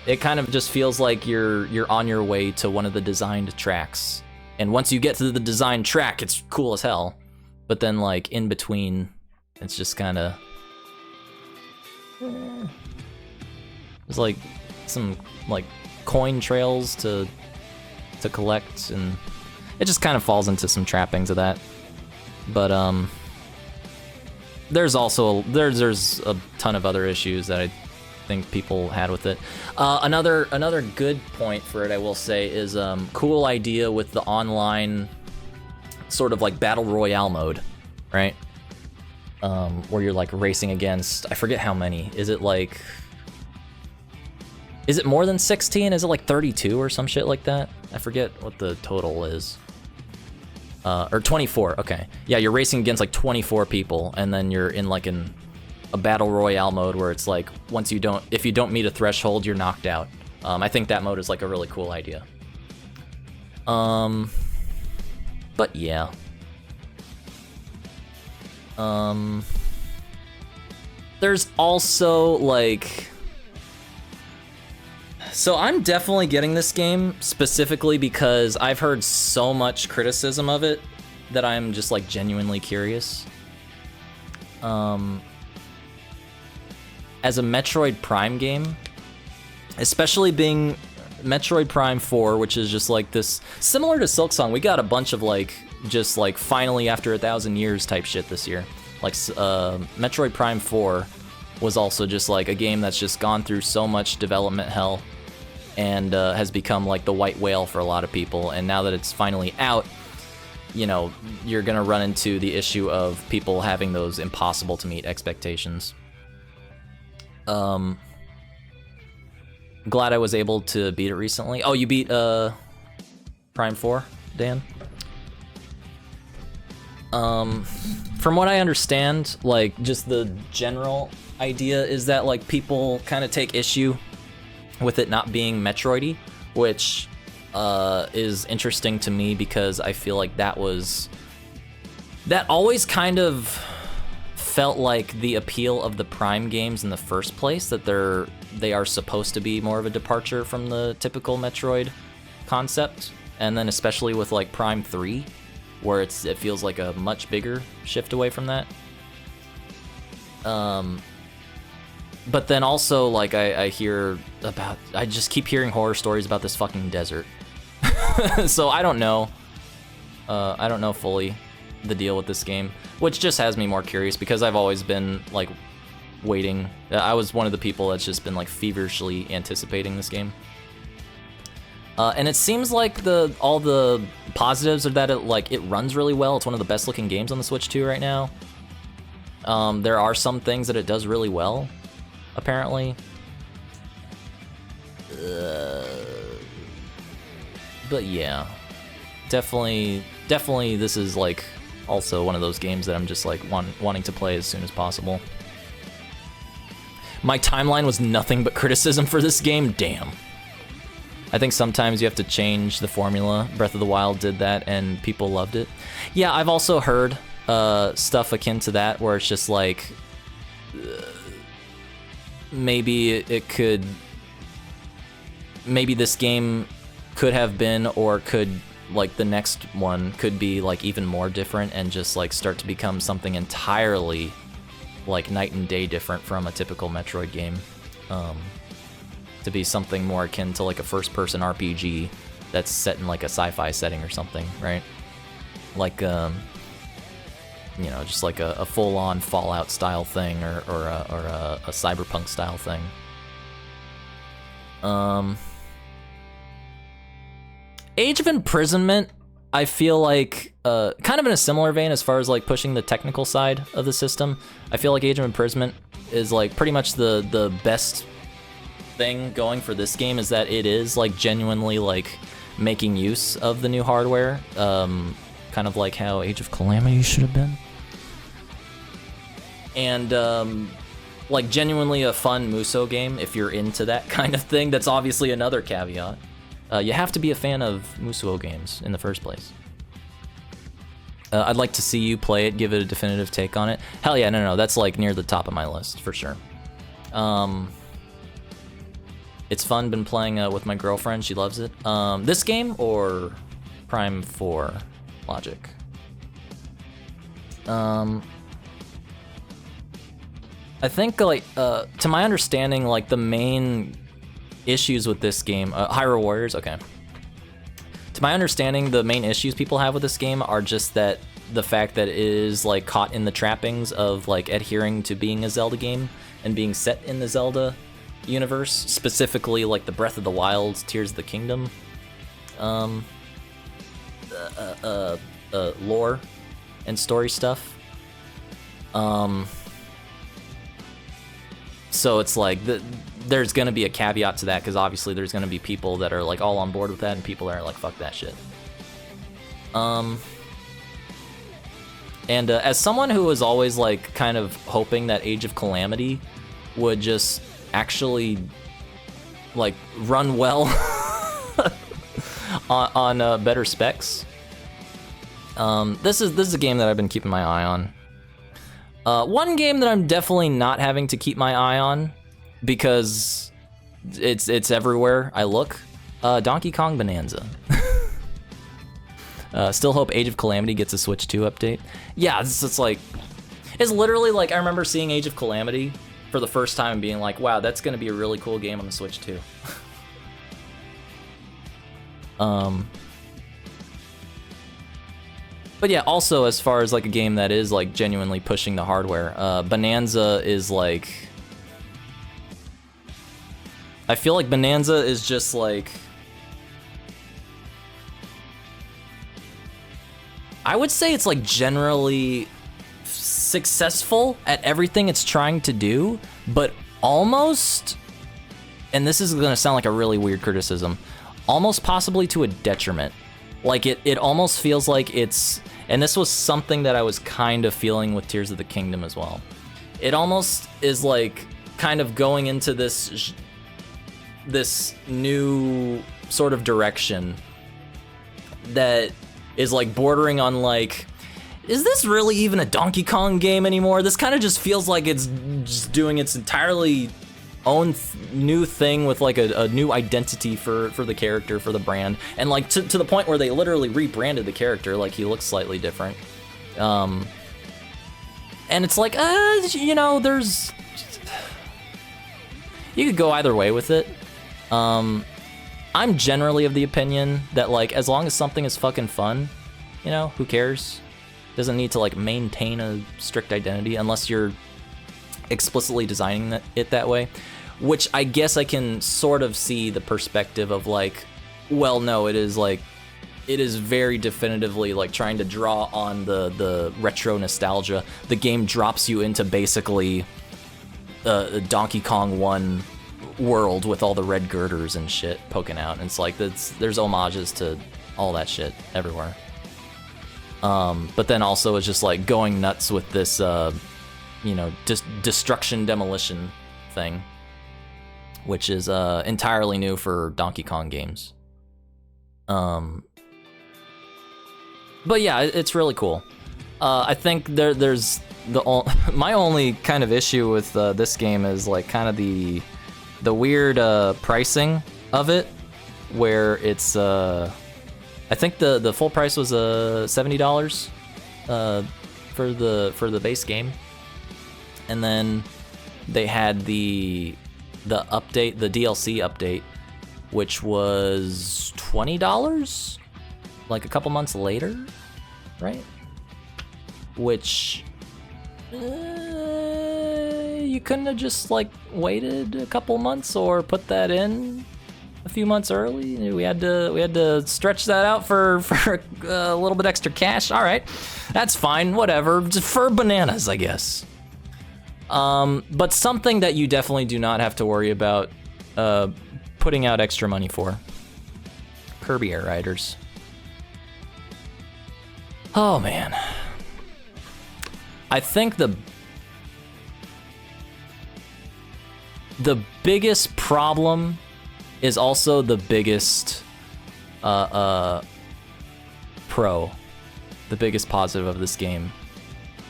it kind of just feels like you're on your way to one of the designed tracks. And once you get to the designed track, it's cool as hell. But then like in between, it's just kind of there's like some like coin trails to collect, and it just kind of falls into some trappings of that. But there's also there's a ton of other issues that I think people had with it. Another good point for it, I will say, is cool idea with the online sort of like battle royale mode, right? Where you're like racing against, I forget how many. Is it more than 16? Is it like 32 or some shit like that? I forget what the total is. Or 24, okay. Yeah, you're racing against like 24 people, and then you're in like a battle royale mode where it's like if you don't meet a threshold, you're knocked out. I think that mode is like a really cool idea. But yeah. There's also like, so I'm definitely getting this game specifically because I've heard so much criticism of it that I'm just like genuinely curious. As a Metroid Prime game, especially being Metroid Prime 4, which is just like this, similar to Silksong, we got a bunch of like, just like finally after 1,000 years type shit this year. Like Metroid Prime 4 was also just like a game that's just gone through so much development hell and has become like the white whale for a lot of people. And now that it's finally out, you know, you're gonna run into the issue of people having those impossible to meet expectations. Glad I was able to beat it recently. Oh, you beat Prime 4, Dan? From what I understand, like just the general idea is that like people kind of take issue with it not being Metroid-y, which is interesting to me because I feel like that always kind of felt like the appeal of the Prime games in the first place, that they are supposed to be more of a departure from the typical Metroid concept, and then especially with like Prime 3, where it feels like a much bigger shift away from that. But then also like I just keep hearing horror stories about this fucking desert. So I don't know fully the deal with this game, which just has me more curious because I've always been like waiting. I was one of the people that's just been like feverishly anticipating this game. And it seems like all the positives are that it runs really well. It's one of the best looking games on the Switch 2 right now. There are some things that it does really well, apparently. But yeah, definitely this is like also one of those games that I'm just like wanting to play as soon as possible. My timeline was nothing but criticism for this game. Damn. I think sometimes you have to change the formula. Breath of the Wild did that and people loved it. Yeah, I've also heard stuff akin to that where it's just like maybe this game could have been, or could, like the next one could be like even more different and just like start to become something entirely like night and day different from a typical Metroid game. To be something more akin to like a first-person RPG that's set in like a sci-fi setting or something, right? Like you know, just like a full-on Fallout style thing or a Cyberpunk style thing. Age of Imprisonment, I feel like kind of in a similar vein as far as like pushing the technical side of the system. I feel like Age of Imprisonment is like pretty much the best thing going for this game, is that it is like genuinely like making use of the new hardware, kind of like how Age of Calamity should have been. And like genuinely a fun Muso game if you're into that kind of thing. That's obviously another caveat. You have to be a fan of Muso games in the first place. I'd like to see you play it, give it a definitive take on it. Hell yeah, no, that's like near the top of my list for sure. It's fun, been playing with my girlfriend, she loves it. This game or Prime 4 Logic? I think like to my understanding, like the main issues with this game, Hyrule Warriors, okay. To my understanding, the main issues people have with this game are just that the fact that it is like caught in the trappings of like adhering to being a Zelda game and being set in the Zelda universe, specifically like the Breath of the Wild, Tears of the Kingdom lore and story stuff. So it's like there's gonna be a caveat to that, because obviously there's gonna be people that are like all on board with that and people that are like, fuck that shit. And as someone who was always like kind of hoping that Age of Calamity would just actually like run well on better specs, this is a game that I've been keeping my eye on. One game that I'm definitely not having to keep my eye on because it's everywhere I look, Donkey Kong Bonanza. Still hope Age of Calamity gets a Switch 2 update. Yeah, it's literally like, I remember seeing Age of Calamity for the first time and being like, wow, that's gonna be a really cool game on the Switch 2. But yeah, also as far as like a game that is like genuinely pushing the hardware, Bonanza is like, I feel like Bonanza is just like, I would say it's like generally successful at everything it's trying to do, but almost, and this is gonna sound like a really weird criticism, almost possibly to a detriment. Like it almost feels like it's, and this was something that I was kind of feeling with Tears of the Kingdom as well. It almost is like kind of going into this new sort of direction that is like bordering on like, is this really even a Donkey Kong game anymore? This kind of just feels like it's just doing its entirely own new thing with like a new identity for the character, for the brand, and like to the point where they literally rebranded the character, like he looks slightly different. And it's like, you know, there's, you could go either way with it. I'm generally of the opinion that like, as long as something is fucking fun, you know, who cares? Doesn't need to like maintain a strict identity unless you're explicitly designing it that way, which I guess I can sort of see the perspective of like, well, no, it is very definitively like trying to draw on the retro nostalgia. The game drops you into basically a Donkey Kong 1 world with all the red girders and shit poking out, and it's like there's homages to all that shit everywhere. But then also it's just like going nuts with this you know, destruction demolition thing, which is entirely new for Donkey Kong games. But yeah, it's really cool. I think there's my only kind of issue with this game is like kind of the weird pricing of it, where it's I think the full price was $70 for the base game. And then they had the update, the DLC update, which was $20, like a couple months later, right? which you couldn't have just like waited a couple months or put that in a few months early. We had to stretch that out for a little bit extra cash. All right, that's fine, whatever, just for bananas, I guess. But something that you definitely do not have to worry about putting out extra money for: Kirby Air Riders. Oh man, I think the biggest problem is also the biggest pro, the biggest positive of this game.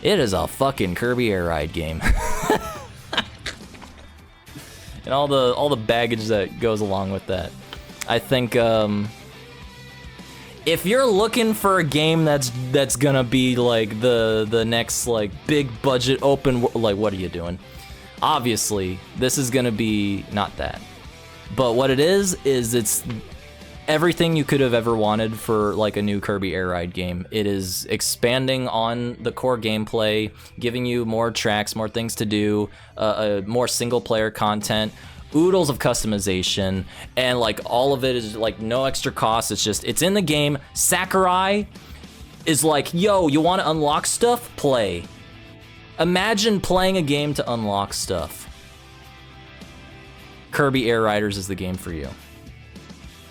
It is a fucking Kirby Air Ride game. And all the baggage that goes along with that. I think if you're looking for a game that's gonna be like the next like big budget open, like, what are you doing? Obviously, this is gonna be not that. But what it is it's everything you could have ever wanted for like a new Kirby Air Ride game. It is expanding on the core gameplay, giving you more tracks, more things to do, more single player content, oodles of customization, and like all of it is like no extra cost. It's in the game. Sakurai is like, yo, you want to unlock stuff? Play. Imagine playing a game to unlock stuff. Kirby Air Riders is the game for you.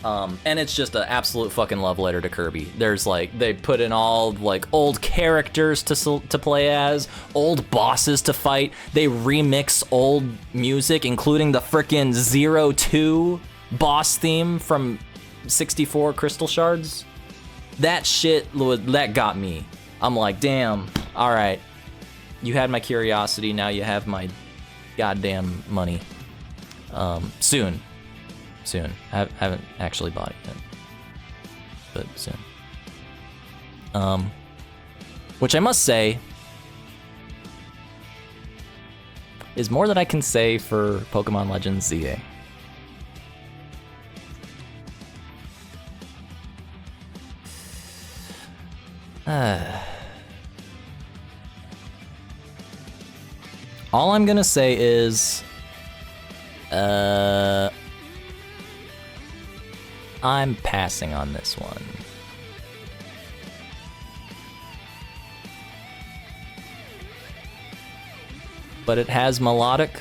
And it's just an absolute fucking love letter to Kirby. There's like, they put in all like old characters to play as, old bosses to fight. They remix old music, including the frickin' 02 boss theme from 64 Crystal Shards. That shit, that got me. I'm like, damn, all right. You had my curiosity, now you have my goddamn money. Soon. I haven't actually bought it yet, but soon. Which I must say is more than I can say for Pokemon Legends ZA. All I'm gonna say is, I'm passing on this one. But it has Melodic.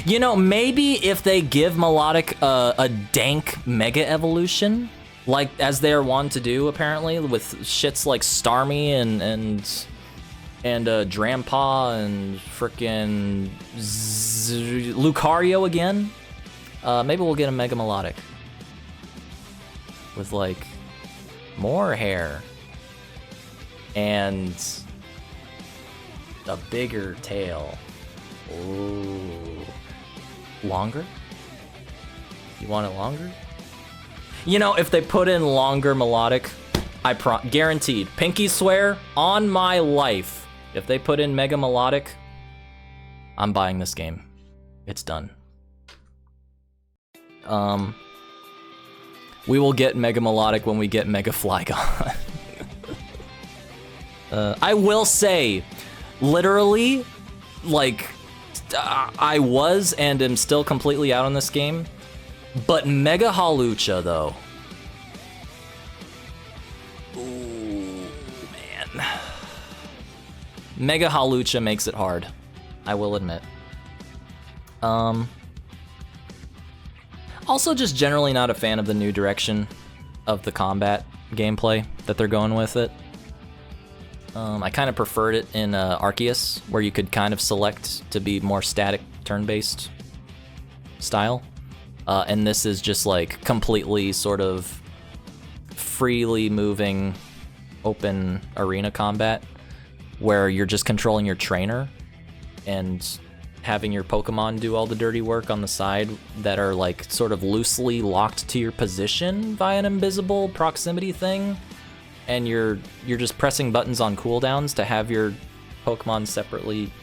You know, maybe if they give Melodic a dank Mega Evolution, like as they're wont to do apparently, with shits like Starmie and Drampaw and frickin' Lucario again. Maybe we'll get a Mega Melodic with like more hair and a bigger tail. Ooh. Longer? You want it longer? You know, if they put in longer Melodic, guaranteed. Pinky swear on my life. If they put in Mega Melodic, I'm buying this game. It's done. We will get Mega Melodic when we get Mega Flygon. I will say, literally, like, I was and am still completely out on this game, but Mega Hawlucha, though. Ooh, man. Mega Hawlucha makes it hard, I will admit. Also, just generally not a fan of the new direction of the combat gameplay that they're going with it. I kind of preferred it in Arceus, where you could kind of select to be more static, turn-based style. And this is just like completely sort of freely moving open arena combat, where you're just controlling your trainer and having your Pokemon do all the dirty work on the side that are like sort of loosely locked to your position via an invisible proximity thing. And you're just pressing buttons on cooldowns to have your Pokemon separately,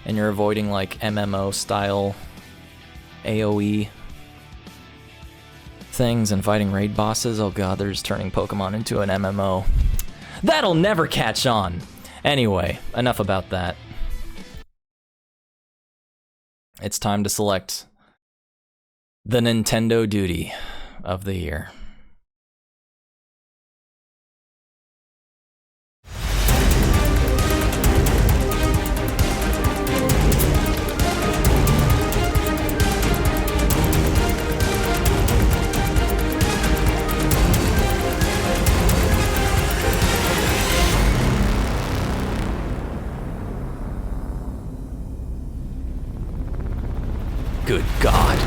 and you're avoiding like MMO style AoE things and fighting raid bosses. Oh god, they're just turning Pokemon into an MMO. That'll never catch on. Anyway, enough about that. It's time to select the Nintendo Doodie of the year. Good God.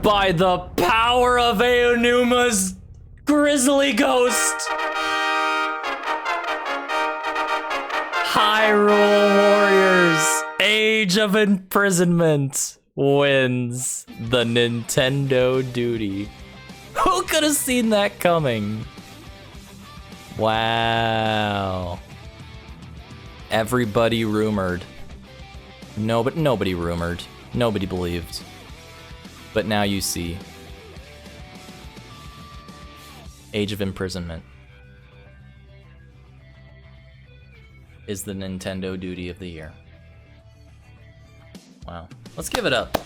By the power of Aonuma's Grizzly Ghost, Hyrule Warriors Age of Imprisonment wins the Nintendo Doodie. Who could have seen that coming? Wow. Everybody rumored. No, but nobody rumored. Nobody believed. But now you see. Age of Imprisonment is the Nintendo Doodie of the year. Wow. Let's give it up.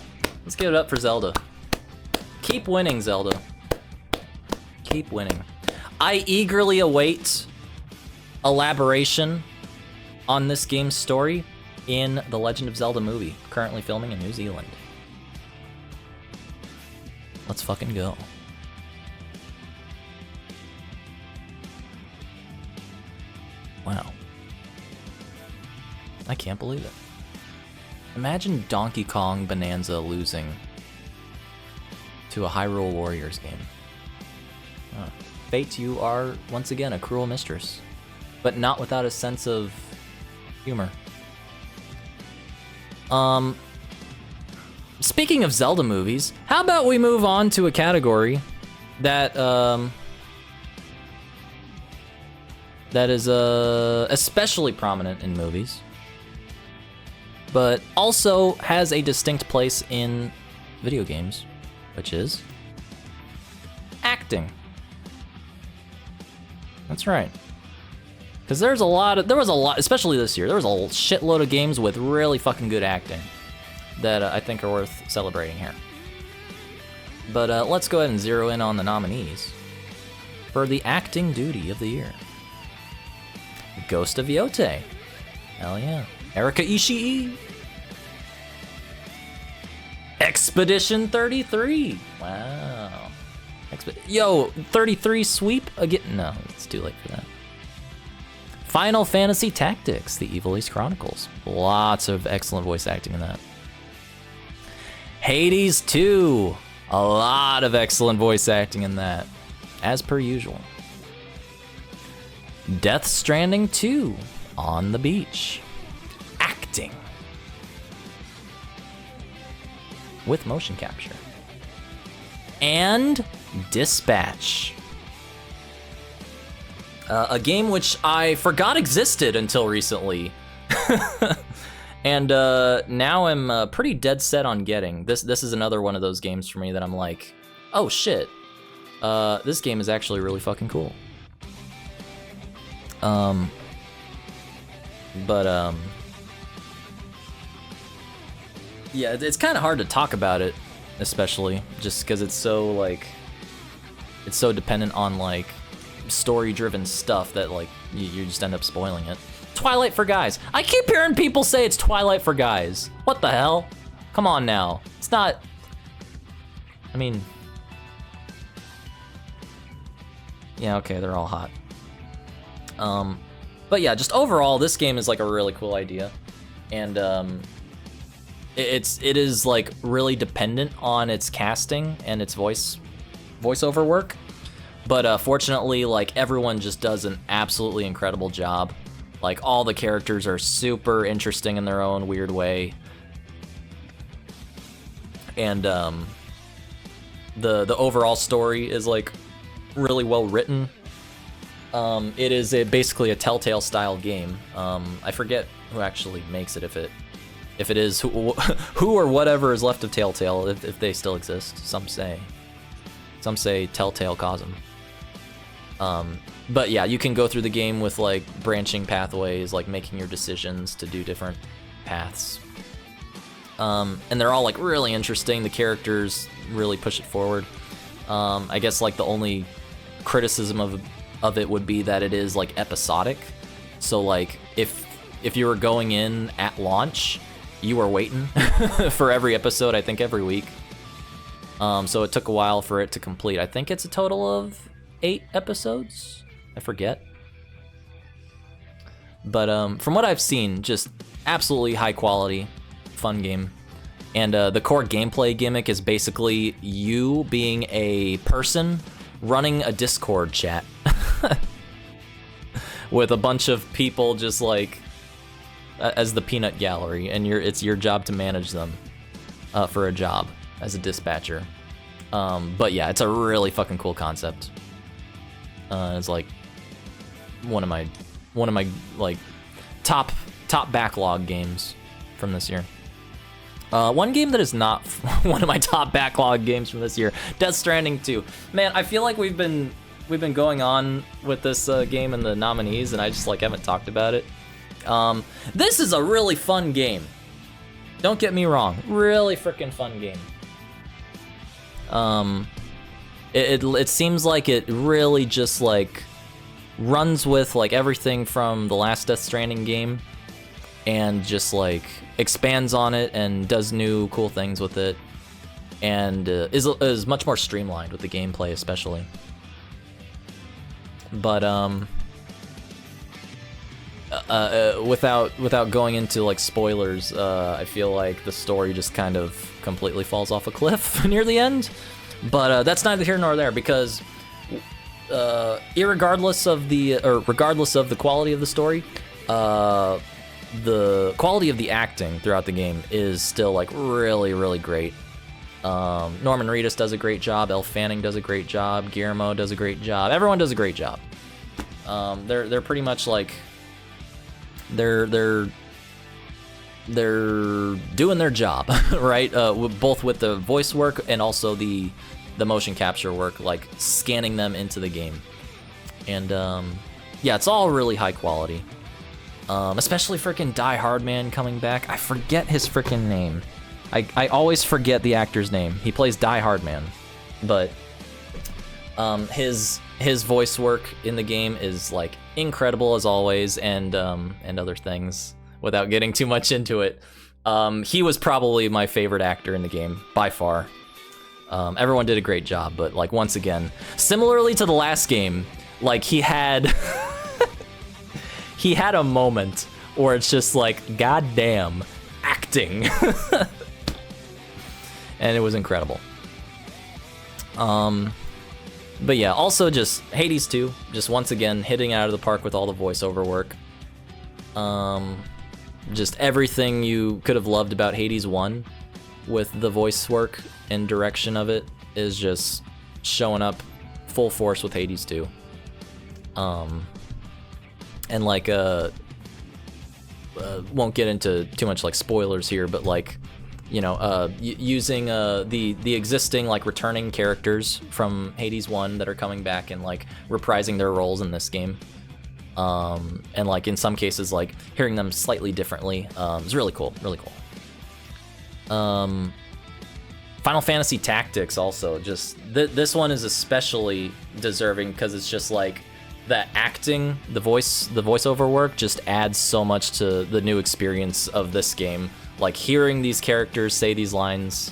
Let's give it up for Zelda. Keep winning, Zelda. Keep winning. I eagerly await elaboration on this game's story in the Legend of Zelda movie, currently filming in New Zealand. Let's fucking go. Wow. I can't believe it. Imagine Donkey Kong Bonanza losing to a Hyrule Warriors game. Oh. Fate, you are once again a cruel mistress, but not without a sense of humor. Speaking of Zelda movies, how about we move on to a category that that is especially prominent in movies, but also has a distinct place in video games, which is acting. That's right. Because there was a lot, especially this year, there was a shitload of games with really fucking good acting that I think are worth celebrating here. But let's go ahead and zero in on the nominees for the acting Doodie of the year. Ghost of Yote. Hell yeah. Erika Ishii. Expedition 33. Wow. Yo, 33 sweep again? No, it's too late for that. Final Fantasy Tactics, The Evil East Chronicles. Lots of excellent voice acting in that. Hades 2. A lot of excellent voice acting in that, as per usual. Death Stranding 2. On the Beach. Acting. With motion capture. And Dispatch. A game which I forgot existed until recently. And now I'm pretty dead set on getting. This is another one of those games for me that I'm like, oh shit. This game is actually really fucking cool. Yeah, it's kind of hard to talk about it, especially just because it's so like, it's so dependent on like story-driven stuff that like you just end up spoiling it. Twilight for Guys. I keep hearing people say it's Twilight for Guys. What the hell? Come on now. It's not. I mean, yeah, okay, they're all hot. But yeah, just overall, this game is like a really cool idea, and it is like really dependent on its casting and its voiceover work. But fortunately, like everyone just does an absolutely incredible job. Like all the characters are super interesting in their own weird way, and the overall story is like really well written. It is basically a Telltale style game. I forget who actually makes it, if it is who or whatever is left of Telltale, if they still exist. Some say Telltale caused them. But yeah, you can go through the game with like branching pathways, like making your decisions to do different paths. And they're all like really interesting. The characters really push it forward. I guess like the only criticism of it would be that it is like episodic. So like if you were going in at launch, you were waiting for every episode, I think every week. So it took a while for it to complete. I think it's a total of 8 episodes. I forget. But from what I've seen, just absolutely high quality, fun game. And the core gameplay gimmick is basically you being a person running a Discord chat with a bunch of people just like as the peanut gallery, and it's your job to manage them for a job as a dispatcher. But yeah, it's a really fucking cool concept. It's like one of my like top backlog games from this year. One game that is not one of my top backlog games from this year, Death Stranding 2. Man, I feel like we've been going on with this game and the nominees, and I just like haven't talked about it. This is a really fun game. Don't get me wrong, really freaking fun game. It seems like it really just like runs with like everything from the last Death Stranding game, and just like expands on it and does new cool things with it, and is much more streamlined with the gameplay especially. But without going into like spoilers, I feel like the story just kind of completely falls off a cliff near the end. But that's neither here nor there, because regardless of the quality of the story, the quality of the acting throughout the game is still like really, really great. Norman Reedus does a great job. Elle Fanning does a great job. Guillermo does a great job. Everyone does a great job. They're pretty much like they're doing their job, right? Both with the voice work and also the motion capture work, like scanning them into the game. And yeah, it's all really high quality. Especially freaking Die Hard Man coming back. I forget his freaking name. I always forget the actor's name. He plays Die Hard Man, but his voice work in the game is like incredible as always, and other things. Without getting too much into it, he was probably my favorite actor in the game by far. Everyone did a great job, but like once again, similarly to the last game, like he had he had a moment where it's just like, goddamn, acting. And it was incredible. But yeah, also just Hades 2, just once again hitting out of the park with all the voiceover work. Just everything you could have loved about Hades 1 with the voice work and direction of it is just showing up full force with Hades 2. And like won't get into too much like spoilers here, but like, you know, using the existing like returning characters from Hades 1 that are coming back and like reprising their roles in this game. And like in some cases like hearing them slightly differently is really cool, really cool. Final Fantasy Tactics also, just this one is especially deserving because it's just like the acting, the voiceover work just adds so much to the new experience of this game. Like hearing these characters say these lines,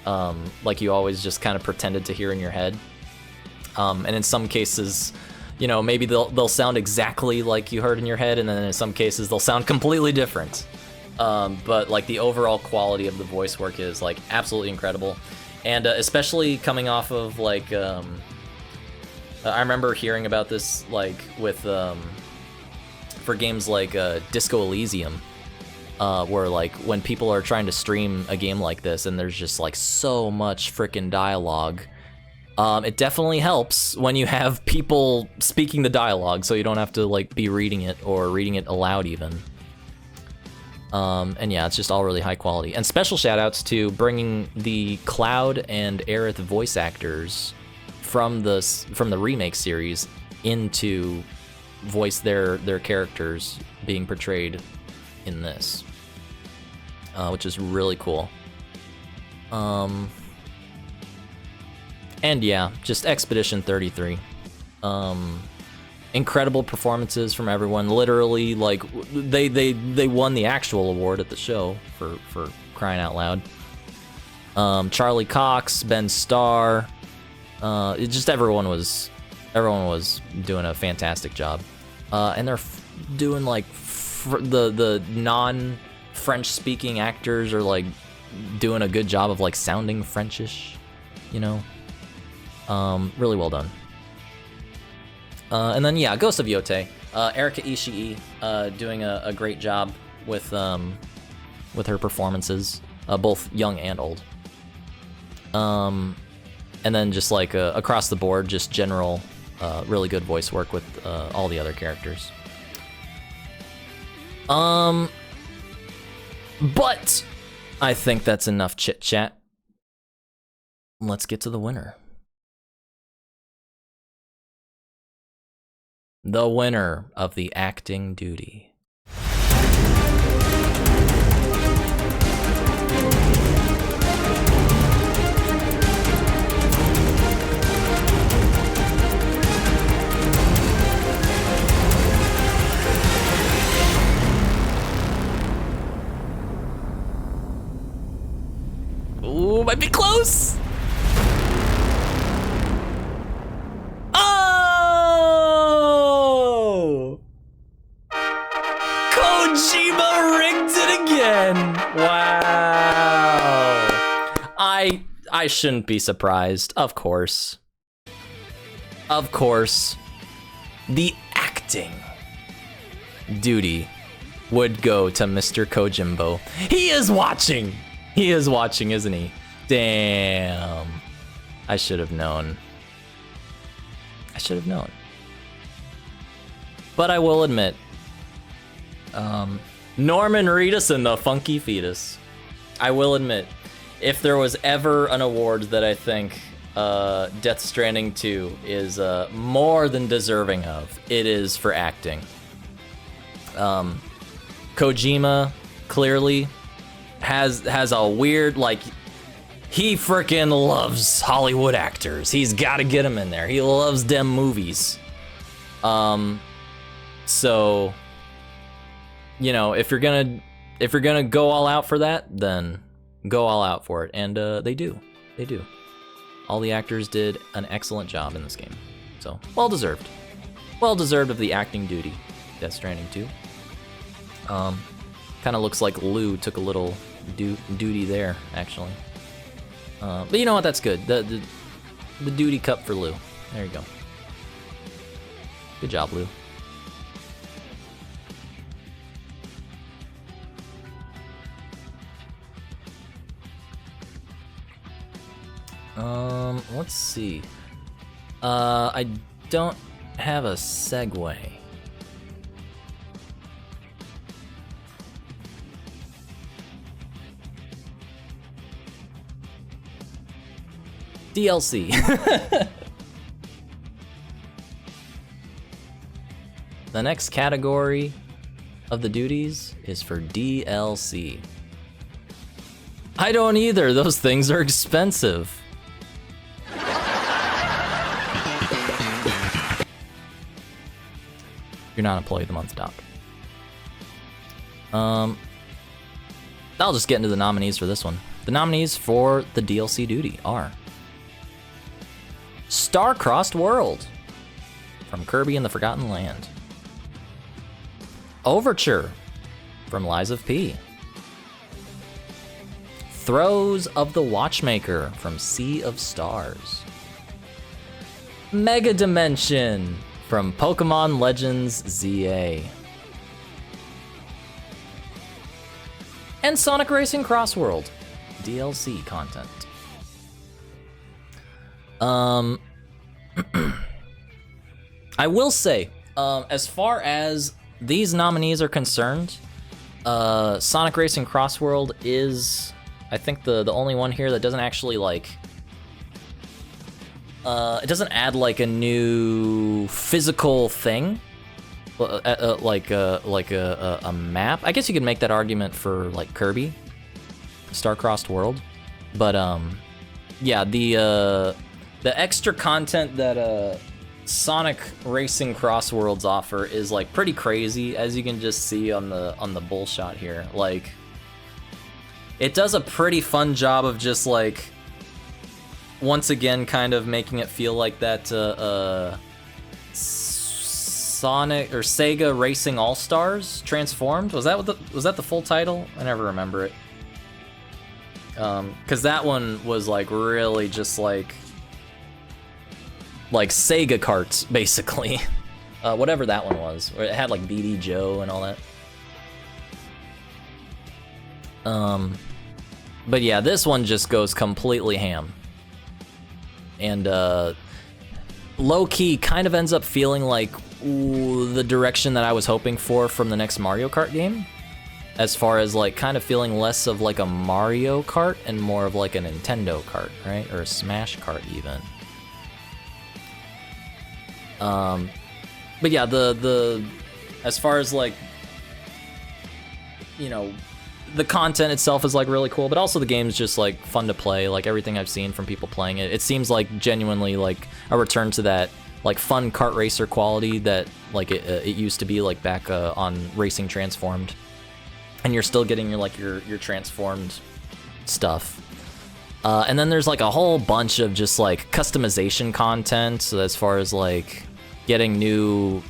like you always just kind of pretended to hear in your head. And in some cases, you know, maybe they'll sound exactly like you heard in your head, and then in some cases they'll sound completely different. But like the overall quality of the voice work is like absolutely incredible, and especially coming off of like I remember hearing about this like with for games like Disco Elysium, where like when people are trying to stream a game like this and there's just like so much freaking dialogue, it definitely helps when you have people speaking the dialogue, so you don't have to like be reading it or reading it aloud even. And yeah, it's just all really high quality. And special shout outs to bringing the Cloud and Aerith voice actors from the remake series into voice their characters being portrayed in this, which is really cool. And yeah, just Expedition 33. Incredible performances from everyone. Literally, like, they won the actual award at the show for crying out loud. Charlie Cox, Ben Starr, everyone was doing a fantastic job. And they're doing like the non-French speaking actors are like doing a good job of like sounding Frenchish, you know. Really well done. And then yeah, Ghost of Yotei, Erika Ishii doing a great job with her performances, both young and old. And then just like across the board, just general really good voice work with all the other characters. But I think that's enough chit chat. Let's get to the winner. The winner of the acting duty. Ooh, might be close. Oh! Kojima rigged it again. Wow. I shouldn't be surprised. Of course. Of course. The acting duty would go to Mr. Kojimbo. He is watching. He is watching, isn't he? Damn. I should have known. I should have known. But I will admit, Norman Reedus and the Funky Fetus. I will admit, if there was ever an award that I think Death Stranding 2 is more than deserving of, it is for acting. Kojima clearly has a weird, like, he freaking loves Hollywood actors. He's got to get them in there. He loves them movies. So, you know, if you're gonna go all out for that, then go all out for it. And they do. All the actors did an excellent job in this game. So, well deserved. Well deserved of the acting duty. Death Stranding 2. Kind of looks like Lou took a little duty there, actually. But you know what? That's good. The duty cup for Lou. There you go. Good job, Lou. Let's see. I don't have a segue. DLC. The next category of the duties is for DLC. I don't either. Those things are expensive. You're not employee of the month, Doc. I'll just get into the nominees for this one. The nominees for the DLC duty are Star-Crossed World from Kirby and the Forgotten Land, Overture from Lies of P, Throes of the Watchmaker from Sea of Stars, Mega Dimension from Pokemon Legends ZA, and Sonic Racing Cross World DLC content. I will say, as far as these nominees are concerned, Sonic Racing Cross World is, I think, the only one here that doesn't actually, like, It doesn't add like a new physical thing, like a map. I guess you could make that argument for like Kirby, Star-Crossed World, but yeah, the extra content that Sonic Racing Cross Worlds offer is like pretty crazy, as you can just see on the bull shot here. Like, it does a pretty fun job of just like, once again, kind of making it feel like that Sonic or Sega Racing All Stars Transformed. Was that the full title? I never remember it. Cause that one was like really just like Sega karts basically. Whatever that one was, where it had like BD Joe and all that. But yeah, this one just goes completely ham. And low-key kind of ends up feeling like the direction that I was hoping for from the next Mario Kart game. As far as like kind of feeling less of like a Mario Kart and more of like a Nintendo Kart, right? Or a Smash Kart even. But yeah, the as far as like, you know, the content itself is like really cool, but also the game's just like fun to play. Like everything I've seen from people playing it, it seems like genuinely like a return to that like fun kart racer quality that like it used to be like back on Racing Transformed, and you're still getting your transformed stuff. And then there's like a whole bunch of just like customization content. So as far as like getting new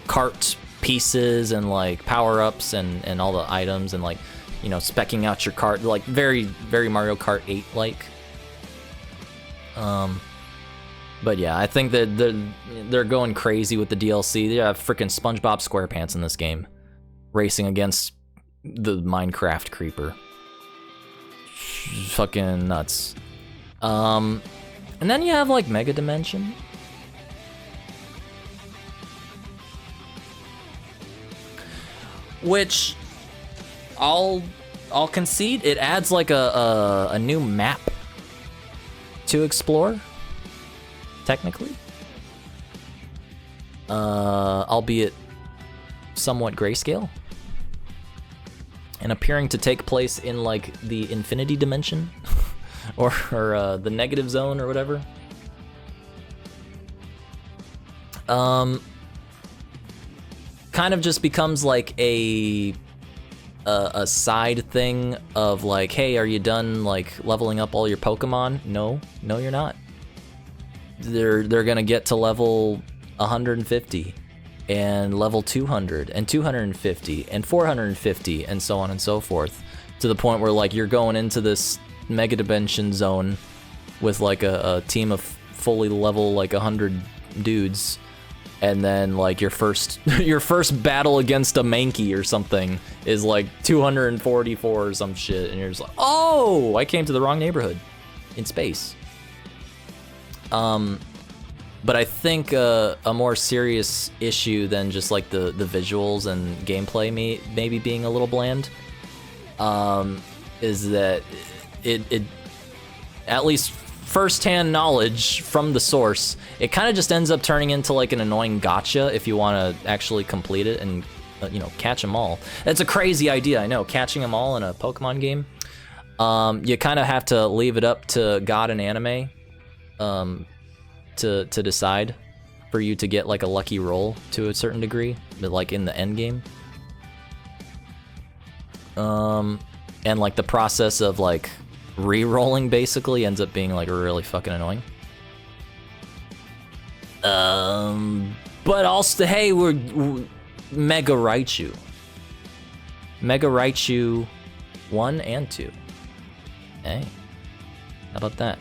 kart pieces and like power-ups and all the items and like, you know, specking out your kart, like very Mario Kart 8 like. But yeah, I think that they're going crazy with the DLC. They have freaking SpongeBob SquarePants in this game, racing against the Minecraft creeper. Fucking nuts. And then you have like Mega Dimension. Which I'll concede it adds like a new map to explore, technically. Albeit somewhat grayscale. And appearing to take place in like the infinity dimension or the negative zone or whatever. Kind of just becomes like a side thing of like, hey, are you done like leveling up all your Pokemon? No, you're not. They're gonna get to level 150 and level 200 and 250 and 450 and so on and so forth, to the point where like you're going into this Mega Dimension zone with like a team of fully level like 100 dudes. And then like your first battle against a Mankey or something is like 244 or some shit, and you're just like, oh, I came to the wrong neighborhood in space. But I think a more serious issue than just like the visuals and gameplay maybe being a little bland, is that it at least first-hand knowledge from the source, it kind of just ends up turning into like an annoying gotcha if you want to actually complete it and you know, catch them all. That's a crazy idea, I know, catching them all in a Pokemon game. You kind of have to leave it up to God and anime to decide for you to get like a lucky roll to a certain degree, but like in the end game. And like the process of like re-rolling basically ends up being like really fucking annoying. But also, hey, we're Mega Raichu 1 and 2. Hey, how about that?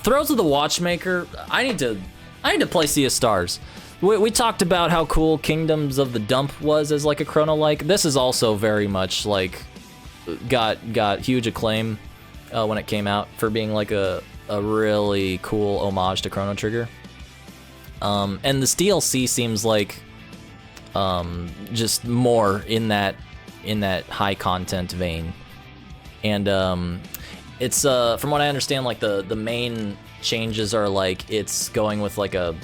Throws of the Watchmaker. I need to play Sea of Stars. We talked about how cool Kingdoms of the Dump was as like a Chrono-like. This is also very much like got huge acclaim when it came out for being like a really cool homage to Chrono Trigger. And this DLC seems like just more in that high content vein. And It's from what I understand, like the main changes are like it's going with like a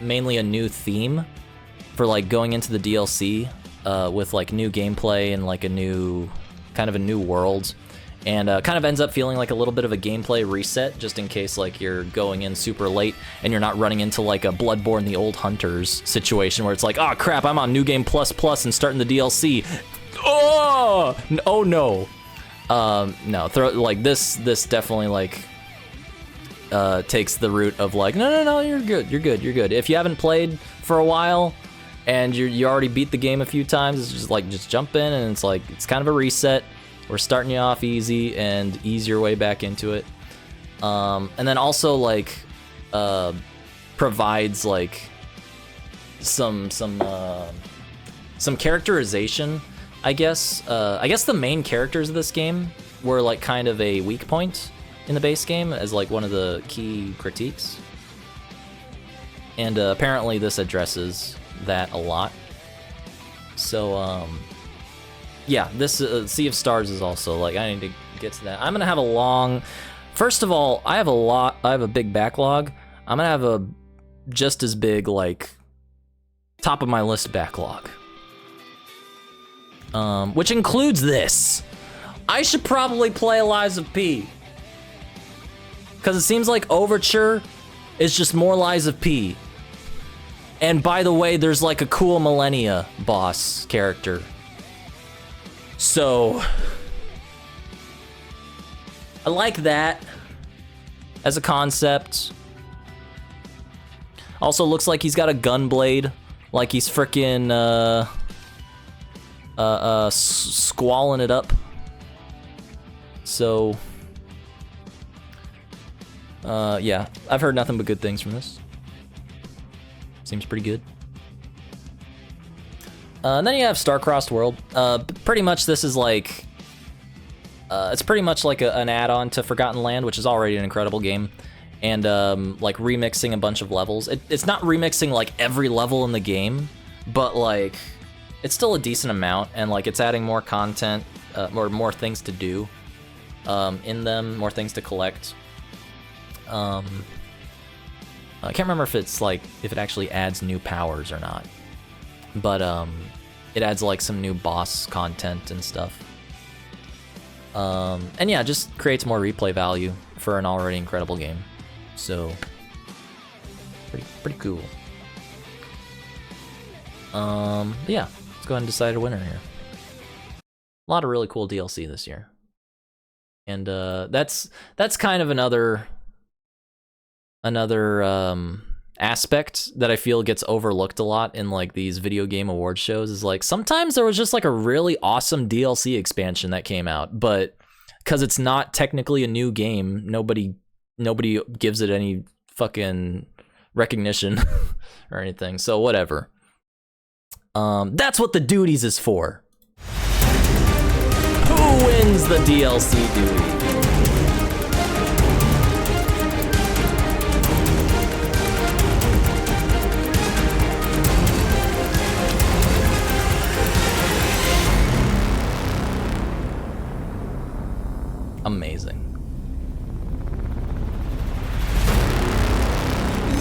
mainly a new theme for like going into the DLC with like new gameplay and like a new world, and kind of ends up feeling like a little bit of a gameplay reset, just in case like you're going in super late and you're not running into like a Bloodborne the Old Hunters situation where it's like, oh crap, I'm on New Game Plus Plus and starting the DLC. Oh no. No, like this definitely like takes the route of like, no, you're good. If you haven't played for a while and you already beat the game a few times, it's just like, just jump in, and it's like, it's kind of a reset. We're starting you off easy and ease your way back into it. And then also like provides like some characterization, I guess. I guess the main characters of this game were like kind of a weak point in the base game as like one of the key critiques. And apparently this addresses that a lot. So yeah, this Sea of Stars is also like, I need to get to that. I'm gonna have a long, first of all, I have a big backlog. I'm gonna have a just as big like top of my list backlog. Which includes this. I should probably play Lies of P. Because it seems like Overture is just more Lies of P. And by the way, there's like a cool Millennia boss character. So, I like that as a concept. Also looks like he's got a gun blade. Like he's frickin' squalling it up. So, yeah, I've heard nothing but good things from this. Seems pretty good. And then you have Star-Crossed World. Pretty much this is like, it's pretty much like an add-on to Forgotten Land, which is already an incredible game. And like remixing a bunch of levels. It's not remixing like every level in the game, but like it's still a decent amount, and like it's adding more content, more things to do in them, more things to collect. I can't remember if it's like, if it actually adds new powers or not, but it adds like some new boss content and stuff. And yeah, just creates more replay value for an already incredible game. So pretty cool. Yeah, let's go ahead and decide a winner here. A lot of really cool DLC this year. And that's kind of another aspect that I feel gets overlooked a lot in like these video game award shows, is like sometimes there was just like a really awesome DLC expansion that came out, but because it's not technically a new game, nobody gives it any fucking recognition or anything. So whatever. That's what the Doodies is for. Who wins the DLC Doodie? Amazing.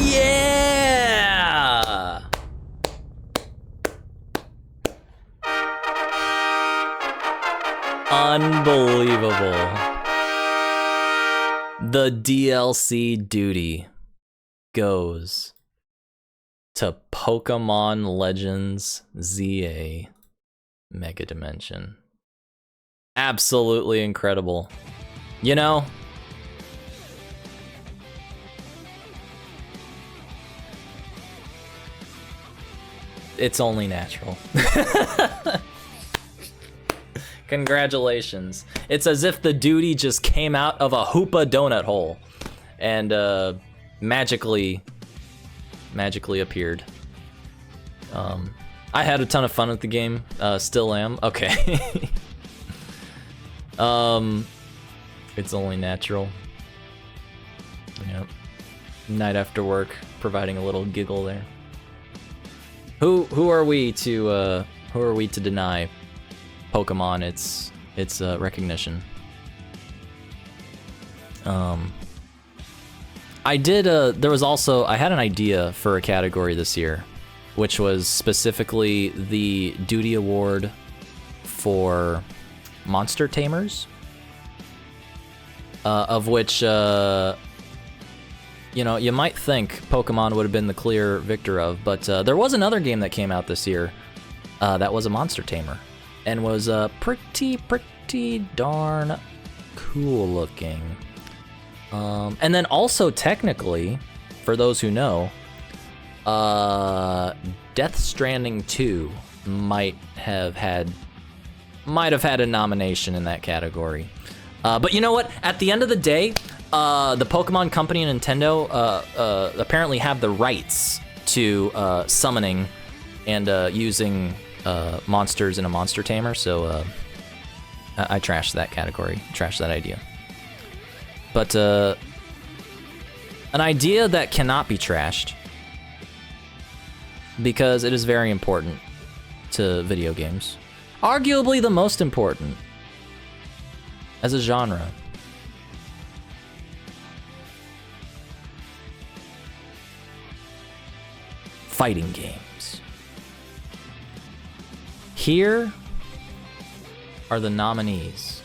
Yeah! Unbelievable. The DLC Doodie goes to Pokemon Legends ZA Mega Dimension. Absolutely incredible. You know, it's only natural. Congratulations. It's as if the Doodie just came out of a Hoopa donut hole and magically appeared. I had a ton of fun with the game, still am. Okay. It's only natural. Yep. Night after work, providing a little giggle there. Who are we to deny Pokemon its recognition? I did, there was also, I had an idea for a category this year, which was specifically the Doodie Award for Monster Tamers, of which, you know, you might think Pokemon would have been the clear victor of, but there was another game that came out this year that was a Monster Tamer, and was pretty darn cool looking. And then also technically, for those who know, Death Stranding 2 might have had a nomination in that category. But you know what? At the end of the day, the Pokemon Company and Nintendo apparently have the rights to summoning and using monsters in a Monster Tamer, so I trashed that category, trashed that idea. But an idea that cannot be trashed, because it is very important to video games. Arguably the most important as a genre. Fighting games. Here are the nominees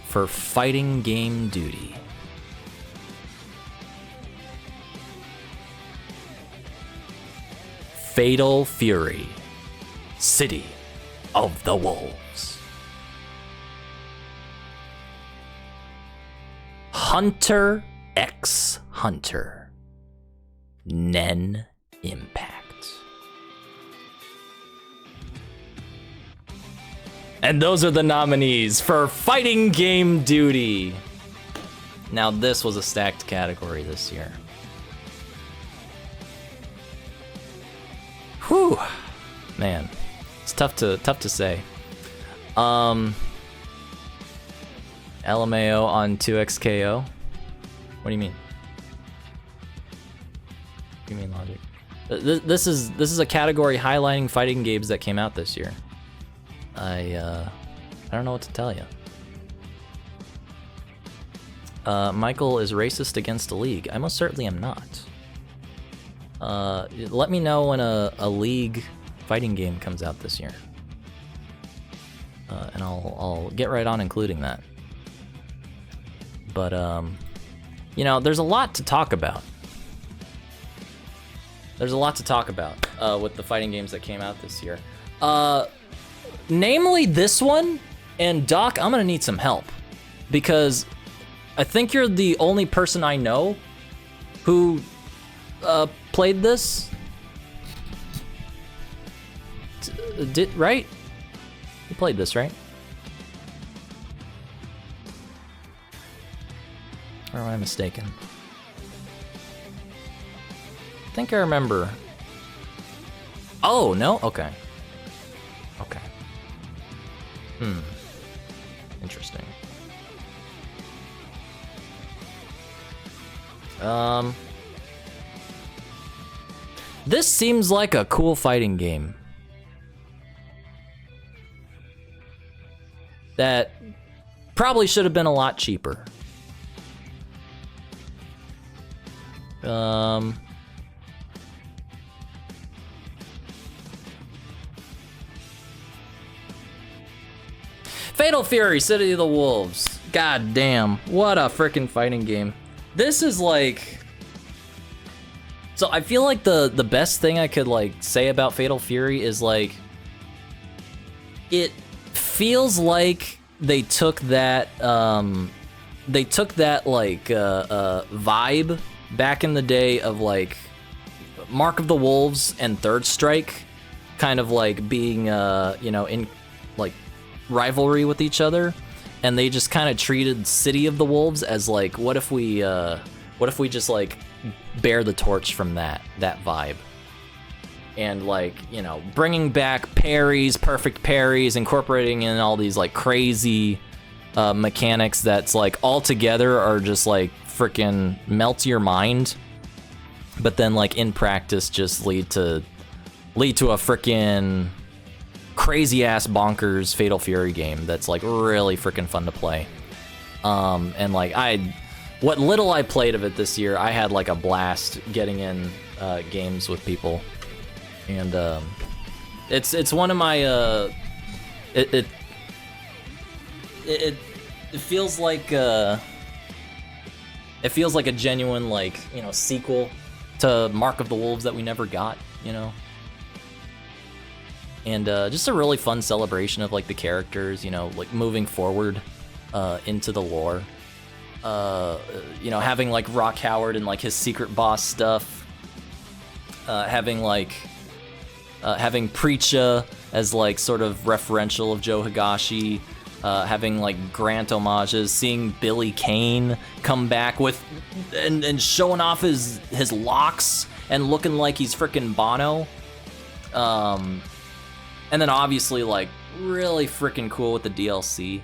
for Fighting Game Duty. Fatal Fury, City of the Wolves. Hunter x Hunter, Nen Impact. And those are the nominees for Fighting Game Duty. Now this was a stacked category this year. Whew, man, it's tough to say. LMAO on 2XKO. What do you mean? What do you mean, Logic? This is a category highlighting fighting games that came out this year. I don't know what to tell you. Michael is racist against the league. I most certainly am not. Let me know when a league fighting game comes out this year, and I'll get right on including that. But you know, there's a lot to talk about. There's a lot to talk about with the fighting games that came out this year. Namely this one, and Doc, I'm gonna need some help, because I think you're the only person I know who played this. Right? You played this, right? Or am I mistaken? I think I remember. Oh, no? Okay. Okay. Interesting. This seems like a cool fighting game that probably should have been a lot cheaper. Fatal Fury, City of the Wolves. God damn, what a freaking fighting game. This is like... So I feel like the best thing I could like say about Fatal Fury is like... It feels like they took that, like vibe back in the day of like Mark of the Wolves and Third Strike kind of like being, you know, in like rivalry with each other, and they just kind of treated City of the Wolves as like, what if we just like bear the torch from that vibe, and like, you know, bringing back parries, perfect parries, incorporating in all these like crazy mechanics that's like all together are just like freaking melt your mind, but then like in practice just lead to a freaking crazy ass bonkers Fatal Fury game that's like really freaking fun to play. And like what little I played of it this year, I had like a blast getting in games with people, and it's one of my it feels like a genuine, like, you know, sequel to Mark of the Wolves that we never got, you know. And just a really fun celebration of like the characters, you know, like moving forward into the lore. You know, having like Rock Howard and like his secret boss stuff. Having Preacha as like sort of referential of Joe Higashi. Having like Grant homages, seeing Billy Kane come back with and showing off his locks and looking like he's freaking Bono. And then obviously like really freaking cool with the DLC.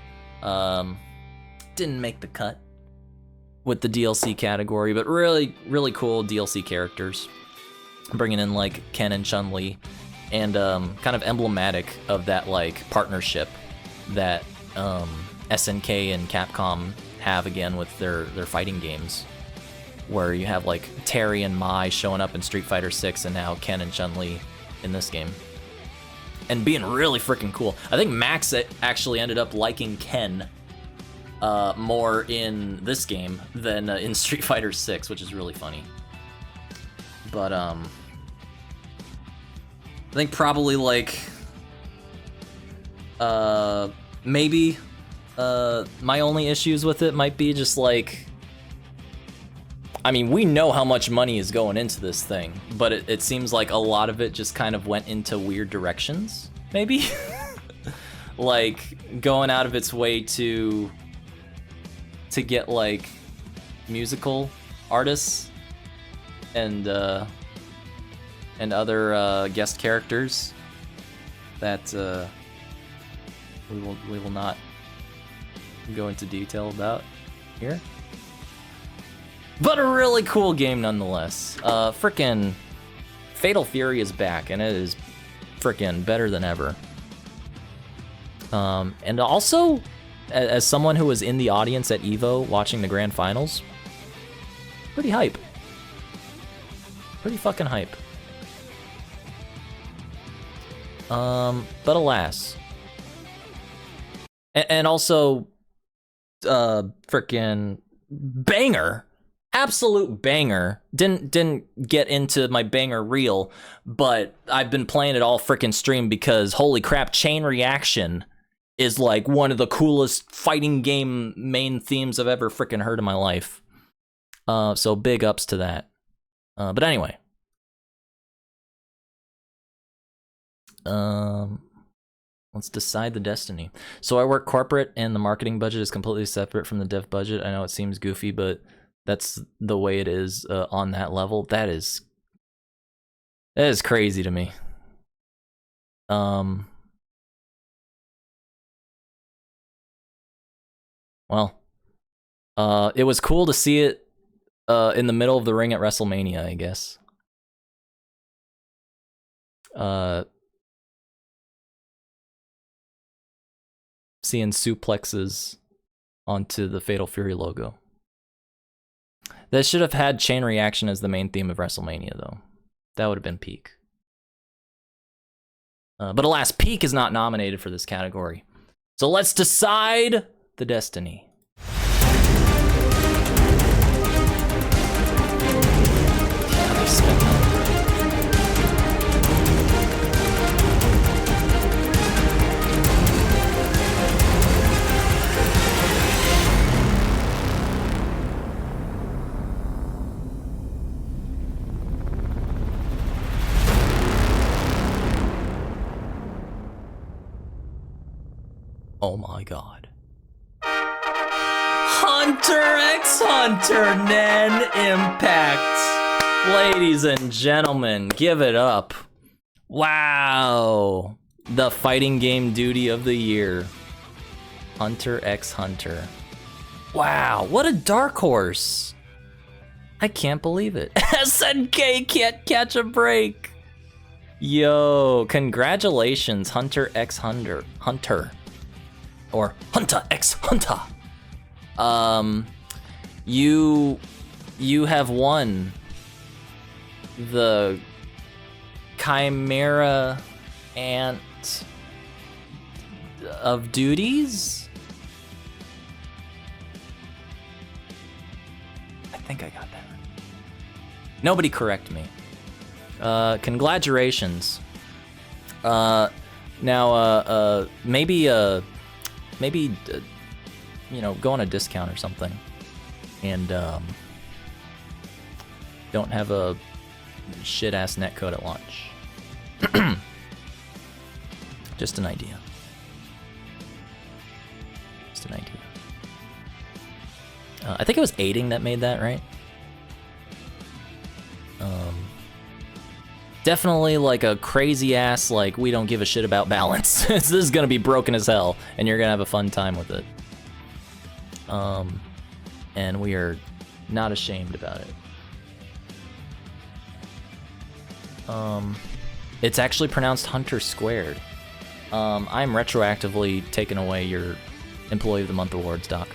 Didn't make the cut with the DLC category, but really, really cool DLC characters. Bringing in like Ken and Chun-Li, and kind of emblematic of that like partnership that SNK and Capcom have again with their fighting games, where you have like Terry and Mai showing up in Street Fighter 6 and now Ken and Chun-Li in this game. And being really freaking cool. I think Max actually ended up liking Ken more in this game than in Street Fighter 6, which is really funny. But I think probably like maybe my only issues with it might be just like, I mean, we know how much money is going into this thing, but it seems like a lot of it just kind of went into weird directions, maybe? Like, going out of its way to get, like, musical artists and other guest characters that we will not go into detail about here. But a really cool game nonetheless. Frickin' Fatal Fury is back, and it is frickin' better than ever. And also, as someone who was in the audience at EVO watching the grand finals, pretty hype. Pretty fucking hype. But alas. And also, frickin' banger. Absolute banger. Didn't get into my banger reel, but I've been playing it all frickin' stream because holy crap, Chain Reaction is like one of the coolest fighting game main themes I've ever frickin' heard in my life. So big ups to that. But anyway. Let's decide the destiny. So I work corporate and the marketing budget is completely separate from the dev budget. I know it seems goofy, but that's the way it is on that level. That is crazy to me. Well, it was cool to see it in the middle of the ring at WrestleMania, I guess. Seeing suplexes onto the Fatal Fury logo. That should have had Chain Reaction as the main theme of WrestleMania, though. That would have been peak. But alas, Peak is not nominated for this category. So let's decide the destiny. Yeah, they spent that. Oh my god. Hunter x Hunter Nen Impact. Ladies and gentlemen, give it up. Wow. The fighting game duty of the year. Hunter x Hunter. Wow, what a dark horse. I can't believe it. SNK can't catch a break. Yo, congratulations, Hunter x Hunter. Or Hunter x Hunter. You have won the Chimera Ant of Duties? I think I got that. Nobody correct me. Congratulations. Now, maybe, you know, go on a discount or something. And, don't have a shit-ass netcode at launch. Just an idea. Just an idea. I think it was Aiding that made that, right? Definitely like a crazy ass, like, we don't give a shit about balance. This is gonna be broken as hell, and you're gonna have a fun time with it. And we are not ashamed about it. It's actually pronounced Hunter Squared. I'm retroactively taking away your Employee of the Month awards, Doc.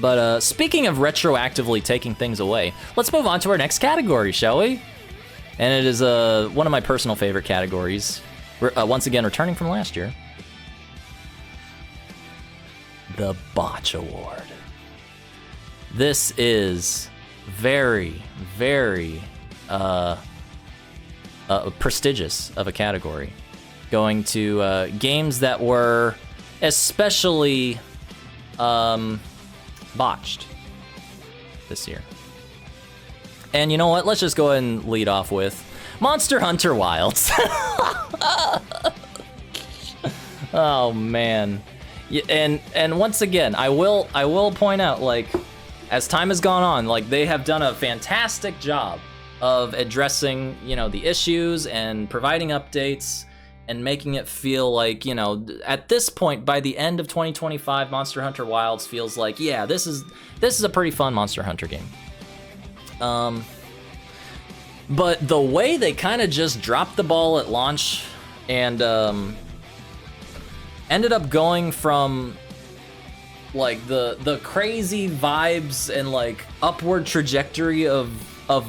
But speaking of retroactively taking things away, let's move on to our next category, shall we? And it is one of my personal favorite categories. Once again, returning from last year. The Botch Award. This is very, very prestigious of a category. Going to games that were especially botched this year. And you know what? Let's just go ahead and lead off with Monster Hunter Wilds. Oh man. And once again, I will point out, like, as time has gone on, like, they have done a fantastic job of addressing, you know, the issues and providing updates and making it feel like, you know, at this point, by the end of 2025, Monster Hunter Wilds feels like, yeah, this is a pretty fun Monster Hunter game. But the way they kind of just dropped the ball at launch and ended up going from like the crazy vibes and like upward trajectory of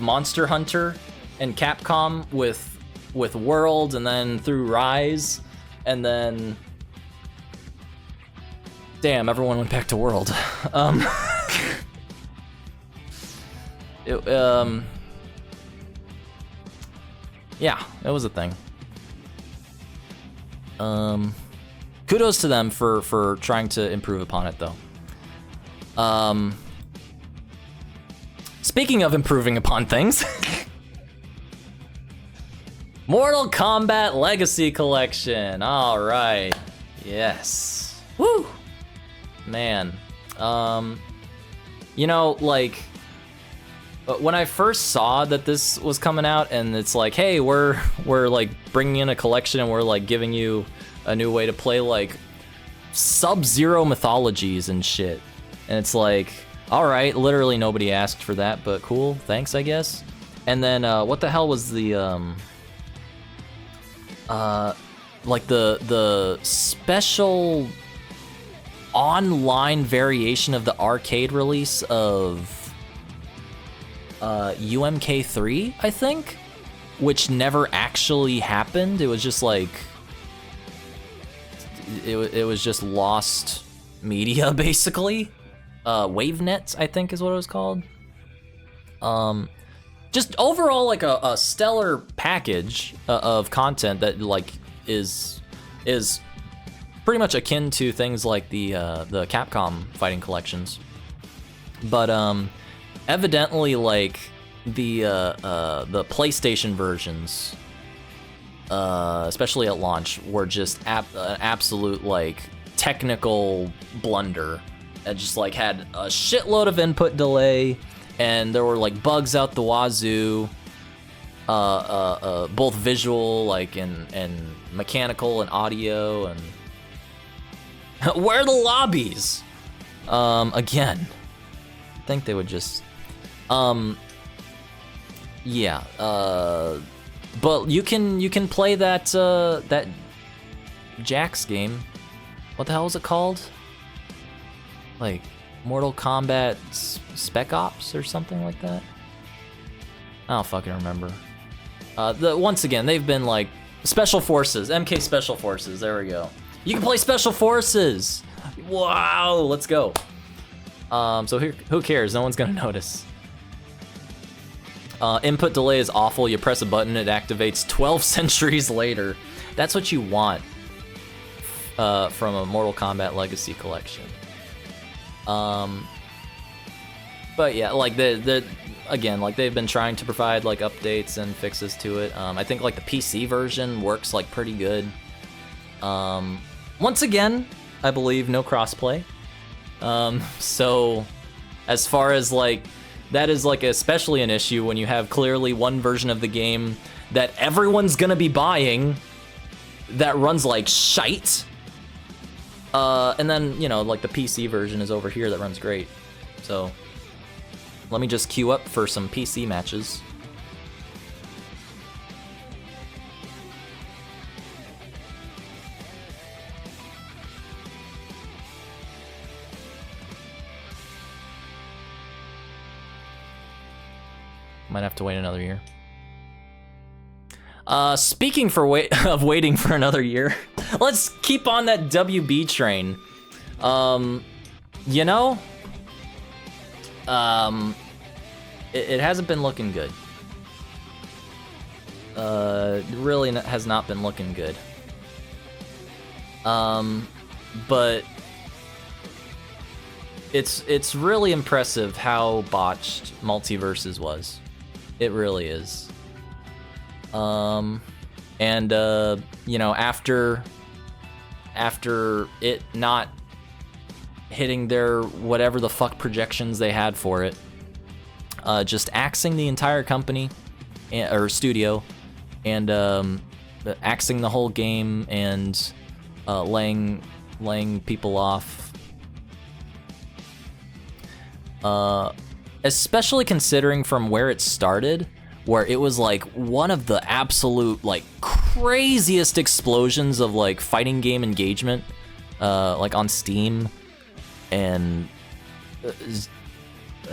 Monster Hunter and Capcom with World, and then through Rise, and then damn, everyone went back to World. Yeah, it was a thing. Kudos to them for trying to improve upon it, though. Speaking of improving upon things, Mortal Kombat Legacy Collection. All right, yes. Woo, man. You know, like, when I first saw that this was coming out, and it's like, hey, we're like bringing in a collection, and we're like giving you a new way to play like Sub-Zero mythologies and shit, and it's like, all right, literally nobody asked for that, but cool, thanks, I guess. And then what the hell was the like the special online variation of the arcade release of UMK3, I think, which never actually happened. It was just like it was just lost media, basically. WaveNet, I think is what it was called. Just overall like a stellar package of content that like is pretty much akin to things like the Capcom fighting collections. But evidently, like the PlayStation versions, especially at launch, were just an absolute like technical blunder. It just like had a shitload of input delay, and there were like bugs out the wazoo, both visual, like and mechanical and audio, and where are the lobbies? Again, I think they would just. Yeah, but you can play that that Jax game. What the hell was it called? Like Mortal Kombat Spec Ops or something like that. I don't fucking remember. Once again, they've been like Special Forces, MK Special Forces. There we go. You can play Special Forces. Wow, let's go. So here, who cares? No one's gonna notice. Input delay is awful. You press a button, it activates 12 centuries later. That's what you want from a Mortal Kombat Legacy collection. But yeah, like again, like they've been trying to provide like updates and fixes to it. I think like the PC version works like pretty good. Once again, I believe no crossplay. So as far as like, that is like especially an issue when you have clearly one version of the game that everyone's gonna be buying that runs like shite. And then, you know, like the PC version is over here that runs great. So let me just queue up for some PC matches. Might have to wait another year. Speaking of waiting for another year, let's keep on that WB train. You know, it hasn't been looking good. It really has not been looking good. But it's really impressive how botched Multiverses was. It really is. You know, after it not hitting their whatever the fuck projections they had for it, just axing the entire company or studio, and axing the whole game, and laying people off. Especially considering from where it started, where it was like one of the absolute like craziest explosions of like fighting game engagement, like on Steam, and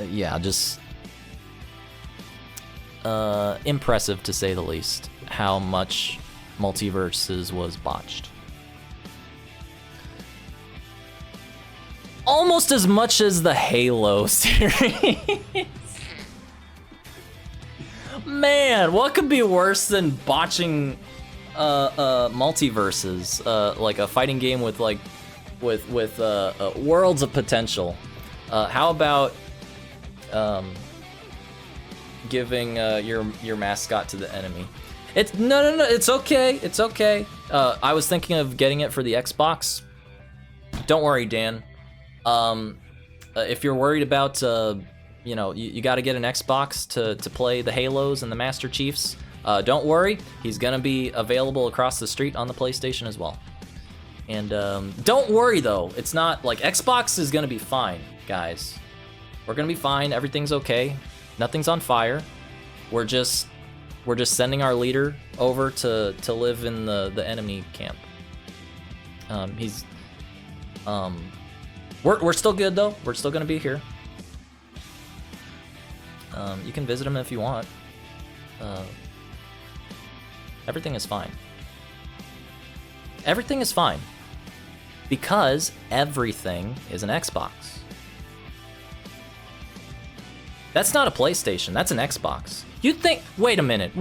yeah, just impressive to say the least how much Multiverses was botched. Almost as much as the Halo series. Man, what could be worse than botching Multiverses, like a fighting game with like with worlds of potential? How about giving your mascot to the enemy? It's no, it's okay, it's okay. I was thinking of getting it for the Xbox. Don't worry, Dan. If you're worried about, you know, you got to get an Xbox to play the Halos and the Master Chiefs, don't worry, he's gonna be available across the street on the PlayStation as well. And don't worry though, it's not like Xbox is gonna be fine, guys. We're gonna be fine. Everything's okay. Nothing's on fire. We're just sending our leader over to live in the enemy camp. We're still good though. We're still gonna be here. You can visit him if you want. Everything is fine. Everything is fine. Because everything is an Xbox. That's not a PlayStation, that's an Xbox. You'd think, wait a minute.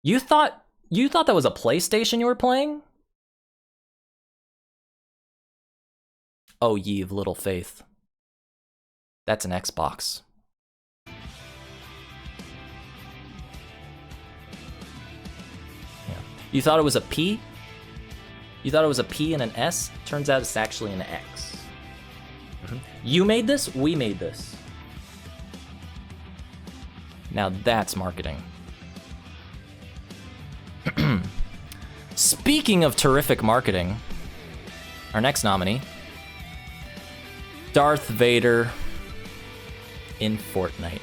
You thought that was a PlayStation you were playing? Oh, ye of little faith. That's an Xbox. Yeah. You thought it was a P? You thought it was a P and an S? Turns out it's actually an X. Mm-hmm. You made this? We made this. Now that's marketing. Speaking of terrific marketing, our next nominee, Darth Vader in Fortnite.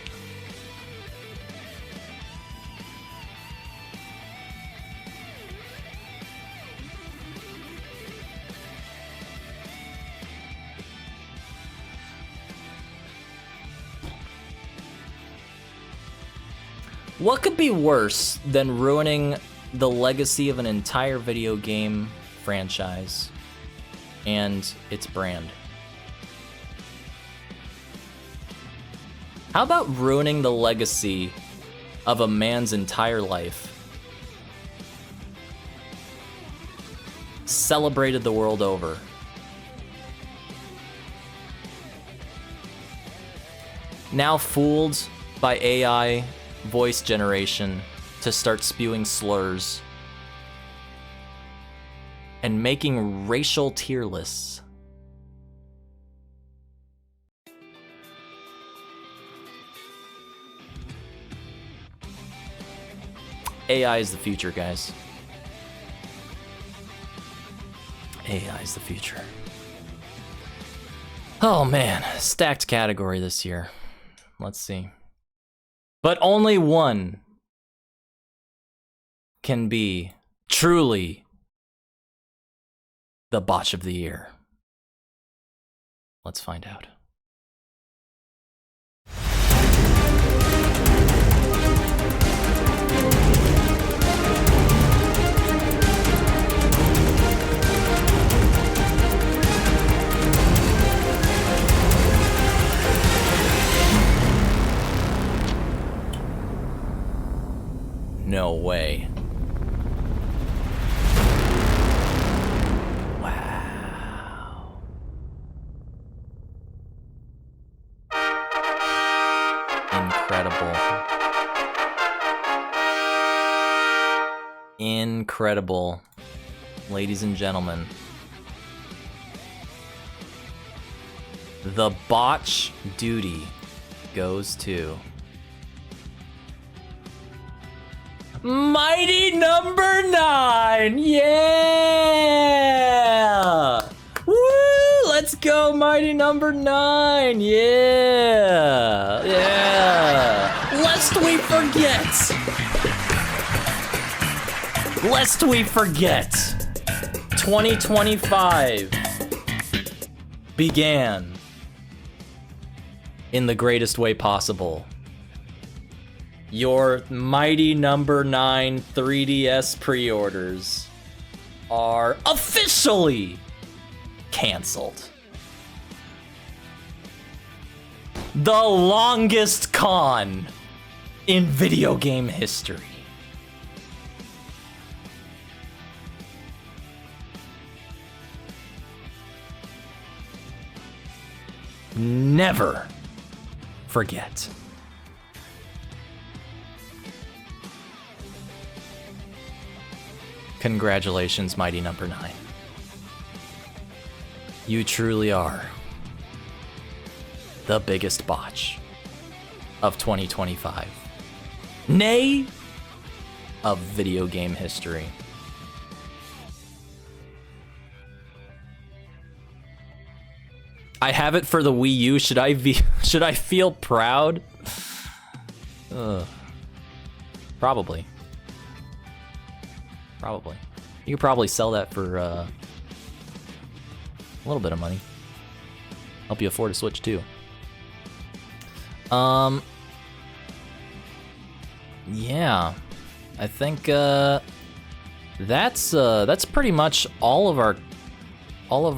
What could be worse than ruining the legacy of an entire video game franchise and its brand? How about ruining the legacy of a man's entire life? Celebrated the world over. Now fooled by AI voice generation to start spewing slurs and making racial tier lists. AI is the future, guys. AI is the future. Oh man, stacked category this year. Let's see. But only one can be truly the botch of the year. Let's find out. No way. Wow. Incredible. Incredible. Ladies and gentlemen. The Botch duty goes to Mighty Number 9! Yeah! Woo! Let's go, Mighty Number 9! Yeah! Yeah! Lest we forget! Lest we forget! 2025 began in the greatest way possible. Your Mighty Number 9 3DS pre-orders are officially canceled. The longest con in video game history. Never forget. Congratulations, Mighty Number 9. You truly are the biggest botch of 2025. Nay, of video game history. I have it for the Wii U. Should I feel proud? Probably. Probably. You could probably sell that for a little bit of money. Help you afford a Switch too. Yeah. I think that's pretty much all of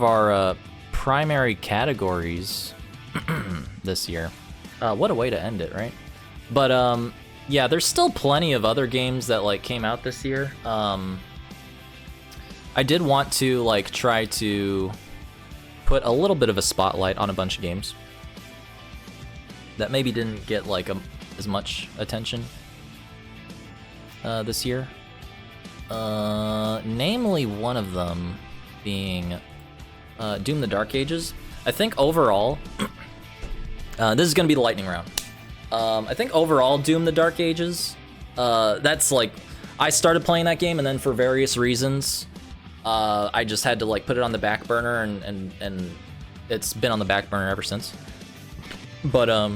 our primary categories this year. What a way to end it, right? But yeah, there's still plenty of other games that like came out this year. I did want to like try to put a little bit of a spotlight on a bunch of games that maybe didn't get like as much attention this year. Namely one of them being Doom: The Dark Ages. I think overall, this is gonna be the lightning round. I think overall Doom: The Dark Ages, that's like, I started playing that game and then for various reasons, I just had to like put it on the back burner and it's been on the back burner ever since. But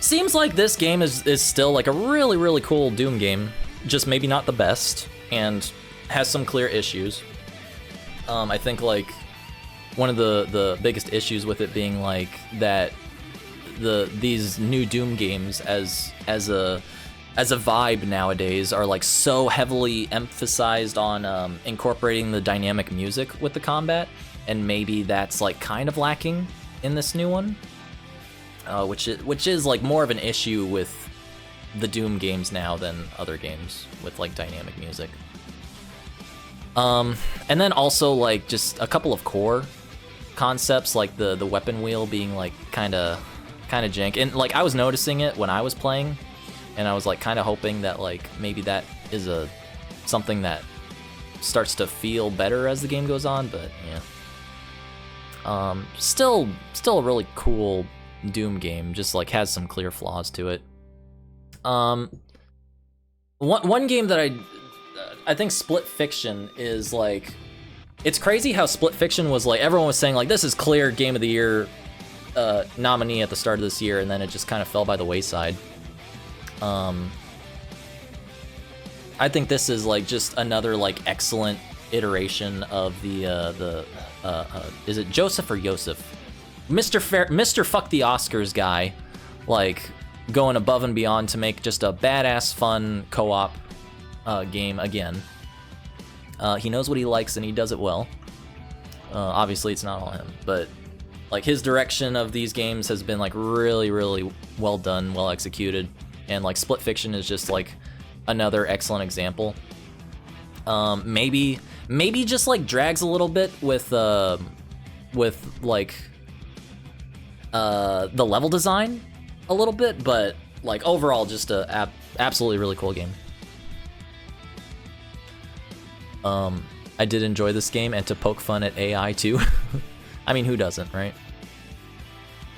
seems like this game is still like a really, really cool Doom game, just maybe not the best and has some clear issues. I think like one of the biggest issues with it being like that these new Doom games as a as a vibe nowadays are like so heavily emphasized on incorporating the dynamic music with the combat, and maybe that's like kind of lacking in this new one, which is like more of an issue with the Doom games now than other games with like dynamic music. And then also like just a couple of core concepts, like the weapon wheel being like kind of jank, and like I was noticing it when I was playing, and I was like kind of hoping that like maybe that is something that starts to feel better as the game goes on, but yeah. Still a really cool Doom game, just like has some clear flaws to it. One game that I think Split Fiction is like, it's crazy how Split Fiction was like, everyone was saying like this is clear Game of the Year nominee at the start of this year, and then it just kind of fell by the wayside. I think this is like just another like excellent iteration of the is it Joseph or Yosef? Mr. Fuck the Oscars guy, like going above and beyond to make just a badass fun co-op game again. He knows what he likes and he does it well. Obviously it's not all him, but like his direction of these games has been like really well done, well executed, and like Split Fiction is just like another excellent example. Maybe just like drags a little bit with like the level design a little bit, but like overall just a absolutely really cool game. I did enjoy this game, and to poke fun at AI too. I mean, who doesn't, right?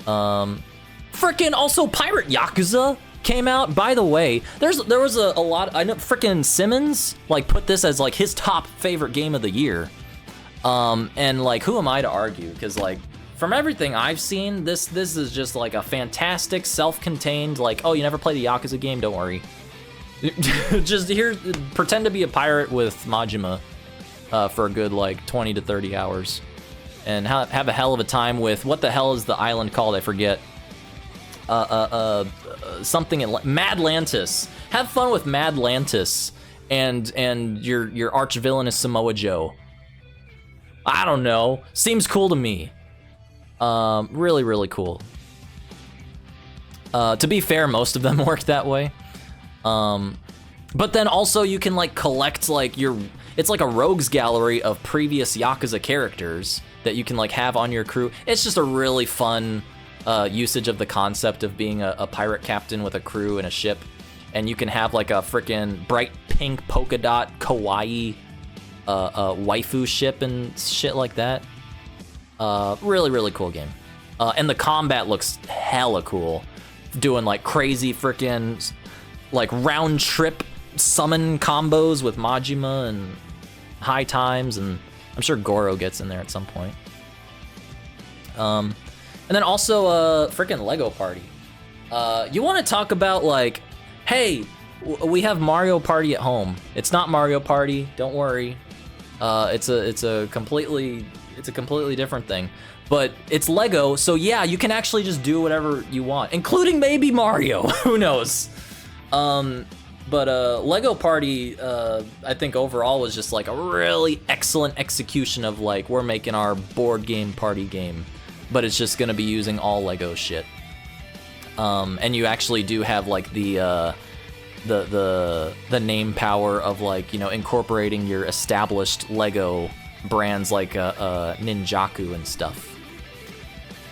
Frickin' also Pirate Yakuza came out. By the way, there was a lot. I know frickin' Simmons like put this as like his top favorite game of the year. And like, who am I to argue? Because like, from everything I've seen, this is just like a fantastic, self-contained, like, oh, you never played a Yakuza game? Don't worry. Just here, pretend to be a pirate with Majima for a good like 20 to 30 hours, and have a hell of a time with, what the hell is the island called? I forget. Something in Madlantis. Have fun with Madlantis, and your arch villain is Samoa Joe. I don't know. Seems cool to me. Really cool. To be fair, most of them work that way. But then also you can like collect like it's like a rogues gallery of previous Yakuza characters that you can like have on your crew. It's just a really fun usage of the concept of being a pirate captain with a crew and a ship, and you can have like a freaking bright pink polka dot kawaii waifu ship and shit like that. Really cool game. And the combat looks hella cool, doing like crazy freaking like round trip summon combos with Majima and High Times, and I'm sure Goro gets in there at some point. And then also freaking Lego Party. You want to talk about like, hey, we have Mario Party at home. It's not Mario Party, don't worry. It's a completely different thing. But it's Lego, so yeah, you can actually just do whatever you want, including maybe Mario. Who knows? But Lego Party, I think overall was just like a really excellent execution of like, we're making our board game party game, but it's just gonna be using all Lego shit. And you actually do have like the name power of like, you know, incorporating your established Lego brands like Ninjaku and stuff.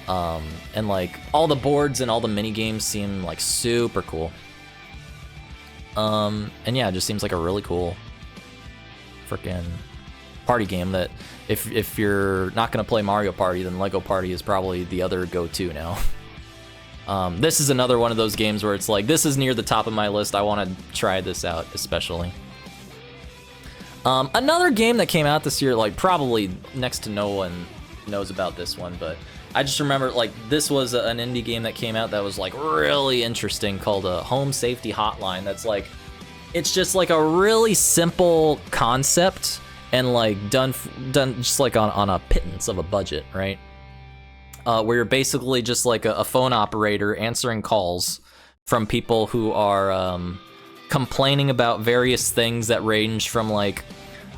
And like all the boards and all the mini games seem like super cool. And yeah, it just seems like a really cool freaking party game that if you're not gonna play Mario Party, then Lego Party is probably the other go-to now. This is another one of those games where it's like, this is near the top of my list. I want to try this out, especially. Another game that came out this year, like probably next to no one knows about this one, but I just remember like this was an indie game that came out that was like really interesting, called a Home Safety Hotline. That's like, it's just like a really simple concept and like done just like on a pittance of a budget, right? Where you're basically just like a phone operator answering calls from people who are complaining about various things that range from like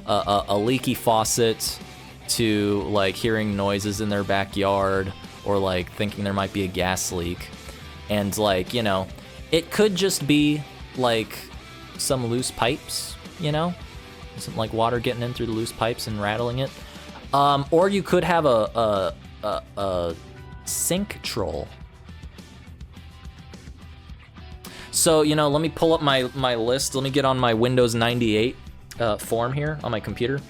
a leaky faucet to like hearing noises in their backyard or like thinking there might be a gas leak. And like, you know, it could just be like some loose pipes, you know, some like water getting in through the loose pipes and rattling it. Or you could have a sink troll. So, you know, let me pull up my list. Let me get on my Windows 98 form here on my computer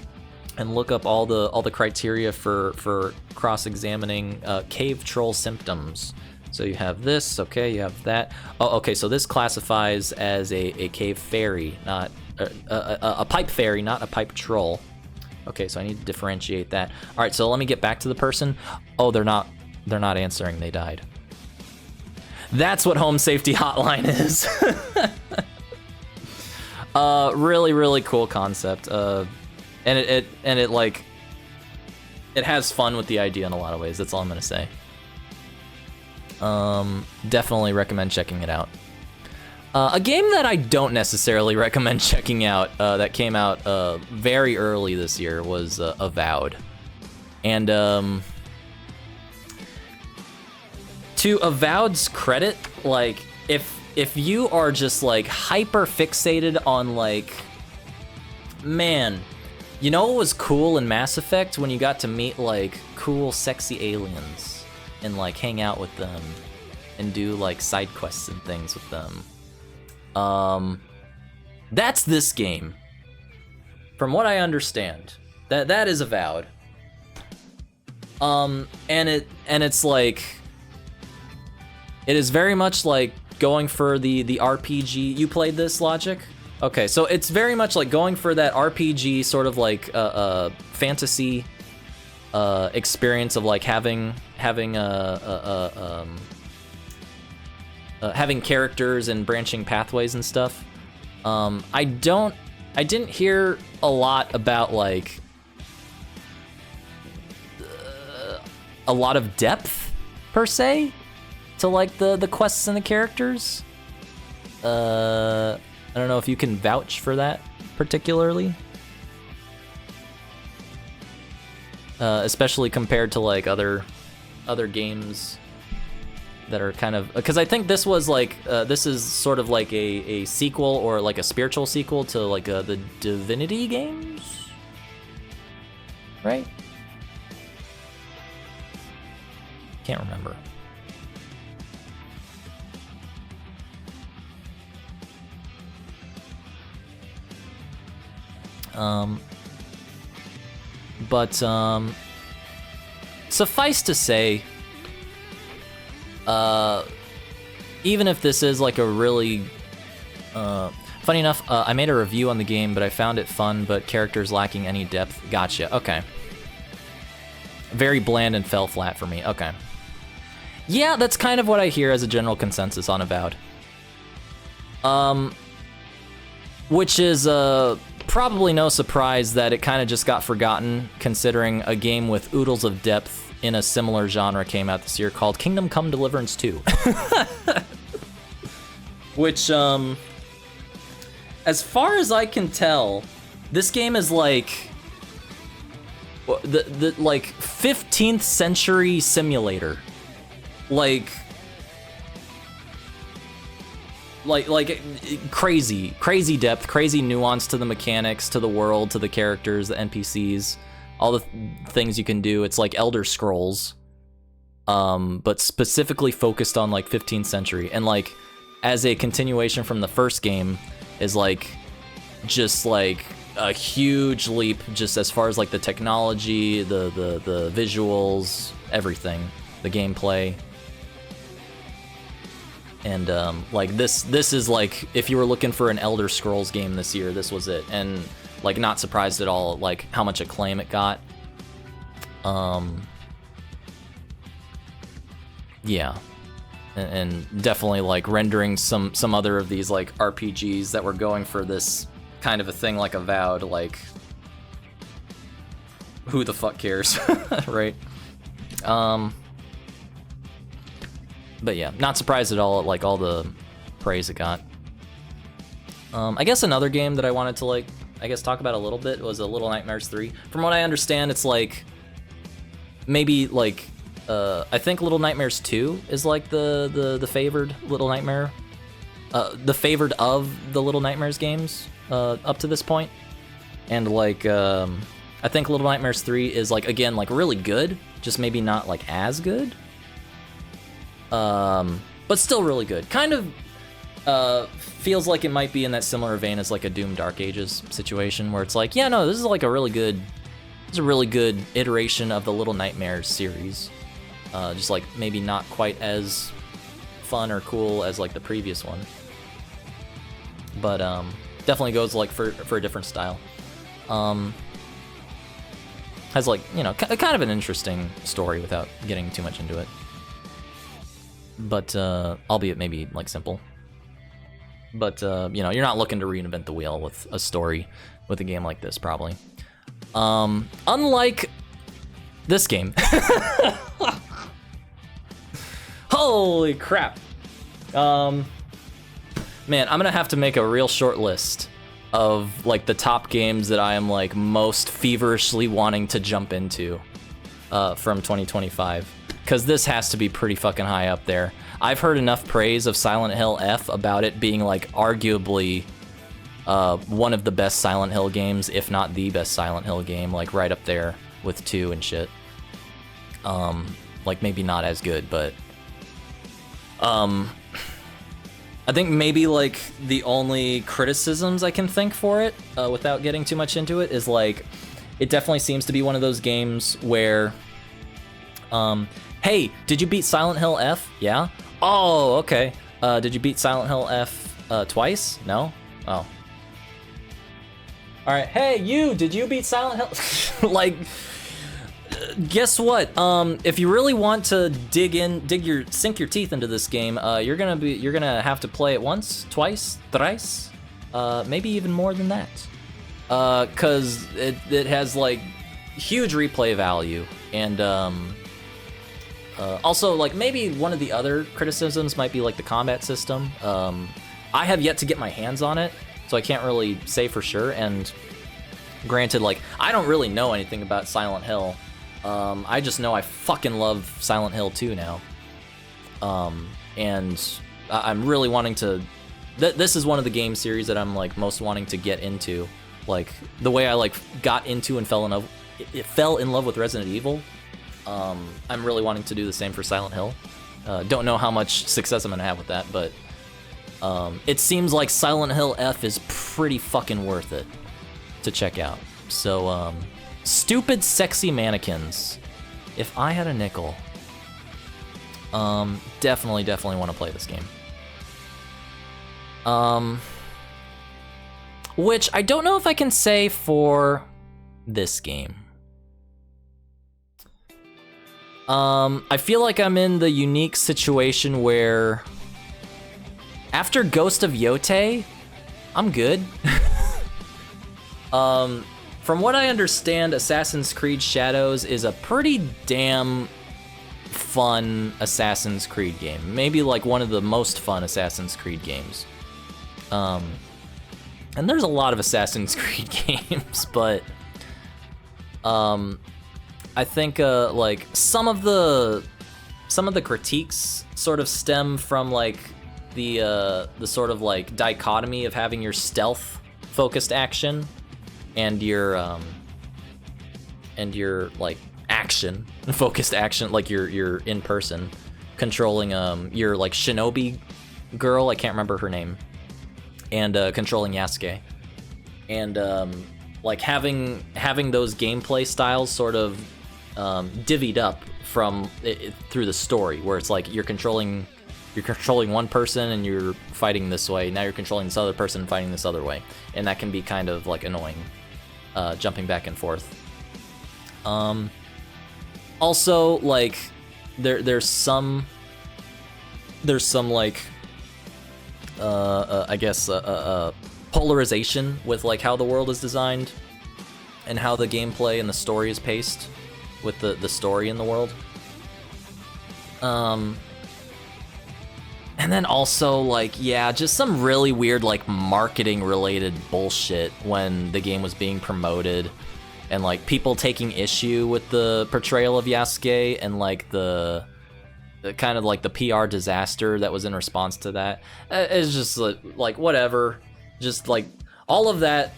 and look up all the criteria for cross-examining cave troll symptoms. So you have this, okay, you have that. Oh, okay, so this classifies as a cave fairy, not a pipe fairy, not a pipe troll. Okay, so I need to differentiate that. All right, so let me get back to the person. Oh, they're not answering. They died. That's what Home Safety Hotline is. Really, really cool concept. And it like it has fun with the idea in a lot of ways. That's all I'm gonna say. Definitely recommend checking it out. A game that I don't necessarily recommend checking out that came out very early this year was Avowed. And to Avowed's credit, like if you are just like hyper fixated on like, man, you know what was cool in Mass Effect when you got to meet like cool sexy aliens and like hang out with them and do like side quests and things with them. That's this game. From what I understand, that is Avowed. And it's like, it is very much like going for the RPG. You played this, Logic? Okay, so it's very much like going for that RPG sort of like fantasy experience of like having characters and branching pathways and stuff. I didn't hear a lot about like a lot of depth per se to like the quests and the characters. I don't know if you can vouch for that particularly. Especially compared to like other games that are kind of, because I think this was like this is sort of like a sequel or like a spiritual sequel to like the Divinity games, right? Can't remember. But suffice to say, even if this is like a really funny enough, I made a review on the game, but I found it fun, but characters lacking any depth. Gotcha. Okay. Very bland and fell flat for me. Okay. Yeah, that's kind of what I hear as a general consensus on Avowed. Which is probably no surprise that it kind of just got forgotten, considering a game with oodles of depth in a similar genre came out this year called Kingdom Come Deliverance 2. Which, as far as I can tell, this game is like the like 15th century simulator. Like crazy depth, crazy nuance to the mechanics, to the world, to the characters, the NPCs, all the things you can do. It's like Elder Scrolls, but specifically focused on like 15th century, and like as a continuation from the first game is like just like a huge leap just as far as like the technology, the visuals, everything, the gameplay. And like this is like, if you were looking for an Elder Scrolls game this year, this was it. And like not surprised at all like how much acclaim it got. Yeah. And definitely like rendering some other of these like RPGs that were going for this kind of a thing like Avowed, like who the fuck cares, right? But yeah, not surprised at all at like all the praise it got. I guess another game that I wanted to like, I guess talk about a little bit was a Little Nightmares 3. From what I understand, it's like maybe like I think Little Nightmares 2 is like the favored Little Nightmare, the favored of the Little Nightmares games up to this point, and like I think Little Nightmares 3 is like again like really good, just maybe not like as good, but still really good. Kind of feels like it might be in that similar vein as like a Doom Dark Ages situation, where it's like, yeah, no, this is like a really good iteration of the Little Nightmares series. Just like maybe not quite as fun or cool as like the previous one, but definitely goes like for a different style. Has like, you know, kind of an interesting story without getting too much into it, but albeit maybe like simple. But you know, you're not looking to reinvent the wheel with a story with a game like this, probably. Unlike this game. Holy crap. Man, I'm gonna have to make a real short list of like the top games that I am like most feverishly wanting to jump into from 2025, because this has to be pretty fucking high up there. I've heard enough praise of Silent Hill F about it being like arguably one of the best Silent Hill games, if not the best Silent Hill game, like right up there with 2 and shit. Like maybe not as good, but I think maybe like the only criticisms I can think for it, without getting too much into it, is like it definitely seems to be one of those games where hey, did you beat Silent Hill F? Yeah? Oh, okay. Did you beat Silent Hill F twice? No? Oh. Alright, hey, did you beat Silent Hill? Like, guess what? If you really want to sink your teeth into this game, you're gonna have to play it once, twice, thrice, maybe even more than that. 'Cause it has like huge replay value, and also, like, maybe one of the other criticisms might be, like, the combat system. I have yet to get my hands on it, so I can't really say for sure, and granted, like, I don't really know anything about Silent Hill. I just know I fucking love Silent Hill 2 now. And I'm really wanting to... This is one of the game series that I'm, like, most wanting to get into. Like, the way I, like, got into and fell in love with Resident Evil. I'm really wanting to do the same for Silent Hill. Don't know how much success I'm gonna have with that, but it seems like Silent Hill F is pretty fucking worth it to check out. So, Stupid Sexy Mannequins. If I had a nickel, definitely want to play this game. Which I don't know if I can say for this game. I feel like I'm in the unique situation where after Ghost of Yote, I'm good. From what I understand, Assassin's Creed Shadows is a pretty damn fun Assassin's Creed game. Maybe like one of the most fun Assassin's Creed games. And there's a lot of Assassin's Creed games, but I think like some of the critiques sort of stem from like the sort of like dichotomy of having your stealth focused action and your like action focused action, like your in person controlling your like shinobi girl, I can't remember her name, and controlling Yasuke, and like having those gameplay styles sort of divvied up from through the story, where it's like you're controlling one person and you're fighting this way, now you're controlling this other person and fighting this other way, and that can be kind of like annoying, jumping back and forth. Also, like there's some like I guess polarization with like how the world is designed and how the gameplay and the story is paced with the story in the world. And then also, like, yeah, just some really weird, like, marketing-related bullshit when the game was being promoted. And, like, people taking issue with the portrayal of Yasuke and, like, the kind of, like, the PR disaster that was in response to that. It's just, like, whatever. Just, like, all of that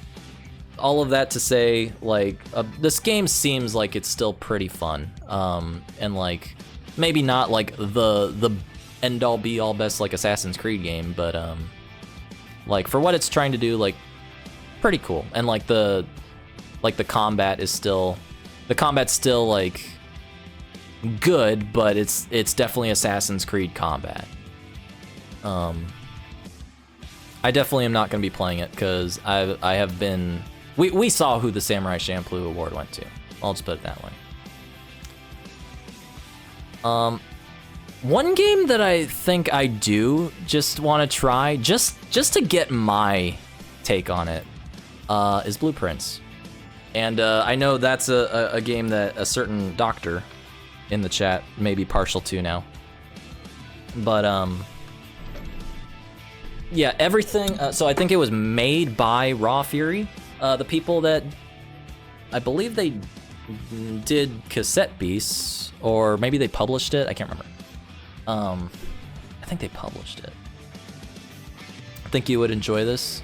to say, like, this game seems like it's still pretty fun. And, like, maybe not, like, the end-all be-all best like Assassin's Creed game, but like for what it's trying to do, like pretty cool. And like the combat's still like good, but it's definitely Assassin's Creed combat. I definitely am not going to be playing it because I have been. We saw who the Samurai Champloo Award went to. I'll just put it that way. One game that I think I do just want to try, just to get my take on it, is Blueprints. And I know that's a game that a certain doctor in the chat may be partial to now. But, yeah, everything... so I think it was made by Raw Fury, the people that... I believe they did Cassette Beasts, or maybe they published it, I can't remember. I think they published it. I think you would enjoy this.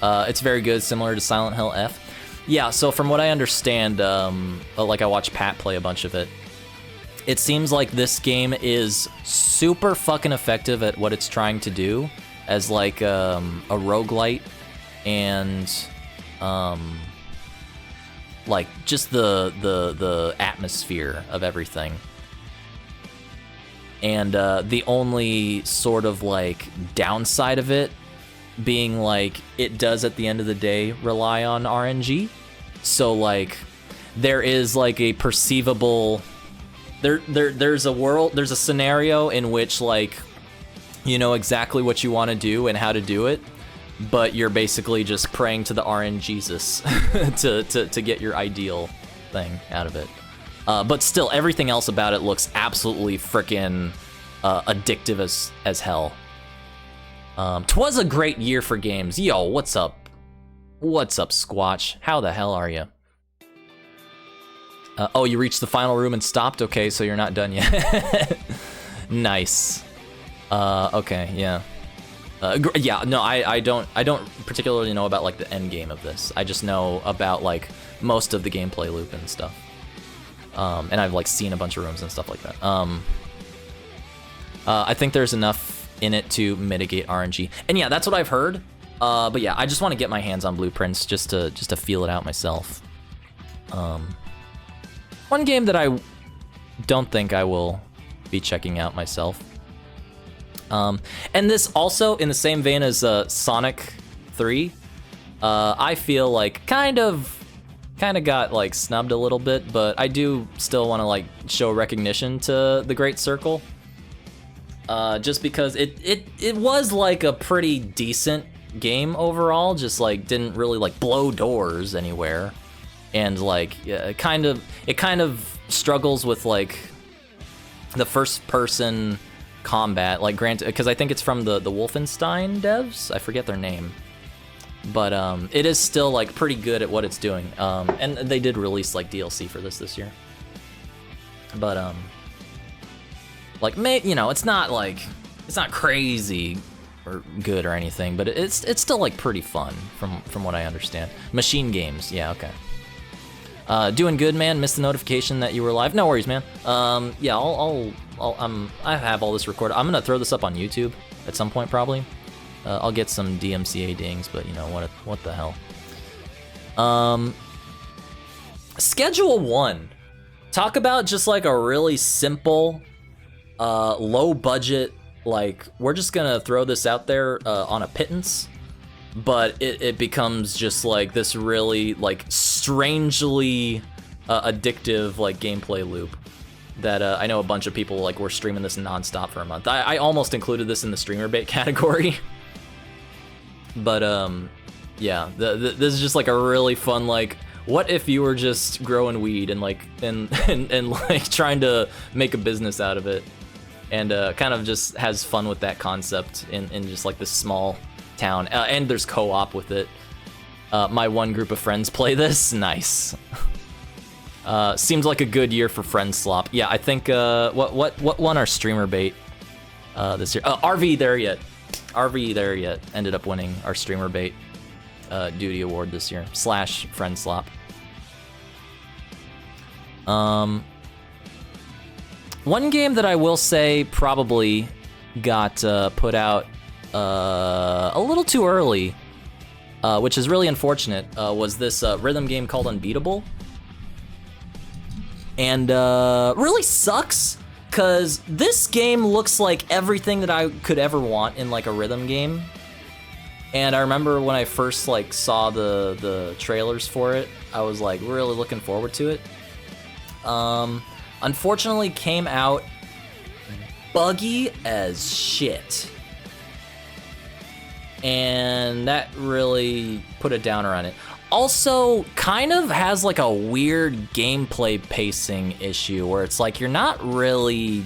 It's very good, similar to Silent Hill F. Yeah, so from what I understand, like I watched Pat play a bunch of it, it seems like this game is super fucking effective at what it's trying to do as like a roguelite, and like just the atmosphere of everything. And the only sort of like downside of it being like it does at the end of the day rely on RNG. So like there is like a perceivable there's a scenario in which like you know exactly what you want to do and how to do it, but you're basically just praying to the RNGesus to get your ideal thing out of it. But still, everything else about it looks absolutely frickin' addictive as hell. 'Twas a great year for games. Yo, what's up? What's up, Squatch? How the hell are you? Oh, you reached the final room and stopped? Okay, so you're not done yet. Nice. Okay, yeah. Yeah, no, I don't particularly know about like the end game of this. I just know about like most of the gameplay loop and stuff. And I've like seen a bunch of rooms and stuff like that. I think there's enough in it to mitigate RNG, and yeah, that's what I've heard. But yeah, I just want to get my hands on Blueprints just to feel it out myself. One game that I don't think I will be checking out myself. And this also in the same vein as Sonic 3. I feel like kind of got like snubbed a little bit, but I do still want to like show recognition to the Great Circle, just because it was like a pretty decent game overall, just like didn't really like blow doors anywhere, and like it kind of struggles with like the first person combat, like granted, because I think it's from the Wolfenstein devs, I forget their name. But it is still like pretty good at what it's doing, and they did release like DLC for this year. But like you know, it's not crazy or good or anything, but it's still like pretty fun from what I understand. Machine Games, yeah, okay. Doing good, man. Missed the notification that you were live. No worries, man. Yeah, I have all this recorded. I'm gonna throw this up on YouTube at some point probably. I'll get some DMCA dings, but you know what the hell. Schedule 1. Talk about just like a really simple, low budget, like we're just gonna throw this out there on a pittance, but it becomes just like this really like strangely addictive like gameplay loop that I know a bunch of people like were streaming this nonstop for a month. I almost included this in the streamer bait category. But yeah, this is just like a really fun like, what if you were just growing weed and like and like trying to make a business out of it, and kind of just has fun with that concept in just like this small town. And there's co-op with it. My one group of friends play this. Nice. Seems like a good year for friend slop. Yeah, I think what won our streamer bait this year? RV There Yet. RV There Yet ended up winning our streamer bait Doodie Award this year / friend slop. One game that I will say probably got put out a little too early, which is really unfortunate, was this rhythm game called Unbeatable. And really sucks, because this game looks like everything that I could ever want in like a rhythm game. And I remember when I first like saw the trailers for it, I was like really looking forward to it. Unfortunately came out buggy as shit. And that really put a downer on it. Also, kind of has like a weird gameplay pacing issue where it's like you're not really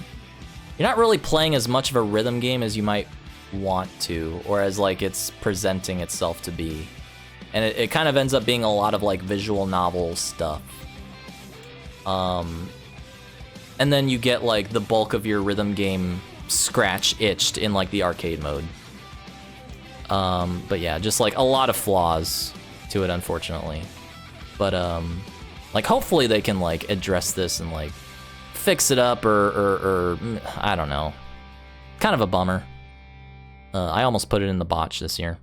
playing as much of a rhythm game as you might want to, or as like it's presenting itself to be. And it kind of ends up being a lot of like visual novel stuff. And then you get like the bulk of your rhythm game scratch itched in like the arcade mode. But yeah, just like a lot of flaws to it, unfortunately. But like hopefully they can like address this and like fix it up, or I don't know. Kind of a bummer. I almost put it in the botch this year.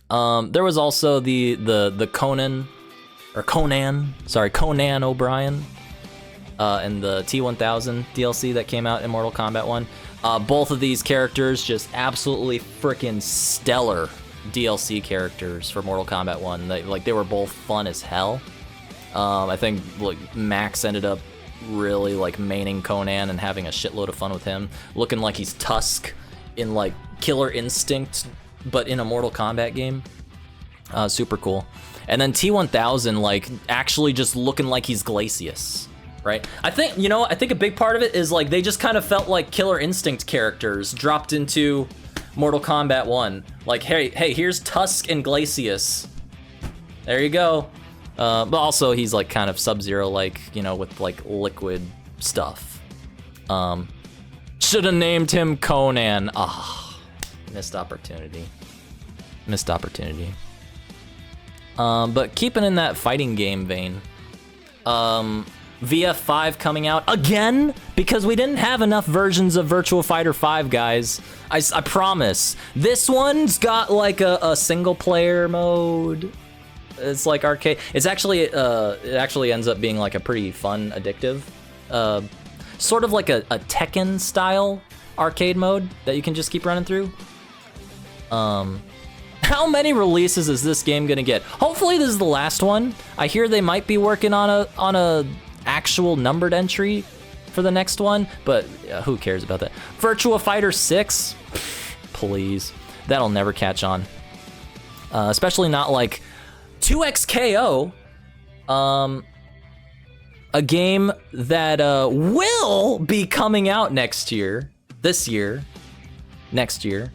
There was also the Conan O'Brien, and the T-1000 DLC that came out in Mortal Kombat 1. Both of these characters just absolutely freaking stellar DLC characters for Mortal Kombat 1. They were both fun as hell. I think like Max ended up really like maining Conan and having a shitload of fun with him, looking like he's Tusk in like Killer Instinct, but in a Mortal Kombat game. Super cool. And then T-1000 like actually just looking like he's Glacius, right? I think a big part of it is like they just kind of felt like Killer Instinct characters dropped into Mortal Kombat 1. Like, hey, here's Tusk and Glacius. There you go. But also he's like kind of Sub-Zero like, with like liquid stuff. Should have named him Conan. Missed opportunity. But keeping in that fighting game vein, VF5 coming out again, because we didn't have enough versions of Virtua Fighter 5, guys. I promise. This one's got like a single player mode. It's like arcade. It's actually it actually ends up being like a pretty fun, addictive, sort of like a Tekken style arcade mode that you can just keep running through. How many releases is this game gonna get? Hopefully this is the last one. I hear they might be working on a actual numbered entry for the next one, but who cares about that? Virtua Fighter 6? Please. That'll never catch on. Especially not like 2XKO. A game that will be coming out next year. Next year.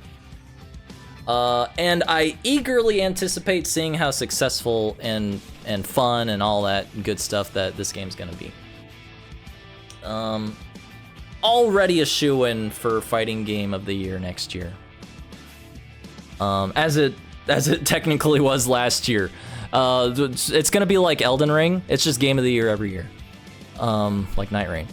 And I eagerly anticipate seeing how successful and fun and all that good stuff that this game's gonna be. Already a shoo-in for fighting game of the year next year. As it technically was last year. It's gonna be like Elden Ring. It's just game of the year every year. Like Night Rain.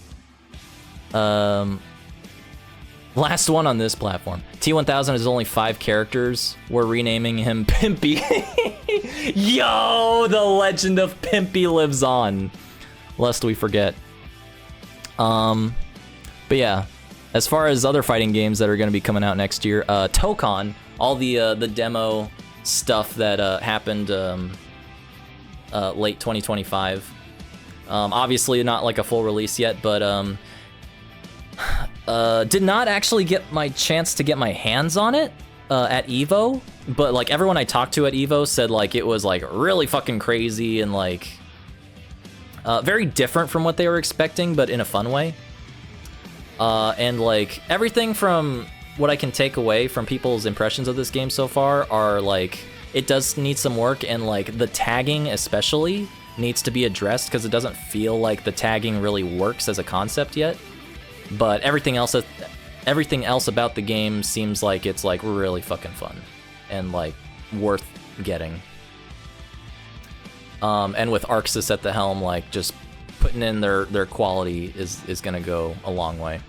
Last one on this platform. T-1000 is only 5 characters. We're renaming him Pimpy. Yo, the legend of Pimpy lives on. Lest we forget. But yeah, as far as other fighting games that are going to be coming out next year, Tokon, all the demo stuff that happened late 2025. Obviously not like a full release yet, but did not actually get my chance to get my hands on it at EVO, but like everyone I talked to at EVO said like it was like really fucking crazy and like very different from what they were expecting, but in a fun way. And like everything from what I can take away from people's impressions of this game so far are like, it does need some work, and like the tagging especially needs to be addressed because it doesn't feel like the tagging really works as a concept yet. But everything else about the game seems like it's like really fucking fun and like worth getting. And with Arxis at the helm, like just putting in their quality is gonna go a long way.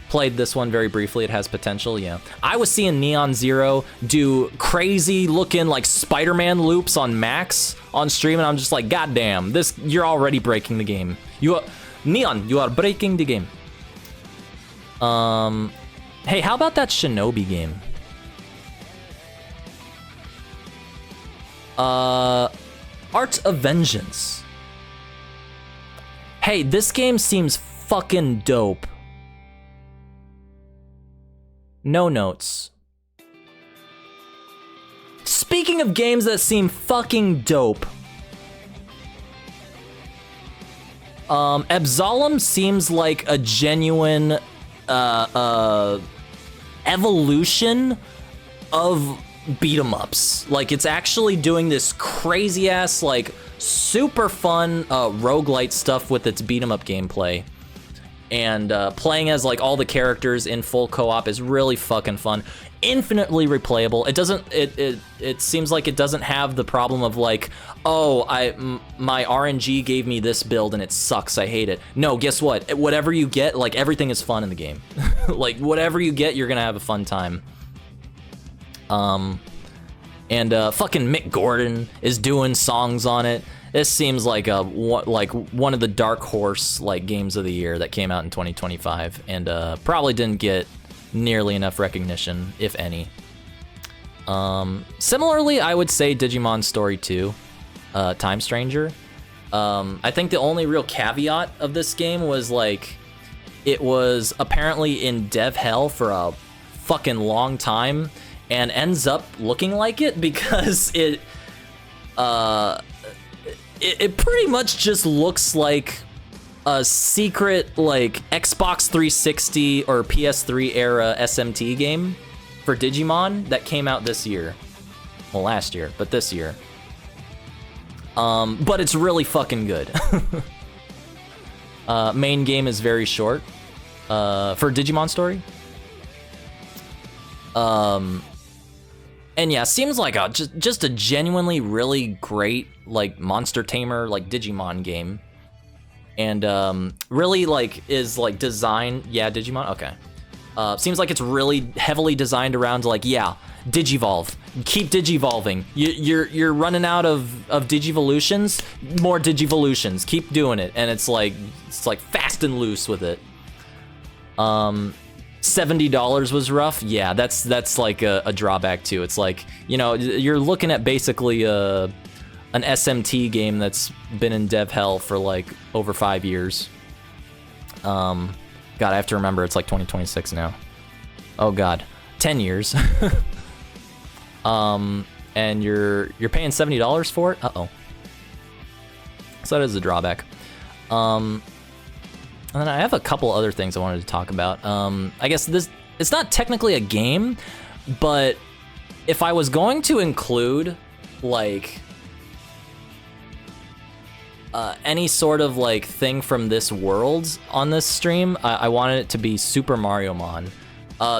Played this one very briefly. It has potential, yeah. I was seeing Neon Zero do crazy looking like Spider-Man loops on Max on stream, and I'm just like, God damn, this, you're already breaking the game. Neon, you are breaking the game. Hey, how about that Shinobi game? Art of Vengeance. Hey, this game seems fucking dope. No notes. Speaking of games that seem fucking dope, Absolem seems like a genuine evolution of beat 'em ups. Like, it's actually doing this crazy ass, like, super fun roguelite stuff with its beat 'em up gameplay. And playing as like all the characters in full co-op is really fucking fun. Infinitely replayable. It doesn't. It seems like it doesn't have the problem of like, oh, my RNG gave me this build and it sucks. I hate it. No, guess what? Whatever you get, like everything is fun in the game. Like whatever you get, you're gonna have a fun time. And fucking Mick Gordon is doing songs on it. This seems like one of the dark horse like games of the year that came out in 2025, and probably didn't get nearly enough recognition, if any. Similarly, I would say Digimon Story 2, Time Stranger. I think the only real caveat of this game was like, it was apparently in dev hell for a fucking long time, and ends up looking like it because it pretty much just looks like a secret like Xbox 360 or PS3 era SMT game for Digimon that came out this year. Well, last year, but this year. But it's really fucking good. Main game is very short for Digimon Story. And yeah, seems like just a genuinely really great like monster tamer like Digimon game, and really like is like designed. Yeah, Digimon. Okay. Seems like it's really heavily designed around like, yeah, Digivolve. Keep Digivolving. You're running out of Digivolutions. More Digivolutions. Keep doing it, and it's like fast and loose with it. $70 was rough. Yeah, that's like a drawback too. It's like, you know, you're looking at basically an SMT game that's been in dev hell for like over 5 years. God, I have to remember it's like 2026 now. Oh God, 10 years. And you're paying $70 for it. Uh-oh. So that is a drawback. And then I have a couple other things I wanted to talk about. I guess it's not technically a game, but if I was going to include like any sort of like thing from this world on this stream, I wanted it to be Super Mario Mon.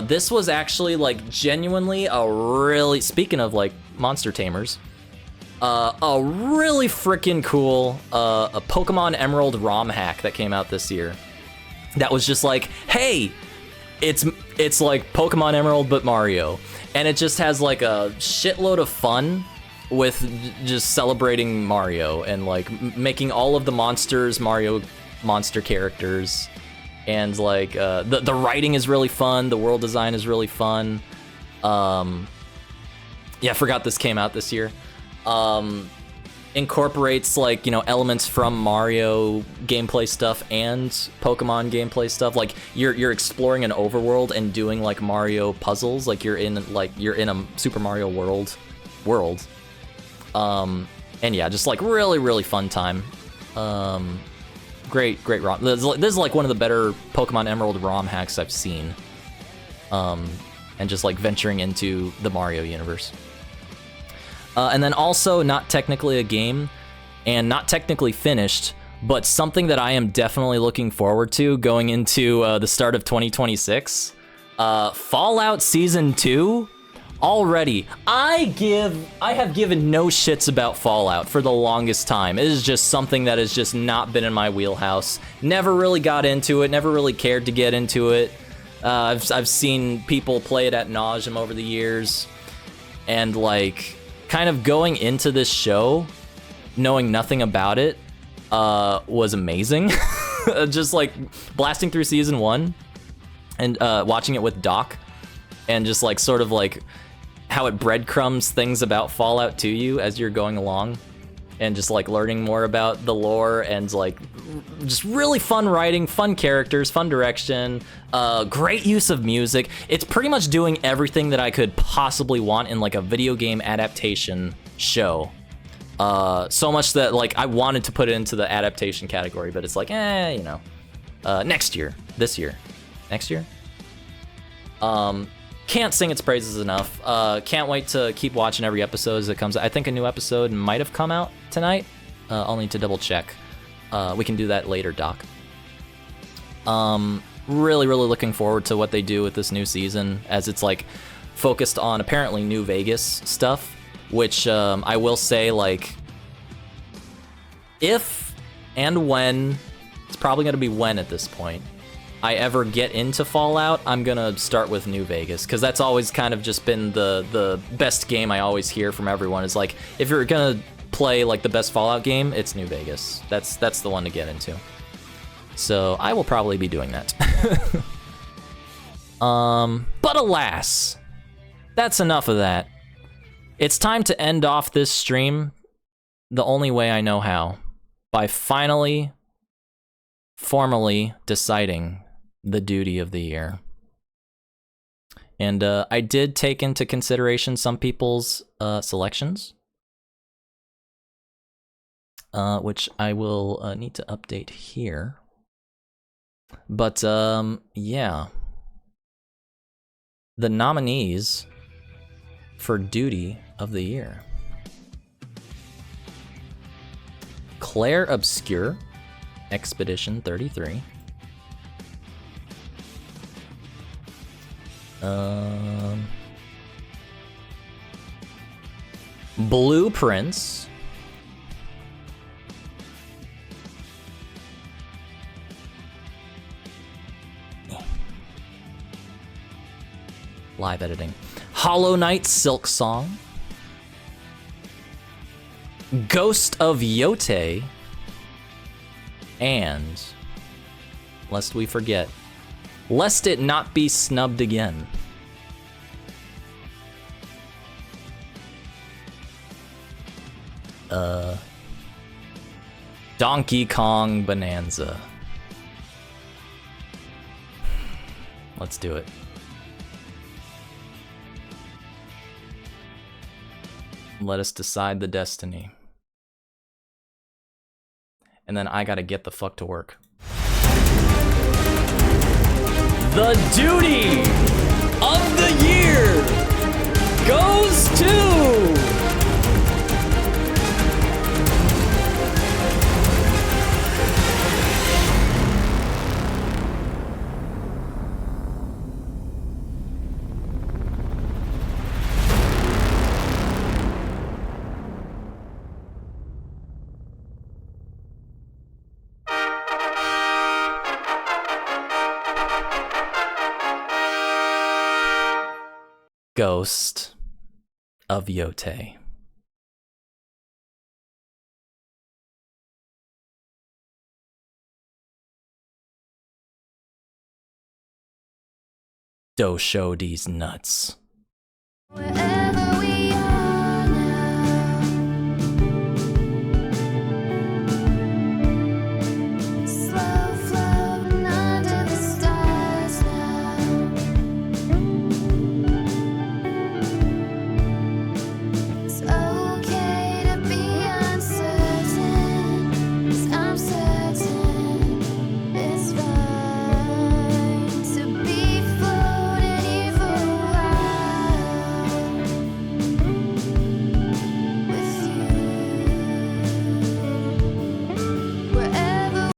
This was actually like genuinely a really, speaking of like monster tamers, a really freaking cool a Pokemon Emerald ROM hack that came out this year. That was just like, hey, it's like Pokemon Emerald but Mario, and it just has like a shitload of fun with just celebrating Mario and like making all of the monsters Mario monster characters, and like the writing is really fun, the world design is really fun. Yeah, I forgot this came out this year. Incorporates like, you know, elements from Mario gameplay stuff and Pokemon gameplay stuff. Like you're exploring an overworld and doing like Mario puzzles, like you're in a Super Mario world. And yeah, just like really fun time. Great ROM. This is like one of the better Pokemon Emerald ROM hacks I've seen. And just like venturing into the Mario universe. And then also not technically a game and not technically finished, but something that I am definitely looking forward to going into the start of 2026. Fallout Season 2 already. I have given no shits about Fallout for the longest time. It is just something that has just not been in my wheelhouse. Never really got into it, never really cared to get into it. I've seen people play it ad nauseum over the years, and like kind of going into this show knowing nothing about it was amazing. Just like blasting through season 1 and watching it with Doc, and just like sort of like how it breadcrumbs things about Fallout to you as you're going along, and just like learning more about the lore, and like just really fun writing, fun characters, fun direction, great use of music. It's pretty much doing everything that I could possibly want in like a video game adaptation show. So much that like I wanted to put it into the adaptation category, but it's like, you know, next year, this year, next year. Can't sing its praises enough. Can't wait to keep watching every episode as it comes. I think a new episode might have come out tonight. I'll need to double check. We can do that later, Doc. Really looking forward to what they do with this new season, as it's like focused on apparently New Vegas stuff, which I will say, like, if and when, it's probably going to be when at this point, I ever get into Fallout, I'm gonna start with New Vegas, because that's always kind of just been the best game I always hear from everyone. Is like, if you're gonna play like the best Fallout game, it's New Vegas. That's the one to get into. So I will probably be doing that. But alas, that's enough of that. It's time to end off this stream the only way I know how, by finally, formally deciding the Doodie of the year. And I did take into consideration some people's selections, which I will need to update here. But yeah, the nominees for Doodie of the year: Claire Obscure, Expedition 33. Blueprints. Live editing. Hollow Knight Silk Song. Ghost of Yote. And, lest we forget, lest it not be snubbed again, Donkey Kong Bonanza. Let's do it. Let us decide the destiny. And then I gotta get the fuck to work. The Doodie of the year goes to... Ghost of Yote. Do show these nuts. Wherever